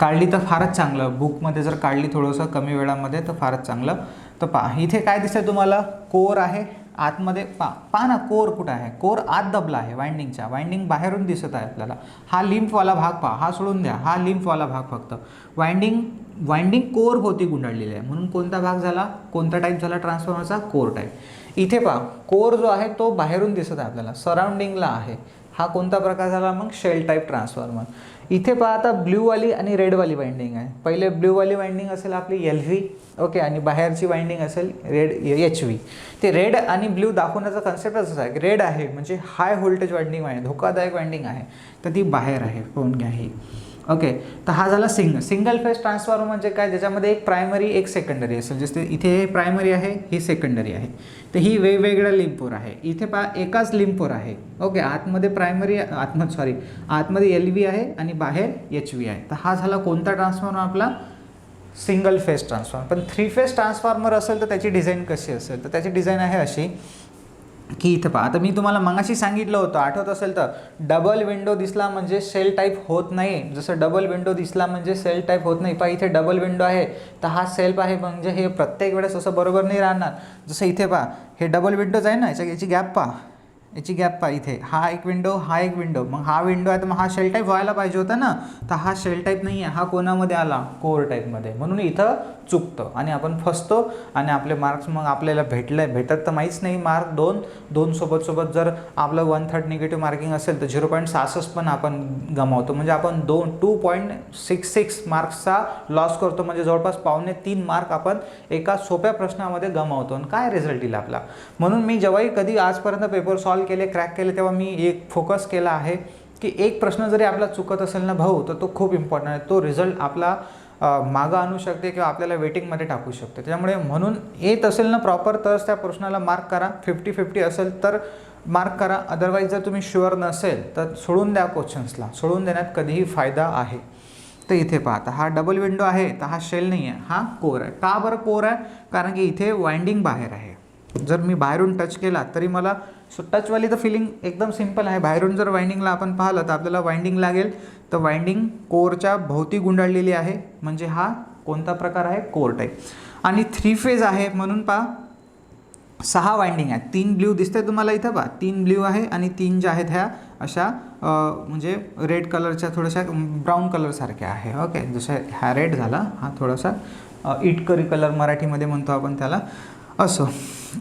काढली तर फारच चांगलं, बुकमध्ये जर काढली थोडंसं कमी वेळामध्ये तर फारच चांगलं. तर पहा, इथे काय दिसतंय तुम्हाला, कोर आहे आतमध्ये. पहा ना, कोर कुठं आहे, कोर आत दबला आहे वाइंडिंगच्या, वाइंडिंग बाहेरून दिसत आहे आपल्याला. हा लिम्फवाला भाग पहा, हा सोडून द्या, हा लिम्फवाला भाग फक्त. वाइंडिंग कोर भोवती गुंडाळलेली आहे, म्हणून कोणता भाग झाला, कोणता टाईप झाला ट्रान्सफॉर्मरचा, कोर टाईप. इथे पहा, कोर जो आहे तो बाहेरून दिसत आहे आपल्याला, सराउंडिंगला आहे. हा कोणता प्रकार झाला मग, शेल टाईप ट्रान्सफॉर्मर. इथे पहा आता ब्ल्यूवाली आणि रेडवाली वाइंडिंग आहे. पहिले ब्ल्यूवाली वाइंडिंग असेल आपली LV, ओके, आणि बाहेरची वाइंडिंग असेल रेड HV. ते रेड आणि ब्ल्यू दाखवण्याचा कन्सेप्टच असा आहे की रेड आहे म्हणजे हाय व्होल्टेज वाइंडिंग आहे, धोकादायक वाइंडिंग आहे, तर ती बाहेर आहे, पाहून घ्या ही. ओके, तर हा झाला सिंगल फेज ट्रान्सफॉर्मर म्हणजे काय, ज्याच्यामध्ये एक प्रायमरी एक सेकंडरी असेल. जसे इथे हे प्रायमरी आहे, ही सेकंडरी आहे, तर ही वेगवेगळ्या लिंपोर आहे. इथे पहा एकाच लिंपोर आहे. ओके, आतमध्ये आतमध्ये LV आहे आणि बाहेर HV आहे. तर हा झाला कोणता ट्रान्सफॉर्मर आपला, सिंगल फेज ट्रान्सफॉर्मर. पण 3 फेज ट्रान्सफॉर्मर असेल तर त्याची डिझाईन कशी असेल, तर त्याची डिझाईन आहे अशी की इथं पहा, आता मी तुम्हाला मगाशी सांगितलं होतं, आठवत असेल तर, डबल विंडो दिसला म्हणजे सेल टाईप होत नाही. जसं डबल विंडो दिसला म्हणजे सेल टाईप होत नाही. पहा इथे डबल विंडो आहे तर हा सेल्फ आहे, म्हणजे हे प्रत्येक वेळेस असं बरोबर नाही राहणार. जसं इथे पहा, हे डबल विंडोज आहे ना, याची गॅप पहा, इथे हा एक विंडो, हा एक विंडो, मग हा विंडो आहे तर मग हा शेल टाईप व्हायला पाहिजे होता ना, तर हा शेल टाईप नाही आहे, हा कोणामध्ये आला, कोर टाईपमध्ये. म्हणून इथं चुकतं आणि आपण फसतो आणि आपले मार्क्स मग आपल्याला भेटत तर माहीच नाही. मार्क दोन सोबत जर आपलं 1/3 निगेटिव्ह मार्किंग असेल तर 0.66 पण आपण गमावतो. म्हणजे आपण 2.66 मार्क्सचा लॉस करतो, म्हणजे जवळपास 2.25 मार्क आपण एका सोप्या प्रश्नामध्ये गमावतो. आणि काय रिझल्ट येईल आपला. म्हणून मी जेव्हाही कधी आजपर्यंत पेपर सॉल्व केले, क्रॅक केले, तेव्हा मी एक फोकस केला आहे की एक प्रश्न जरी आपला चुकत असेल ना भाऊ, तर तो खूप इम्पॉर्टंट आहे. तो रिझल्ट आपला मागं आणू शकते किंवा आपल्याला वेटिंगमध्ये टाकू शकते. त्याच्यामुळे म्हणून येत असेल ना प्रॉपर तरच त्या प्रश्नाला मार्क करा. 50-50 असेल तर मार्क करा. अदरवाईज जर तुम्ही शुअर नसेल तर सोडून द्या क्वेश्चन्सला. सोडून देण्यात कधीही फायदा आहे. तर इथे पाहता हा डबल विंडो आहे, तर हा शेल नाही आहे, हा कोर आहे. का बरं कोर आहे, कारण की इथे वाइंडिंग बाहेर आहे. जर मी बाहेरून टच केला तरी मला टचवाली तर फिलिंग एकदम सिंपल आहे. बाहेरून जर वाइंडिंगला आपण पाहिलं तर आपल्याला वाइंडिंग लागेल, तर वाइंडिंग कोरच्या भोवती गुंडाळलेली आहे, म्हणजे हा कोणता प्रकार आहे, कोर टाईप. आणि 3 फेज आहे म्हणून पहा 6 वाइंडिंग आहेत. 3 ब्ल्यू दिसते तुम्हाला इथं पहा, 3 ब्ल्यू आहे आणि 3 ज्या आहेत ह्या अशा म्हणजे रेड कलरच्या थोड्याशा ब्राऊन कलरसारख्या आहे. ओके, जसं हा रेड झाला, हा थोडासा इटकरी कलर मराठीमध्ये म्हणतो आपण त्याला, असो.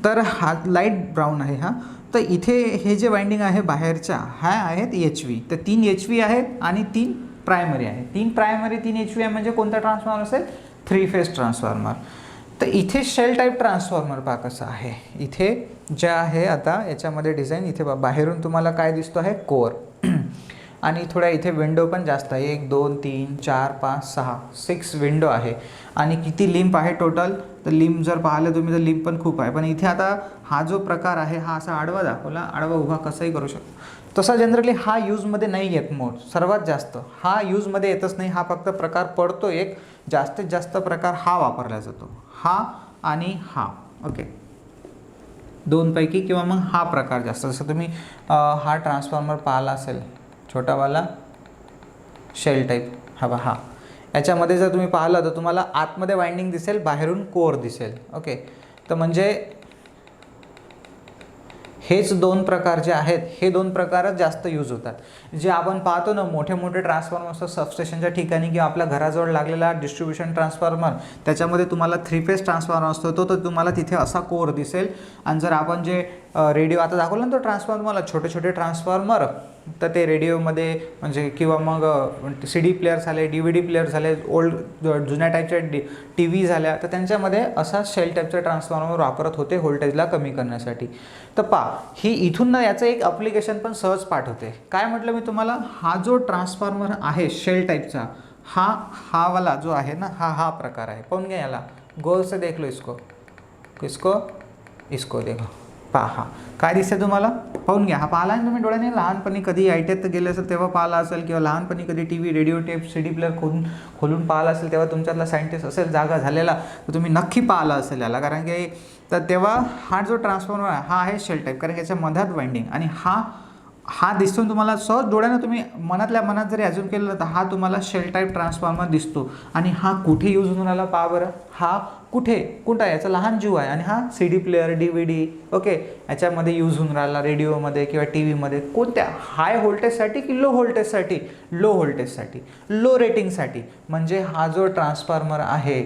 तर हा लाईट ब्राऊन आहे हा. तर इथे हे जे वाइंडिंग आहे बाहेरच्या ह्या आहेत HV. तर 3 HV आहेत आणि 3 प्रायमरी आहे. 3 प्रायमरी 3 HV आहे म्हणजे कोणता ट्रान्सफॉर्मर असेल, 3 फेज ट्रान्सफॉर्मर. तर इथे शेल टाईप ट्रान्सफॉर्मर पहा कसं आहे. इथे जे आहे आता याच्यामध्ये डिझाईन, इथे बाहेरून तुम्हाला काय दिसतो आहे, कोर. आणि थोड्या इथे विंडो पण जास्त आहे, 1 2 3 4 5 6 विंडो आहे. आणि किती लिंप आहे टोटल, तर लिंप जर पाहिलं तुम्ही तर लिंप पण खूप आहे. पण इथे आता हा जो प्रकार आहे हा असा आडवा दाखवला, आडवा उभा कसाही करू शकतो. तसा जनरली हा यूजमध्ये नाही येत. मोड सर्वात जास्त हा यूजमध्ये येतच नाही. हा फक्त प्रकार पडतो एक, जास्तीत जास्त प्रकार हा वापरला जातो, हा आणि हा. ओके, दोनपैकी किंवा मग हा प्रकार जास्त. जसं तुम्ही हा ट्रान्सफॉर्मर पाहिला असेल छोटावाला शेल टाईप, हा याच्यामध्ये जर तुम्ही पाहिलं तर तुम्हाला आतमध्ये वाइंडिंग दिसेल, बाहेरून कोर दिसेल. ओके, तर म्हणजे हेच 2 प्रकार जे आहेत, हे 2 प्रकारच जास्त यूज होतात. जे आपण पाहतो ना मोठे ट्रान्सफॉर्मर असतात सबस्टेशनच्या ठिकाणी किंवा आपल्या घराजवळ लागलेला डिस्ट्रीब्युशन ट्रान्सफॉर्मर, त्याच्यामध्ये तुम्हाला 3 फेज ट्रान्सफॉर्मर असतो तो, तर तुम्हाला तिथे असा कोर दिसेल. आणि जर आपण जे रेडिओ आता दाखवलं ना तो ट्रान्सफॉर्मरला छोटे ट्रान्सफॉर्मर, तर ते रेडिओमध्ये म्हणजे किंवा मग CD प्लेअर झाले, DVD प्लेअर झाले, जुन्या टाईपच्या TV झाल्या, तर त्यांच्यामध्ये असा शेल टाईपचा ट्रान्सफॉर्मर वापरत होते व्होल्टेजला कमी करण्यासाठी. तर पहा ही इथून ना याचं एक ॲप्लिकेशन पण सहज पाठवते. काय म्हटलं मी तुम्हाला, हा जो ट्रान्सफॉर्मर आहे शेल टाईपचा, हा वाला जो आहे ना, हा प्रकार आहे. पाहून घ्या याला, गौर से देख लो इसको देखो. पहा काय दिसते तुम्हाला, पाहून घ्या. हा पाहिला आहे तुम्ही डोळ्याने, लहानपणी कधी ITत गेले असेल तेव्हा पाहिला असेल, किंवा लहानपणी कधी TV, radio, tape, CD player खोलून पाहिला असेल, तेव्हा तुमच्यातला सायंटिस्ट असेल जागा झालेला, तर तुम्ही नक्की पाहिला असेल याला. कारण की तर तेव्हा हा जो ट्रान्सफॉर्मर आहे हा आहे शेल टाईप, कारण याच्या मधात वाइंडिंग. आणि हा दिसतो तुम्हाला सहज डोळ्यानं, तुम्ही मनातल्या मनात जरी अजून केलं तर हा तुम्हाला शेल टाईप ट्रान्सफॉर्मर दिसतो. आणि हा कुठे यूज होऊन राहिला पहा बरं, हा कुठं आहे, याचा लहान जीव आहे. आणि हा CD प्लेअर, DVD, ओके, याच्यामध्ये यूज होऊन राहिला, रेडिओमध्ये किंवा TVमध्ये. कोणत्या, हाय व्होल्टेजसाठी की लो व्होल्टेजसाठी, लो रेटिंगसाठी. म्हणजे हा जो ट्रान्सफॉर्मर आहे,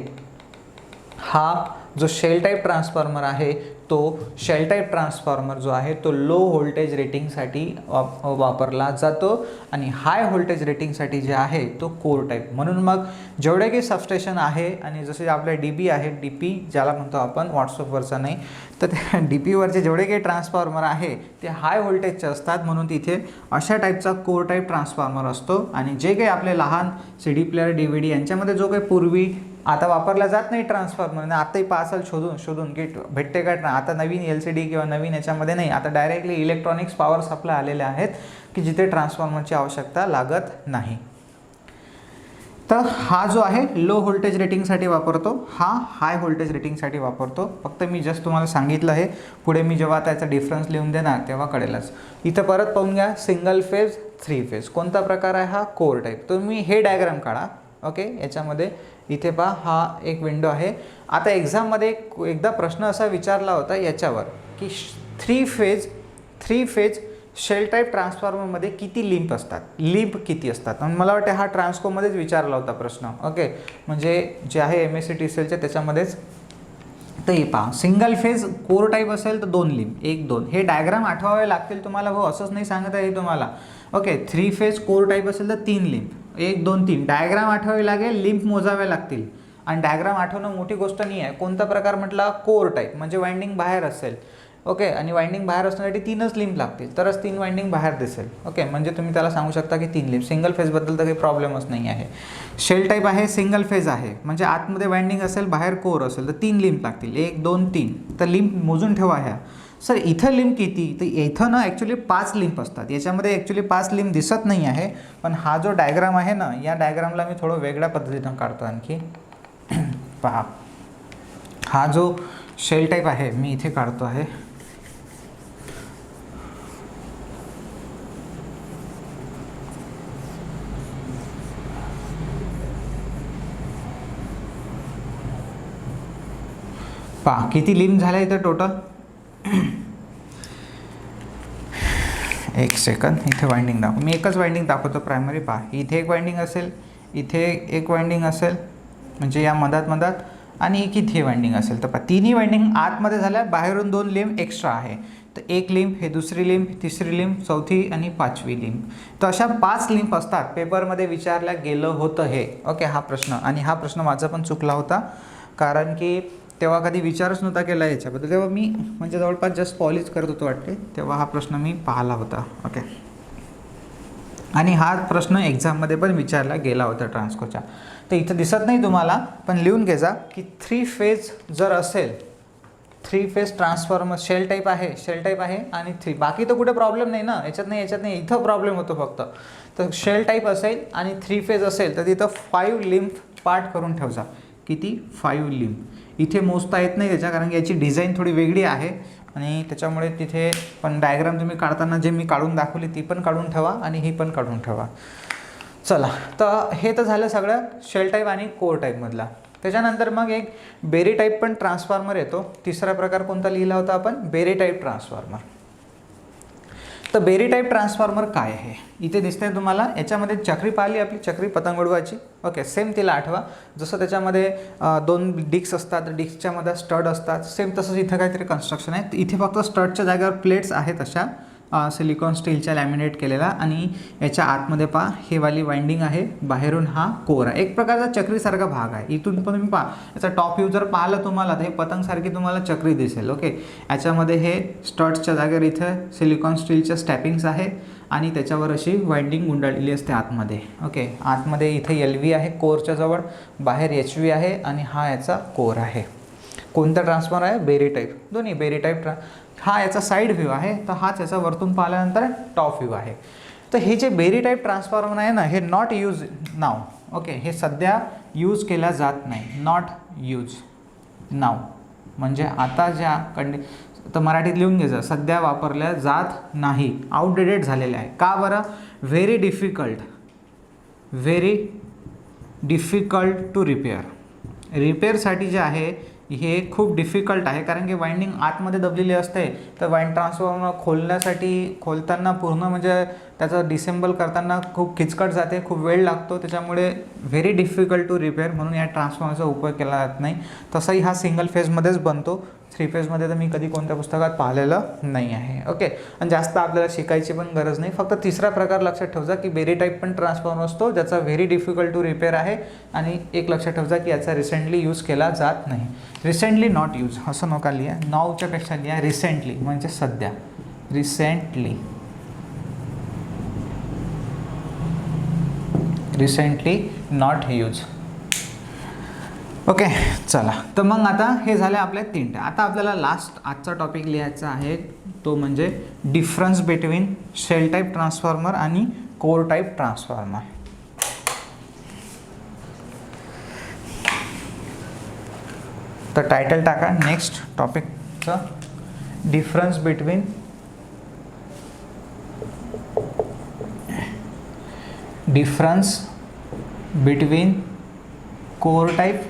हा जो शेल टाईप ट्रान्सफॉर्मर आहे तो शेल टाईप ट्रान्सफॉर्मर जो आहे तो लो व्होल्टेज रेटिंगसाठी वापरला जातो आणि हाय व्होल्टेज रेटिंगसाठी जे आहे तो कोर टाईप. म्हणून मग जेवढे काही सबस्टेशन आहे आणि जसे आपल्या DP आहे, DP ज्याला म्हणतो आपण व्हॉट्सअपवरचा नाही, तर त्या DPवरचे जेवढे काही ट्रान्सफॉर्मर आहे ते हाय व्होल्टेजचे असतात. म्हणून तिथे अशा टाईपचा कोर टाईप ट्रान्सफॉर्मर असतो. आणि जे काही आपले लहान CD प्लेअर, DVD यांच्यामध्ये जो काही पूर्वी आता वापरला जात नाही ट्रान्सफॉर्मर, आताही पासाल शोधून की भेटते का, आता नवीन LCD किंवा नवीन याच्यामध्ये नाही, आता डायरेक्टली इलेक्ट्रॉनिक्स पॉवर सप्लाय आलेले आहेत की जिथे ट्रान्सफॉर्मरची आवश्यकता लागत नाही. तर हा जो आहे लो व्होल्टेज रेटिंगसाठी वापरतो, हा हाय व्होल्टेज रेटिंगसाठी वापरतो. फक्त मी जस्ट तुम्हाला सांगितलं आहे, पुढे मी जेव्हा त्याचा डिफरन्स लिहून देणार तेव्हा कळेलच. इथं परत पाहून घ्या, सिंगल फेज, 3 फेज कोणता प्रकार आहे, हा कोर टाईप. तुम्ही हे डायग्राम काढा. ओके, याच्यामध्ये इथे पहा हा एक विंडो आहे. आता एक्झाममध्ये एकदा प्रश्न असा विचारला होता याच्यावर की 3 फेज शेल टाईप ट्रान्सफॉर्मरमध्ये किती लिंप असतात, लिंप किती असतात. आणि मला वाटतं हा ट्रान्सकोमध्येच विचारला होता प्रश्न. ओके, म्हणजे जे आहे MSc TCLच्या त्याच्यामध्येच. तर हे पहा, सिंगल फेज कोर टाईप असेल तर 2 लिंप, 1 2. हे डायग्राम आठवावे लागतील तुम्हाला, हो असंच नाही सांगत आहे तुम्हाला. ओके, 3 फेज कोर टाईप असेल तर 3 लिंप, 1 2 3. डायग्राम आठवावे लागेल, लिंप मोजावे लागतील. आणि डायग्राम आठवणं मोठी गोष्ट नाही आहे. कोणता प्रकार म्हटला, कोर टाईप, म्हणजे वाइंडिंग बाहेर असेल. ओके, आणि वाइंडिंग बाहेर असण्यासाठी 3च लिंप लागतील, तरच 3 वाइंडिंग बाहेर दिसेल. ओके, म्हणजे तुम्ही त्याला सांगू शकता की 3 लिंप. सिंगल फेजबद्दल तर काही प्रॉब्लेमच नाही आहे. शेल टाईप आहे, सिंगल फेज आहे, म्हणजे आतमध्ये वाइंडिंग असेल, बाहेर कोर असेल तर 3 लिंप लागतील, 1 2 3. तर लिंप मोजून ठेवा. ह्या सर इथं लिंप किती, तर इथं ना ॲक्च्युली 5 लिंप असतात. याच्यामध्ये ॲक्च्युली 5 लिंप दिसत नाही आहे, पण हा जो डायग्राम आहे ना, या डायग्रामला मी थोडं वेगळ्या पद्धतीनं काढतो आणखी. पहा, हा जो शेल टाईप आहे मी इथे काढतो आहे. पहा किती लिंप झाल्या इथं टोटल. एक सेकंद, इथे वाइंडिंग दाखव, मी एकच वाइंडिंग दाखवतो प्रायमरी. पहा, इथे एक वाइंडिंग असेल, इथे एक वाइंडिंग असेल, म्हणजे या मधात आणि एक इथे वाइंडिंग असेल. तर पहा, तिन्ही वाइंडिंग आतमध्ये झाल्या, बाहेरून 2 लिंप एक्स्ट्रा आहे. तर 1 लिंप, हे दुसरी लिंप, तिसरी लिंप, चौथी आणि 5वी लिंप. तर अशा 5 लिंप असतात. पेपरमध्ये विचारल्या गेलं होतं हे. ओके, हा प्रश्न, आणि हा प्रश्न माझा पण चुकला होता, कारण की तेव्हा कधी विचारच नव्हता केला याच्याबद्दल. तेव्हा मी म्हणजे जवळपास जस्ट पॉलिश करत होतो वाटते, तेव्हा हा प्रश्न मी पाहिला होता. ओके, आणि हा प्रश्न एक्झाममध्ये पण विचारला गेला होता ट्रान्सकोच्या. तर इथं दिसत नाही तुम्हाला, पण लिहून घ्या की 3 फेज जर असेल, 3 फेज ट्रान्सफॉर्मर शेल टाईप आहे आणि 3, बाकी तर कुठे प्रॉब्लेम नाही ना, याच्यात नाही, इथं प्रॉब्लेम होतो फक्त. तर शेल टाईप असेल आणि 3 फेज असेल तर तिथं 5 लिंप पार्ट करून ठेवजा. किती, 5 लिंप. इथे मोजता येत नाही त्याच्या, कारण की याची डिझाईन थोडी वेगळी आहे आणि त्याच्यामुळे तिथे पण डायग्राम तुम्ही काढताना जे मी काढून दाखवली ती पण काढून ठेवा आणि ही पण काढून ठेवा. चला, तर हे तर झालं सगळं शेल टाईप आणि कोर टाईपमधला. त्याच्यानंतर मग एक बेरी टाईप पण ट्रान्सफॉर्मर येतो. तिसरा प्रकार कोणता लिहिला होता आपण, बेरी टाईप ट्रान्सफॉर्मर. तर बेरी टाईप ट्रान्सफॉर्मर काय आहे, इथे दिसतंय तुम्हाला. याच्यामध्ये चक्री पाहिली आपली, चक्री पतंग उडवायची. ओके, सेम तिला आठवा. जसं त्याच्यामध्ये 2 डिस्क असतात, डिस्कच्या मध्ये स्टड असतात, सेम तसंच इथं काहीतरी कन्स्ट्रक्शन आहे. इथे फक्त स्टडच्या जागेवर प्लेट्स आहेत अशा सिलिकॉन स्टीलच्या लॅमिनेट केलेला, आणि याच्या आतमध्ये पहा हे वाली वाइंडिंग आहे, बाहेरून हा कोर आहे. एक प्रकारचा चक्रीसारखा भाग आहे. इथून पण तुम्ही पहा, याचा टॉप व्ह्यू जर पाहिलं तुम्हाला तर हे पतंगसारखी तुम्हाला चक्री दिसेल. ओके, याच्यामध्ये हे स्टड्सच्या जागेवर इथं सिलिकॉन स्टीलच्या स्टॅपिंग्स आहे आणि त्याच्यावर अशी वाइंडिंग गुंडाळलेली असते आतमध्ये. ओके, आतमध्ये इथे LV आहे कोरच्या जवळ, बाहेर HV आहे आणि हा याचा कोर आहे. कोणता ट्रान्सफॉर्मर आहे, बेरी टाईप. दोन्ही बेरी टाईप. हा याचा साईड व्ह्यू आहे, तर हाच याचा वरतून पाहिल्यानंतर टॉप व्ह्यू आहे. तर हे जे बेरी टाईप ट्रान्सफॉर्मर आहे ना, हे नॉट यूज नाव. ओके, हे सध्या यूज केला जात नाही. नॉट यूज नाव म्हणजे आता ज्या तर मराठीत लिहून घ्यायचं, सध्या वापरल्या जात नाही, आउटडेटेड झालेले आहे. का बरं, व्हेरी डिफिकल्ट टू रिपेअरसाठी जे आहे हे खूप डिफिकल्ट आहे, कारण की वाइंडिंग आतमध्ये दबलेली असते. तर वाइंड ट्रान्सफॉर्मर खोलताना पूर्ण म्हणजे त्याचं डिसेंबल करताना खूप किचकट जाते, खूप वेळ लागतो, त्याच्यामुळे व्हेरी डिफिकल्ट टू रिपेअर, म्हणून या ट्रान्सफॉर्मरचा उपयोग केला जात नाही. तसाही हा सिंगल फेजमध्येच बनतो, 3 फेजमध्ये तर मी कधी कोणत्या पुस्तकात पाहिलेलं नाही आहे. ओके, आणि जास्त आपल्याला शिकायची पण गरज नाही. फक्त तिसरा प्रकार लक्षात ठेवजा की बेरी टाईप पण ट्रान्सफॉर्मर असतो ज्याचा व्हेरी डिफिकल्ट टू रिपेअर आहे. आणि एक लक्षात ठेवजा की याचा रिसेंटली यूज केला जात नाही. रिसेंटली नॉट यूज असं नका लिहा, नावच्या पेक्षा लिहा रिसेंटली, म्हणजे सध्या. Recently not use. ओके, चला. तर मग आता हे झाले आपले 3. आता आपल्याला लास्ट आजचा टॉपिक लिहायचा आहे, तो म्हणजे difference between shell type transformer आणि कोर टाईप ट्रान्सफॉर्मर. तर टायटल टाका नेक्स्ट टॉपिकचं, difference between core type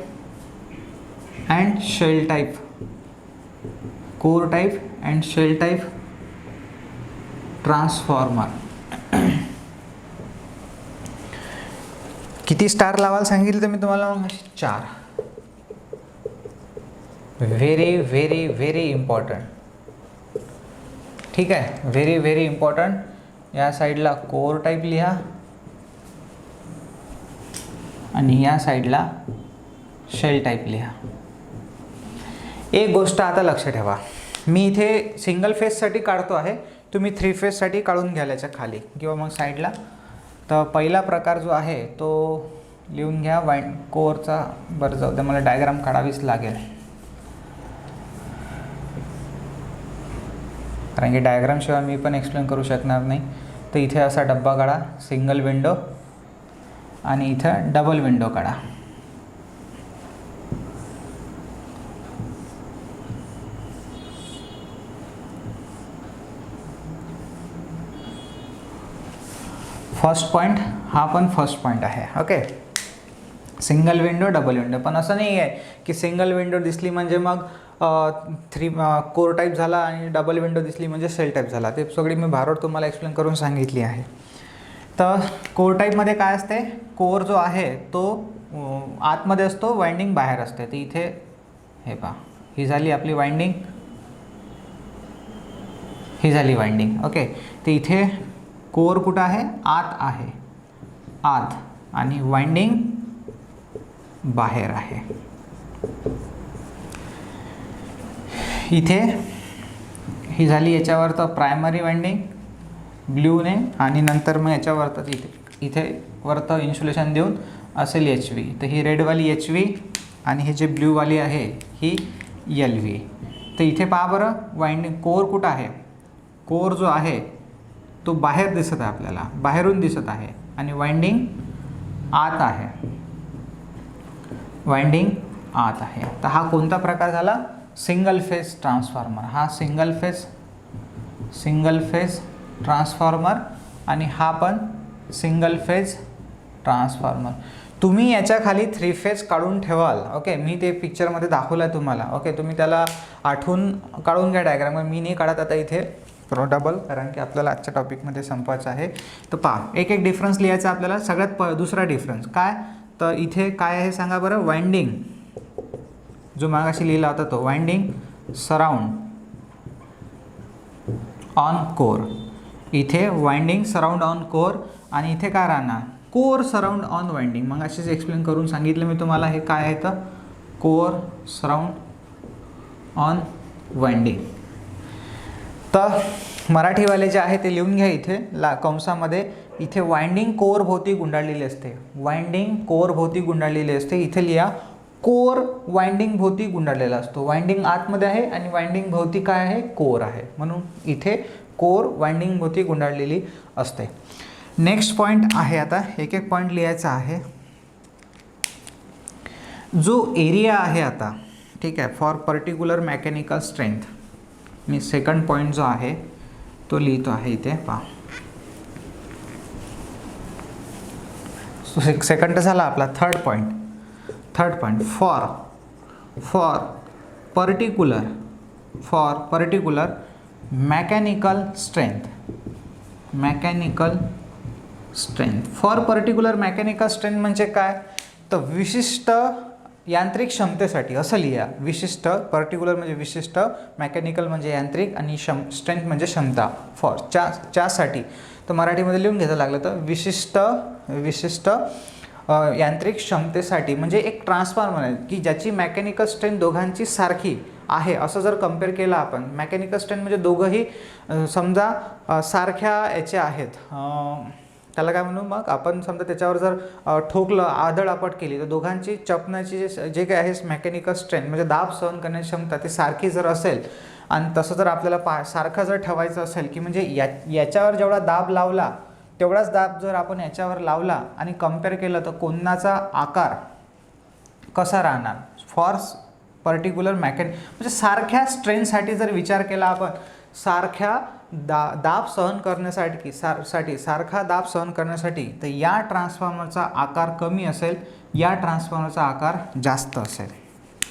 and shell type, core type and shell type transformer. किती स्टार लावायला सांगितलं तर मी तुम्हाला मग 4. Very very very important. ठीक आहे, व्हेरी व्हेरी इम्पॉर्टंट. या साईडला कोर टाईप लिहा आणि या साईडला शेल टाईप लिहा. एक गोष्ट आता लक्ष ठेवा, मी इथे सिंगल फेजसाठी काढतो आहे, तुम्ही 3 फेजसाठी काढून घ्याल याच्या खाली किंवा मग साईडला. तर पहिला प्रकार जो आहे तो लिहून घ्या कोरचा. बरं जाऊ द्या, मला डायग्राम काढावीच लागेल, कारण की डायग्रामशिवाय मी पण एक्सप्लेन करू शकणार नाही. तर इथे असा डब्बा काढा, सिंगल विंडो, आणि इथं डबल विंडो काढा. फर्स्ट पॉईंट, हा पण फर्स्ट पॉईंट आहे. Okay, single window double window. पण असं नाही आहे की सिंगल विंडो दिसली म्हणजे मग 3 कोर टाईप झाला आणि डबल विंडो दिसली म्हणजे सेल टाईप झाला. ते सगळी मी भारोड तुम्हाला एक्सप्लेन करून सांगितली आहे. तर कोर टाईपमध्ये काय असते, कोर जो आहे तो आतमध्ये असतो, वाइंडिंग बाहेर असते. तर इथे हे पहा, ही झाली आपली वाइंडिंग, ही झाली वाइंडिंग. ओके, तर इथे कोर कुठं आहे, आत आहे, आत, आणि वाइंडिंग बाहेर आहे. इथे ही झाली याच्यावर तर प्रायमरी वाइंडिंग ब्ल्यूने, आणि नंतर मग याच्यावर इथे वरतं इन्सुलेशन देऊन असेल HV. तर ही रेडवाली HV आणि हे जे ब्ल्यूवाली आहे ही LV. तर इथे पहा बरं, वाइंडिंग कोर कुठं आहे, कोर जो आहे तो बाहेर दिसत आहे, आपल्याला बाहेरून दिसत आहे, आणि वाइंडिंग आत आहे, वाइंडिंग आत आहे. तर हा कोणता प्रकार झाला, सिंगल फेज ट्रान्सफॉर्मर. हा सिंगल फेज ट्रान्सफॉर्मर, आणि हा पण सिंगल फेज ट्रान्सफॉर्मर. तुम्ही याच्या खाली 3 फेज काढून ठेवाल. ओके, मी ते पिक्चरमध्ये दाखवलं आहे तुम्हाला. ओके, तुम्ही त्याला आठवून काढून घ्या डायग्राम. मी नाही काढत आता इथे डबल, कारण की आपल्याला आजच्या टॉपिकमध्ये संपवायचं आहे. तर पहा, एक डिफरन्स लिहायचा आपल्याला. सगळ्यात दुसरा डिफरन्स काय, तर इथे काय आहे सांगा बरं. वाइंडिंग जो मागाशी लिहिला होता तो, वाइंडिंग सराउंड ऑन कोर. इथे वाइंडिंग सराउंड ऑन कोर, आणि इथे काय राहणार, कोर सराउंड ऑन वाइंडिंग. मग अशीच एक्सप्लेन करून सांगितलं मी तुम्हाला. हे काय आहे तर कोर सराउंड ऑन वाइंडिंग. तर मराठीवाले जे आहे ते लिहून घ्या इथे कंसामध्ये. इथे वाइंडिंग कोर भोवती गुंडाळलेली असते, वाइंडिंग कोर भोवती गुंडाळलेली असते. इथे लिहा कोर वाइंडिंग भोवती गुंडाळलेला असतो. वाइंडिंग आतमध्ये आहे आणि वाइंडिंग भोवती काय आहे, कोर आहे, म्हणून इथे कोर वाइंडिंग भोवती गुंडाळलेली असते. नेक्स्ट पॉईंट आहे, आता एक एक पॉईंट लिहायचा आहे. जो एरिया आहे आता, ठीक आहे, for particular mechanical strength. Me second point जो आहे तो लिहितो आहे इथे, पहा. सेकंड झाला आपला. Third point for particular mechanical strength. Mechanical strength. For particular mechanical strength म्हणजे काय, तर विशिष्ट यांत्रिक क्षमतेसाठी असं लिहा. विशिष्ट, पर्टिक्युलर म्हणजे विशिष्ट, मेकॅनिकल म्हणजे यांत्रिक आणि स्ट्रेंथ म्हणजे क्षमता. फॉर च्यासाठी तर मराठीमध्ये लिहून घ्यायचं लागलं तर विशिष्ट यांत्रिक क्षमतेसाठी म्हणजे एक ट्रान्सफॉर्मर आहे की ज्याची मेकॅनिकल स्ट्रेंथ दोघांची सारखी आहे. असं जर कम्पेअर केलं आपण, मेकॅनिकल स्ट्रेंथ म्हणजे दोघंही समजा सारख्या याचे आहेत, त्याला काय म्हणू, मग आपण समजा त्याच्यावर जर ठोकलं, आदळआपट केली, तर दोघांची चपण्याची जे काही आहे मेकॅनिकल स्ट्रेंथ म्हणजे दाब सहन करण्याची क्षमता ती सारखी जर असेल आणि तसं जर आपल्याला सारखं जर ठेवायचं असेल की म्हणजे याच्यावर जेवढा दाब लावला तेवढाच दाब जर आपण याच्यावर लावला आणि कम्पेअर केलं तर कोणाचा आकार कसा राहणार. फॉर पर्टिक्युलर म्हणजे सारख्या स्ट्रेंथसाठी जर विचार केला आपण, सारख्या दाब सहन करण्यासाठी सारखा दाब सहन करण्यासाठी, तर या ट्रान्सफॉर्मरचा आकार कमी असेल, या ट्रान्सफॉर्मरचा आकार जास्त असेल.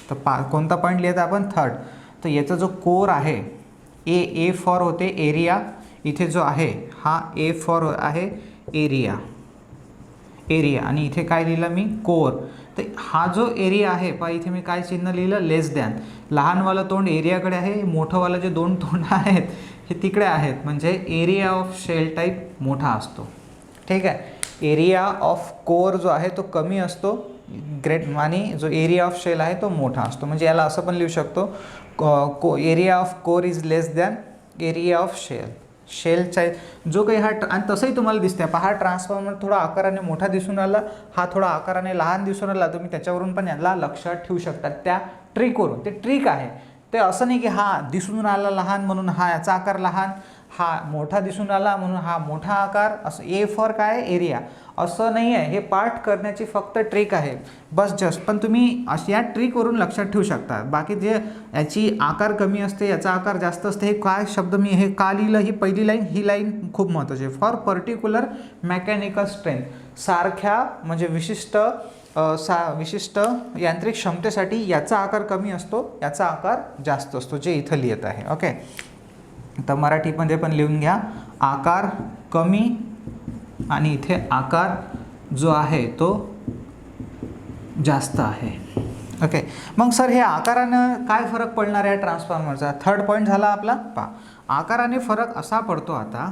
तर कोणता पॉईंट लिहायचा आपण, थर्ड. तर याचा जो कोर आहे, ए फॉर होते एरिया, इथे जो आहे हा ए फॉर आहे एरिया आणि इथे काय लिहिलं मी, कोर. तर हा जो एरिया आहे पहा, इथे मी काय चिन्ह लिहिलं, लेस दॅन. लहानवालं तोंड एरियाकडे आहे, मोठंवालं जे दोन तोंड आहेत हे तिकडे आहेत, म्हणजे एरिया ऑफ शेल टाईप मोठा असतो. ठीक आहे. एरिया ऑफ कोर जो आहे तो कमी असतो आणि जो एरिया ऑफ शेल आहे तो मोठा असतो. म्हणजे याला असं पण लिहू शकतो, area of core is less than area of शेलचा जो काही हा. आणि तसंही तुम्हाला दिसतंय पहा, हा ट्रान्सफॉर्मर थोडा आकाराने मोठा दिसून आला, हा थोडा आकाराने लहान दिसून आला. तुम्ही त्याच्यावरून पण याला लक्षात ठेवू शकता, त्या ट्रिकवरून. ते ट्रिक आहे, ते असं नाही की हा दिसून आला लहान म्हणून हा याचा आकार लहान, हा मोठा दिसून आला म्हणून हा मोठा आकार, असं ए फॉर काय एरिया असं नाही आहे. हे पाठ करण्याची फक्त ट्रिक आहे बस, जस्ट. पण तुम्ही या ट्रिकवरून लक्षात ठेवू शकता. बाकी जे याची आकार कमी असते, याचा आकार जास्त असते, हे काय शब्द मी हे का लिहिलं, ही पहिली लाईन, ही लाईन खूप महत्त्वाची आहे. फॉर पर्टिक्युलर मेकॅनिकल स्ट्रेंथ, सारख्या म्हणजे विशिष्ट यांत्रिक क्षमतेसाठी याचा आकार कमी असतो, याचा आकार जास्त असतो, जे इथं लिहित आहे. ओके. तर मराठीमध्ये पण लिहून घ्या, आकार कमी आणि इथे आकार जो आहे तो जास्त आहे. ओके. मग सर हे आकारानं काय फरक पडणार आहे ट्रान्सफॉर्मरचा, थर्ड पॉईंट झाला आपला. पहा, आकाराने फरक असा पडतो. आता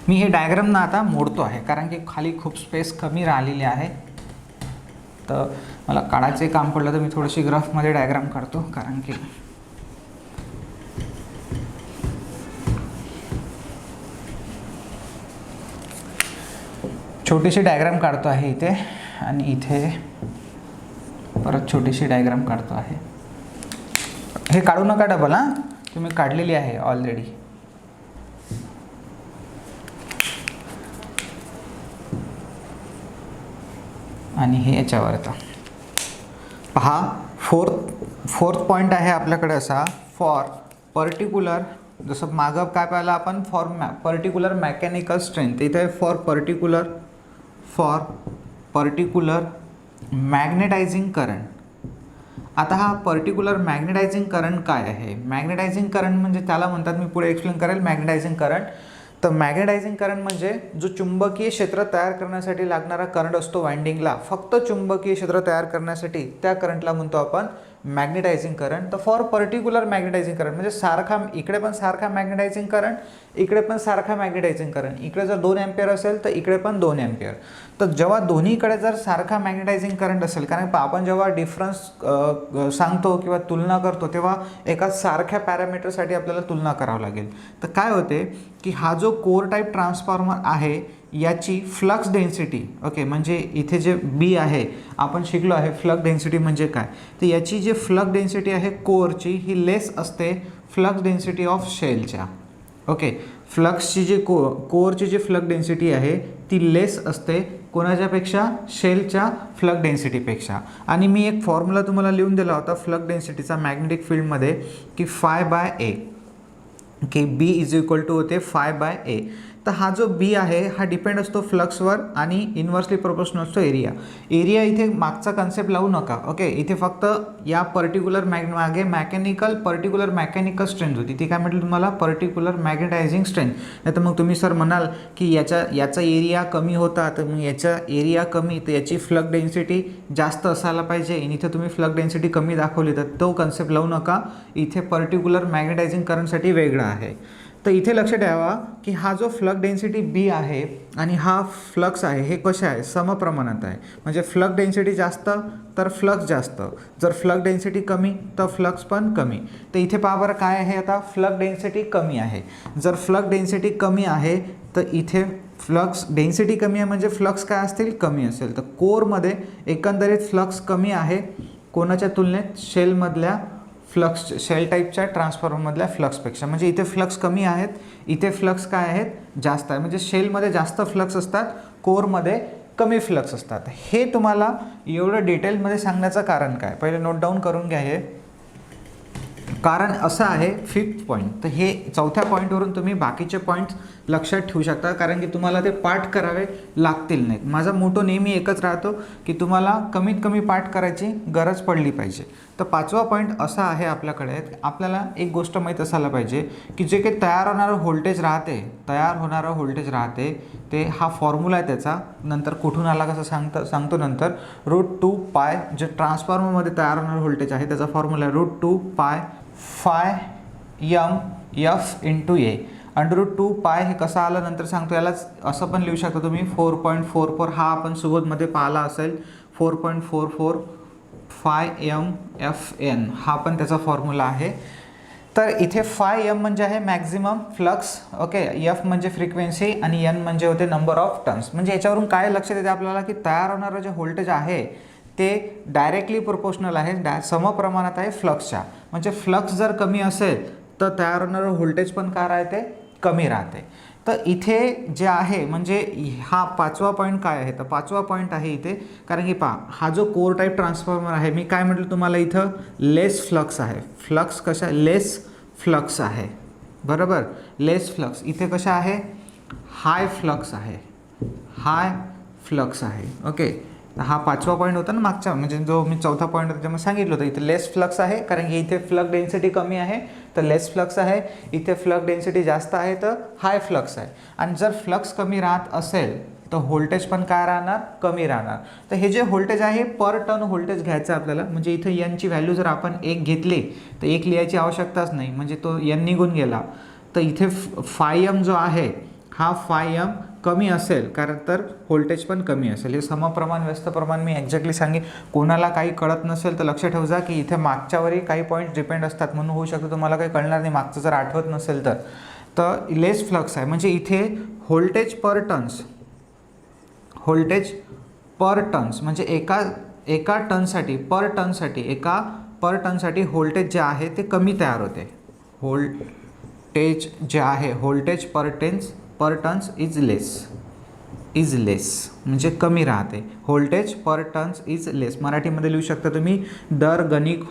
मी हे डायग्राम ना आता मोडतो आहे, कारण की खाली खूप स्पेस कमी राहिलेली आहे. तर मला काढायचे काम पडलं तर मी थोडीशी ग्राफमध्ये डायग्राम काढतो, कारण की छोटीशी डायग्राम काढतो आहे इथे, आणि इथे परत छोटीशी डायग्राम काढतो आहे. हे काढू नका डबल, हां, तुम्ही काढलेली आहे ऑलरेडी. आणि हे याच्यावर आता पहा, फोर्थ पॉईंट आहे आपल्याकडे असा, फॉर पर्टिक्युलर, जसं मागं काय पाहिलं आपण, फॉर पर्टिक्युलर मेकॅनिकल स्ट्रेंथ, इथे फॉर पर्टिक्युलर मॅग्नेटायझिंग करंट. आता हा पर्टिक्युलर मॅग्नेटायझिंग करंट काय आहे, मॅग्नेटायझिंग करंट म्हणजे त्याला म्हणतात, मी पुढे एक्सप्लेन करेल मॅग्नेटायझिंग करंट. तर मॅग्नेटायझिंग करंट म्हणजे जो चुंबकीय क्षेत्र तयार करण्यासाठी लागणारा करंट असतो वाइंडिंगला, फक्त चुंबकीय क्षेत्र तयार करण्यासाठी, त्या करंटला म्हणतो आपण मॅग्नेटायझिंग करंट. तर फॉर पर्टिक्युलर मॅग्नेटायझिंग करंट म्हणजे सारखा, इकडे पण सारखा मॅग्नेटायझिंग करंट, इकडे पण सारखा मॅग्नेटायझिंग करंट. इकडे जर 2 एम्पियर असेल तर इकडे पण 2 एम्पियर. तर जेव्हा दोन्हीकडे जर सारखा मॅग्नेटायझिंग करंट असेल, कारण आपण जेव्हा डिफरन्स सांगतो किंवा तुलना करतो तेव्हा एका सारख्या पॅरामीटरसाठी आपल्याला तुलना करावी लागेल. तर काय होते की हा जो कोर टाईप ट्रान्सफॉर्मर आहे याची फ्लक्स डेन्सिटी, ओके, म्हणजे इथे जे बी आहे आपण शिकलो आहे फ्लक्स डेन्सिटी म्हणजे काय. तर याची जी फ्लक्स डेन्सिटी आहे कोरची ही लेस असते फ्लक्स डेन्सिटी ऑफ शेलच्या. ओके, फ्लक्सची जी कोरची जी फ्लक्स डेन्सिटी आहे ती लेस असते कोणाच्यापेक्षा, शेलच्या फ्लक्स डेन्सिटीपेक्षा. आणि मी एक फॉर्म्युला तुम्हाला लिहून दिला होता फ्लक्स डेन्सिटीचा मॅग्नेटिक फील्डमध्ये की φ/a, की B इज इक्वल टू होते φ/a. तर हा जो बी आहे हा डिपेंड असतो फ्लक्सवर आणि इन्व्हर्सली प्रोपोर्शनल असतो एरिया. एरिया इथे मागचा कन्सेप्ट लावू नका. ओके, इथे फक्त या पर्टिक्युलर मागे पर्टिक्युलर मॅकॅनिकल स्ट्रेंथ होती. ती काय म्हटलं तुम्हाला, पर्टिक्युलर मॅग्नेटायझिंग स्ट्रेंथ. नाही तर मग तुम्ही सर म्हणाल की याचा एरिया कमी होता, तर मग याचा एरिया कमी, तर याची फ्लक्स डेन्सिटी जास्त असायला पाहिजे आणि इथे तुम्ही फ्लक्स डेन्सिटी कमी दाखवली, तर तो कन्सेप्ट लावू नका. इथे पर्टिक्युलर मॅग्नेटायझिंग करंटसाठी वेगळा आहे. तर इथे लक्ष ठेवा की हा जो फ्लक्स डेन्सिटी बी आहे आणि हा फ्लक्स आहे हे कसे आहे, समप्रमाणात आहे. म्हणजे फ्लक्स डेन्सिटी जास्त तर फ्लक्स जास्त, जर फ्लक्स डेन्सिटी कमी तर फ्लक्स पण कमी. तर इथे पहा बरं काय आहे, आता फ्लक्स डेन्सिटी कमी आहे. जर फ्लक्स डेन्सिटी कमी आहे तर इथे फ्लक्स डेन्सिटी कमी आहे म्हणजे फ्लक्स काय असतील, कमी असेल. तर कोरमध्ये एकंदरीत फ्लक्स कमी आहे कोणाच्या तुलनेत, शेलमधल्या शेल टाईपच्या ट्रान्सफॉर्मरमधल्या फ्लक्सपेक्षा. म्हणजे इथे फ्लक्स कमी आहेत, इथे फ्लक्स काय आहेत, जास्त आहे. म्हणजे शेलमध्ये जास्त फ्लक्स असतात, कोरमध्ये कमी फ्लक्स असतात. हे तुम्हाला एवढं डिटेलमध्ये सांगण्याचं कारण काय, पहिले नोट डाऊन करून घ्या. हे कारण असं आहे 5th पॉईंट. तर हे 4थ्या पॉईंटवरून तुम्ही बाकीचे पॉईंट्स लक्षात ठेवू शकता, कारण की तुम्हाला ते पाठ करावे लागतील नाहीत. माझा मोटो नेहमी एकच राहतो की तुम्हाला कमीत कमी पाठ करायची गरज पडली पाहिजे. तर 5वा पॉईंट असा आहे आपल्याकडे, आपल्याला एक गोष्ट माहीत असायला पाहिजे की जे काही तयार होणारं व्होल्टेज राहते ते हा फॉर्म्युला आहे त्याचा, नंतर कुठून आला कसं सांगतो नंतर. √2π जे ट्रान्सफॉर्मरमध्ये तयार होणारं व्होल्टेज आहे त्याचा फॉर्म्युला आहे √2π φm/f × a. √2π हे कसं आलं नंतर सांगतो. यालाच असं पण लिहू शकता तुम्ही 4.44, हा आपण सुबोधमध्ये पाहिला असेल. 4.44 φm/Fn हा पण त्याचा फॉर्म्युला आहे. तर इथे φm म्हणजे आहे मॅक्झिमम फ्लक्स, ओके, एफ म्हणजे फ्रिक्वेन्सी आणि एन म्हणजे होते नंबर ऑफ टर्न्स. म्हणजे याच्यावरून काय लक्षात येते आपल्याला की तयार होणारं जे व्होल्टेज आहे ते डायरेक्टली प्रोपोर्शनल आहे, समप्रमाणात आहे फ्लक्सच्या. म्हणजे फ्लक्स जर कमी असेल तर तयार होणारं व्होल्टेज पण काय राहते, कमी राहते. तर इथे जे आहे म्हणजे हा 5वा पॉईंट काय आहे, तर 5वा पॉईंट आहे इथे, कारण की पहा हा जो कोर टाईप ट्रान्सफॉर्मर आहे, मी काय म्हटलं तुम्हाला, इथं लेस फ्लक्स आहे. फ्लक्स कशा, लेस फ्लक्स आहे, बरोबर, लेस फ्लक्स. इथे कशा आहे, हाय फ्लक्स आहे, ओके. हा 5वा पॉईंट होता ना मागचा, म्हणजे जो मी 4था पॉईंट होता त्यामध्ये सांगितलं होतं. इथे लेस फ्लक्स आहे कारण की इथे फ्लक्स डेन्सिटी कमी आहे तर लेस फ्लक्स आहे, इथे फ्लक्स डेन्सिटी जास्त आहे तर हाय फ्लक्स आहे. आणि जर फ्लक्स कमी राहत असेल तर व्होल्टेज पण काय राहणार, कमी राहणार. तर हे जे व्होल्टेज आहे पर टर्न व्होल्टेज घ्यायचं आपल्याला. म्हणजे इथे एनची व्हॅल्यू जर आपण 1 घेतली तर 1 लिहायची आवश्यकताच नाही, म्हणजे तो एन निघून गेला. तर इथे φm जो आहे हा φm कमी असेल कारण तर व्होल्टेज पण कमी असेल. हे समप्रमाण व्यस्त प्रमाण मी एक्झॅक्टली सांगेन. कोणाला काही कळत नसेल तर लक्ष ठेवजा की इथे मागच्यावरही काही पॉईंट्स डिपेंड असतात, म्हणून होऊ शकतं तुम्हाला काही कळणार नाही मागचं जर आठवत नसेल तर. तर लेस फ्लक्स आहे म्हणजे इथे व्होल्टेज पर टर्न्स म्हणजे एका टर्नसाठी व्होल्टेज जे आहे ते कमी तयार होते. व्होल्टेज जे आहे, व्होल्टेज पर टर्न्स इज लेस म्हणजे कमी राहते. व्होल्टेज पर टर्न्स इज लेस मराठीमध्ये लिहू शकता तुम्ही, दर गणिक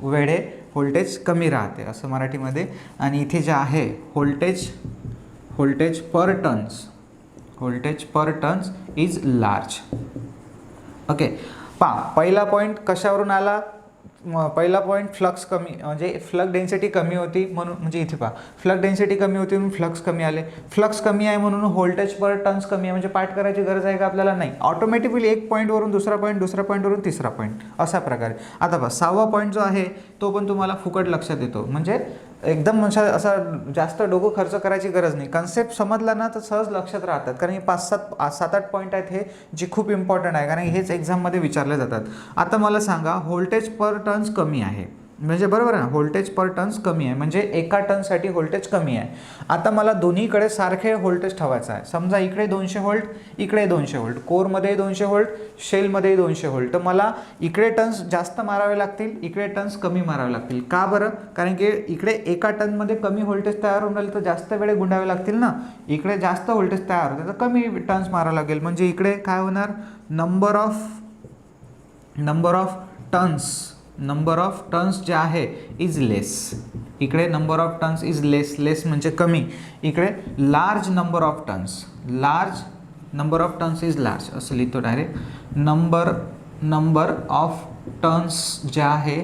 वेळे व्होल्टेज कमी राहते असं मराठीमध्ये. आणि इथे जे आहे voltage per turns is large. Okay, पहिला पॉईंट कशावरून आला, पहिला पॉईंट फ्लक्स कमी म्हणजे फ्लक्स डेन्सिटी कमी होती म्हणून, म्हणजे इथे पहा फ्लक्स डेन्सिटी कमी होती म्हणून फ्लक्स कमी आले. फ्लक्स कमी आहे म्हणून व्होल्टेज पर टर्न्स कमी आहे. म्हणजे पाठ करायची गरज आहे का आपल्याला, नाही. ऑटोमॅटिकली एक पॉईंटवरून दुसरा पॉईंटवरून तिसरा पॉईंट अशा प्रकारे. आता पहा 6वा पॉईंट जो आहे तो पण तुम्हाला फुकट लक्षात येतो. म्हणजे एकदम असा जास्त डोकं खर्च करायची गरज नाही. कन्सेप्ट समजला ना तर सहज लक्षात राहतात, कारण हे 5-7-8 पॉईंट आहेत हे जे खूप इम्पॉर्टंट आहे, कारण हेच एक्झाममध्ये विचारले जातात. आता मला सांगा व्होल्टेज पर टर्न्स कमी आहे म्हणजे बरोबर आहे ना, व्होल्टेज पर टर्न्स कमी आहे म्हणजे एका टर्नसाठी व्होल्टेज कमी आहे. आता मला दोन्हीकडे सारखे व्होल्टेज ठेवायचं आहे. समजा इकडे 200 व्होल्ट, इकडे 200 व्होल्ट, कोरमध्ये 200 व्होल्ट, शेलमध्ये 200 व्होल्ट. तर मला इकडे टर्न्स जास्त मारावे लागतील, इकडे टर्न्स कमी मारावे लागतील. का बरं, कारण की इकडे एका टर्नमध्ये कमी व्होल्टेज तयार होऊन राहिले तर जास्त वेळ गुंडावे लागतील ना. इकडे जास्त व्होल्टेज तयार होते तर कमी टर्न्स मारावं लागेल. म्हणजे इकडे काय होणार, number of turns number of turns जे आहे इज लेस. इकडे नंबर ऑफ टर्न्स इज लेस, लेस म्हणजे कमी. इकडे large number of turns, large number of turns is large असं लिहितो डायरेक्ट. नंबर ऑफ टर्न्स जे आहे,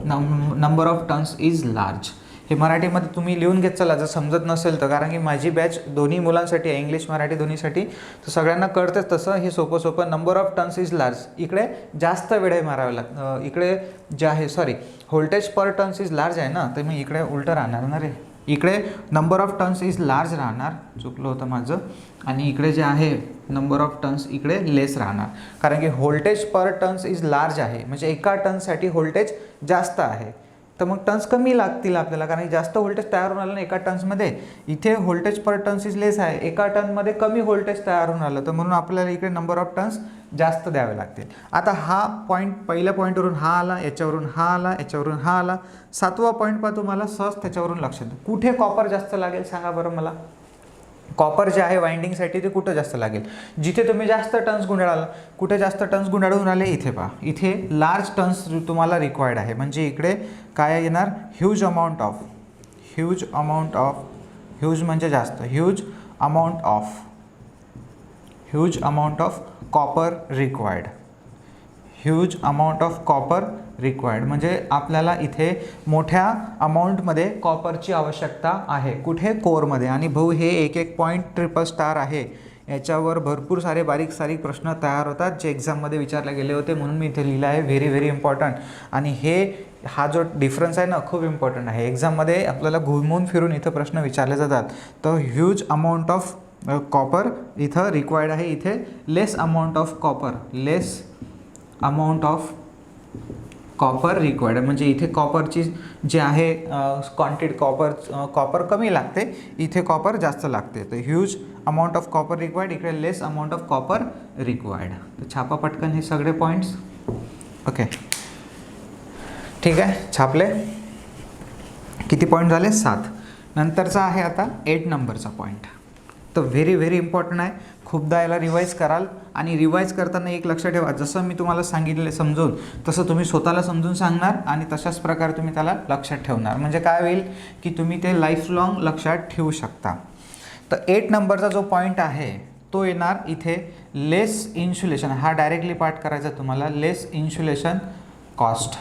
number of turns is large. हे मराठीमध्ये तुम्ही लिहून घेत चला जर समजत नसेल तर, कारण की माझी बॅच दोन्ही मुलांसाठी आहे, इंग्लिश मराठी दोन्हीसाठी, तर सगळ्यांना कळतेच तसं. हे सोपं सोपं. Number of turns is large, इकडे जास्त वेळ मारावे लागतं. इकडे जे आहे sorry voltage per turns is large आहे ना, तर मी इकडे उलटं राहणार ना रे. इकडे number of turns is large राहणार, चुकलं होतं माझं. आणि इकडे जे आहे नंबर ऑफ टर्न्स इकडे लेस राहणार, कारण की voltage per turns is large आहे, म्हणजे एका टर्न्ससाठी व्होल्टेज जास्त आहे. तर मग टर्न्स कमी लागतील आपल्याला, कारण की जास्त व्होल्टेज तयार होऊन आलं ना एका टर्न्समध्ये. इथे व्होल्टेज पर टर्न्स इज लेस आहे, एका टर्नमध्ये कमी व्होल्टेज तयार होऊन आलं, तर म्हणून आपल्याला इकडे नंबर ऑफ टर्न्स जास्त द्यावे लागतील. आता हा पॉईंट, पहिल्या पॉईंटवरून हा आला, याच्यावरून हा आला, याच्यावरून हा आला. 7वा पॉईंट पहा तुम्हाला सहज त्याच्यावरून लक्षात. कुठे कॉपर जास्त लागेल सांगा बरं मला. कॉपर जे आहे वाइंडिंगसाठी ते कुठं जास्त लागेल, जिथे तुम्ही जास्त टर्न्स गुंडाळाल. कुठे जास्ट टर्न्स गुंडाळून आले, इथे पहा, इथे लार्ज टर्न्स तुम्हाला रिक्वायर्ड आहे. म्हणजे इकडे काय येणार, huge amount of, huge amount of, huge म्हणजे जास्त, huge amount of copper required, huge amount of copper required. म्हणजे आपल्याला इथे मोठ्या अमाऊंटमध्ये कॉपरची आवश्यकता आहे. कुठे, कोरमध्ये. आणि भाऊ हे एक पॉईंट ट्रिपल स्टार आहे, याच्यावर भरपूर सारे बारीक सारीक प्रश्न तयार होतात जे एक्झाममध्ये विचारले गेले होते, म्हणून मी इथे लिहिलं आहे. Very very important. आणि हा जो डिफरन्स आहे ना खूप इम्पॉर्टंट आहे. एक्झाममध्ये आपल्याला घुमून फिरून इथं प्रश्न विचारले जातात. तर ह्यूज अमाऊंट ऑफ कॉपर इथं रिक्वायर्ड आहे, इथे less amount of copper, less amount of copper required. म्हणजे इथे कॉपरची जे आहे क्वांटिटी, कॉपर कमी लागते, इथे कॉपर जास्त लागते. तर huge amount of copper required, इकडे लेस अमाऊंट ऑफ कॉपर रिक्वायर्ड. तर छापा पटकन हे सगळे पॉईंट्स. ओके ठीक आहे, छापले. किती पॉईंट झाले, 7. नंतरचा आहे आता 8 नंबरचा पॉईंट. तर व्हेरी व्हेरी इम्पॉर्टंट आहे. खूपदा याला रिवाईज कराल, आणि रिवाईज करताना एक लक्षात ठेवा, जसं मी तुम्हाला सांगितले समजून तसं तुम्ही स्वतःला समजून सांगणार, आणि तशाच प्रकारे तुम्ही त्याला लक्षात ठेवणार. म्हणजे काय होईल की तुम्ही ते लाईफ लाँग लक्षात ठेवू शकता. तर 8 नंबरचा जो पॉईंट आहे तो येणार इथे लेस इन्सुलेशन. हा डायरेक्टली पाठ करायचा तुम्हाला. लेस इन्सुलेशन कॉस्ट,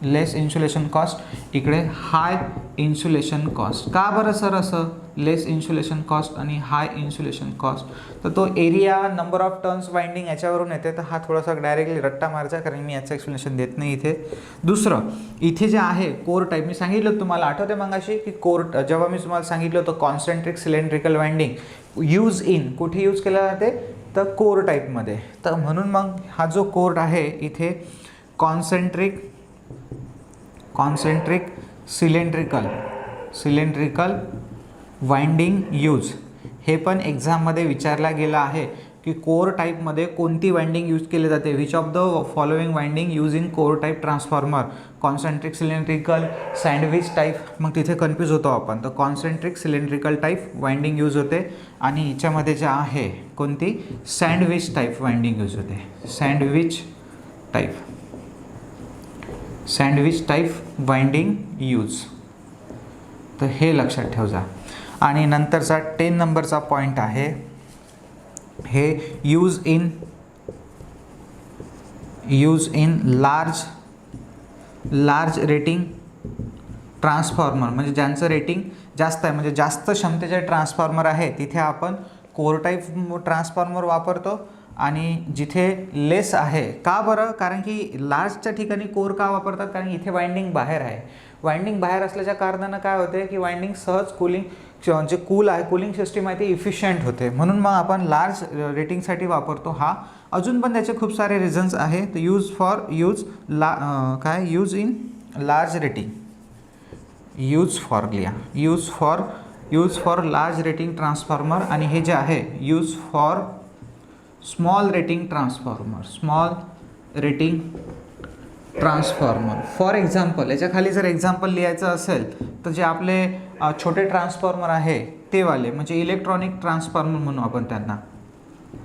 लेस इन्सुलेशन कॉस्ट, इकडे हाय इन्सुलेशन कॉस्ट. का बरं सर असं लेस इन्सुलेशन कॉस्ट आणि हाय इन्सुलेशन कॉस्ट? तर तो area, number of turns winding याच्यावरून येते. तर हा थोडासा डायरेक्टली रट्टा मारायचा, कारण मी याचं एक्सप्लेनेशन देत नाही इथे. दुसरं, इथे जे आहे कोर टाईप, मी सांगितलं तुम्हाला, आठवते मगाशी की कोर, जेव्हा मी तुम्हाला सांगितलं होतं concentric cylindrical winding use in, कुठे यूज केला जाते, तर कोर टाईपमध्ये. तर म्हणून मग हा जो कोर आहे इथे कॉन्सेंट्रिक सिलेंड्रिकल वाइंडिंग यूज. हे पण एक्झाममध्ये विचारला गेला आहे की कोर टाईपमध्ये कोणती वाइंडिंग यूज केली जाते. Which of the following winding use in core type transformer, concentric cylindrical, sandwich type. मग तिथे कन्फ्यूज होतो आपण. तर concentric cylindrical type winding use होते, आणि याच्यामध्ये जे आहे कोणती, सँडविच टाईप वाइंडिंग यूज होते. Sandwich type winding use. तर हे लक्षात ठेव जा. आणि नंतरचा 10 नंबरचा पॉईंट आहे हे use in large rating transformer. म्हणजे ज्यांचं रेटिंग जास्त आहे, म्हणजे जास्त क्षमतेचे ट्रान्सफॉर्मर आहे, तिथे आपण कोर टाईप ट्रान्सफॉर्मर वापरतो. आणि जिथे लेस आहे, का बरं, कारण की लार्जच्या ठिकाणी कोर का वापरतात, कारण इथे वाइंडिंग बाहेर आहे. वाइंडिंग बाहेर असल्याच्या कारणानं काय होते की वाइंडिंग सहज कूलिंग, जे कूल आहे, कूलिंग सिस्टीम आहे ती इफिशियंट होते. म्हणून मग आपण लार्ज रेटिंगसाठी वापरतो हा. अजून पण त्याचे खूप सारे रिझन्स आहे. तर use in large rating, use for large rating transformer. आणि हे जे आहे use for small rating transformer. For example, याच्या खाली जर एक्झाम्पल लिहायचं असेल तर जे आपले छोटे ट्रान्सफॉर्मर आहे ते वाले, म्हणजे इलेक्ट्रॉनिक ट्रान्सफॉर्मर म्हणू आपण त्यांना.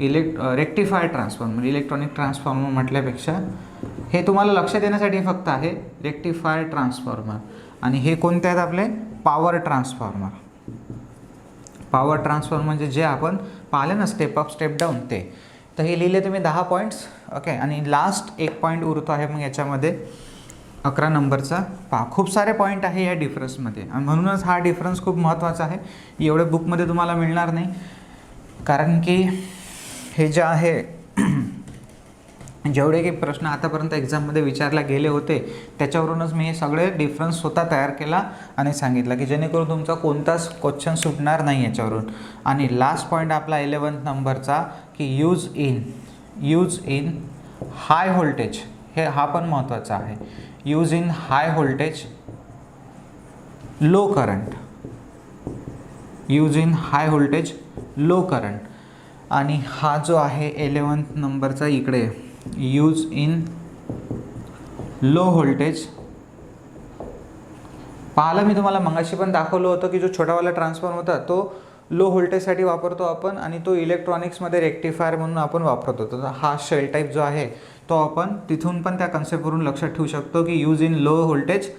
रेक्टिफायर ट्रान्सफॉर्मर, इलेक्ट्रॉनिक ट्रान्सफॉर्मर म्हटल्यापेक्षा हे तुम्हाला लक्षात येण्यासाठी फक्त आहे रेक्टिफायर ट्रान्सफॉर्मर. आणि हे कोणते आहेत आपले पॉवर ट्रान्सफॉर्मर. पॉवर ट्रान्सफॉर्मर म्हणजे जे आपण पाहिले ना स्टेप अप स्टेप डाऊन ते. तर हे लिहिले तुम्ही 10 पॉईंट्स. ओके. आणि लास्ट एक पॉईंट उरतो आहे मग याच्यामध्ये 11 नंबरचा. खूप सारे पॉईंट आहे या डिफरन्समध्ये आणि म्हणूनच हा डिफरन्स खूप महत्त्वाचा आहे. एवढे बुकमध्ये तुम्हाला मिळणार नाही, कारण की हे जे आहे जेवढे काही प्रश्न आतापर्यंत एक्झाममध्ये विचारला गेले होते त्याच्यावरूनच मी हे सगळे डिफरन्स स्वतः तयार केला आणि सांगितलं की जेणेकरून तुमचा कोणताच क्वेश्चन सुटणार नाही याच्यावरून. आणि लास्ट पॉईंट आपला 11th नंबरचा की यूज इन हाय व्होल्टेज, हा पण महत्त्वाचा आहे. Use in high voltage low current, use in high voltage low current. आणि हा जो आहे 11th नंबरचा इकडे यूज इन लो व्होल्टेज. पाहिलं मी तुम्हाला मगाशी पण दाखवलं होतं की जो छोटावाला ट्रान्सफॉर्मर होता तो लो व्होल्टेजसाठी वापरतो आपण आणि तो इलेक्ट्रॉनिक्समध्ये रेक्टिफायर म्हणून आपण वापरतो. तर हा शेल टाईप जो आहे तो आपण तिथून पण त्या कन्सेप्टवरून लक्षात ठेवू शकतो की use in low voltage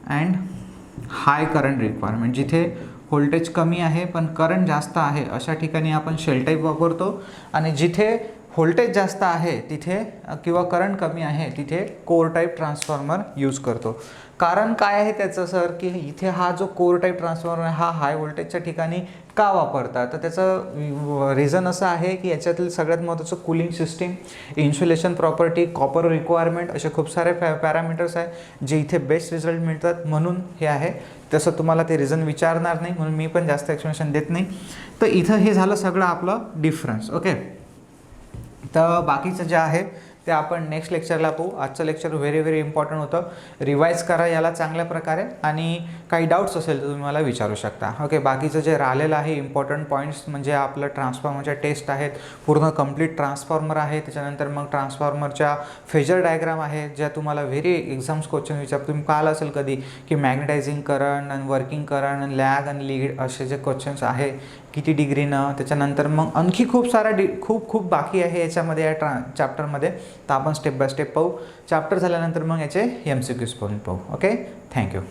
and high current requirement. जिथे व्होल्टेज कमी आहे पण करंट जास्त आहे अशा ठिकाणी आपण शेल टाईप वापरतो आणि जिथे व्होल्टेज जास्त आहे तिथे किंवा करंट कमी आहे तिथे कोर टाईप ट्रान्सफॉर्मर यूज करतो. कारण काय आहे त्याचं सर की इथे हा जो कोर टाईप ट्रान्सफॉर्मर हा हाय व्होल्टेजच्या ठिकाणी का वापरतात, तर त्याचं रिझन असं आहे की याच्यातील सगळ्यात महत्त्वाचं cooling system, insulation property, copper requirement असे खूप सारे पॅरामीटर्स आहे जे इथे बेस्ट रिझल्ट मिळतात म्हणून हे आहे. तसं तुम्हाला ते रिझन विचारणार नाही म्हणून मी पण जास्त एक्सप्लेनेशन देत नाही. तर इथं हे झालं सगळं आपलं डिफरन्स. ओके. तर बाकीचं जे आहे ते आपण नेक्स्ट लेक्चरला पाहू. आजचं लेक्चर व्हेरी इम्पॉर्टंट होतं. रिवाईज करा याला चांगल्या प्रकारे आणि काही डाऊट्स असेल तर तुम्ही मला विचारू शकता. ओके. बाकीचं जे राहिलेलं आहे इम्पॉर्टंट पॉईंट्स म्हणजे आपलं ट्रान्सफॉर्मरच्या टेस्ट आहेत, पूर्ण कंप्लीट ट्रान्सफॉर्मर आहे, त्याच्यानंतर मग ट्रान्सफॉर्मरच्या फेजर डायग्राम आहे ज्या तुम्हाला व्हेरी एक्झाम्स क्वेश्चन विचार. तुम्ही पाहिलं असेल कधी की मॅग्नेटायझिंग करंट आणि वर्किंग करंट आणि लॅग आणि लीड असे जे क्वेश्चन्स आहे किती डिग्रीनं. त्याच्यानंतर मग आणखी खूप सारा खूप बाकी आहे याच्यामध्ये या चॅप्टरमध्ये. तर आपण स्टेप बाय स्टेप पाहू. चॅप्टर झाल्यानंतर मग याचे MCQs पण पाहू. ओके. थँक्यू.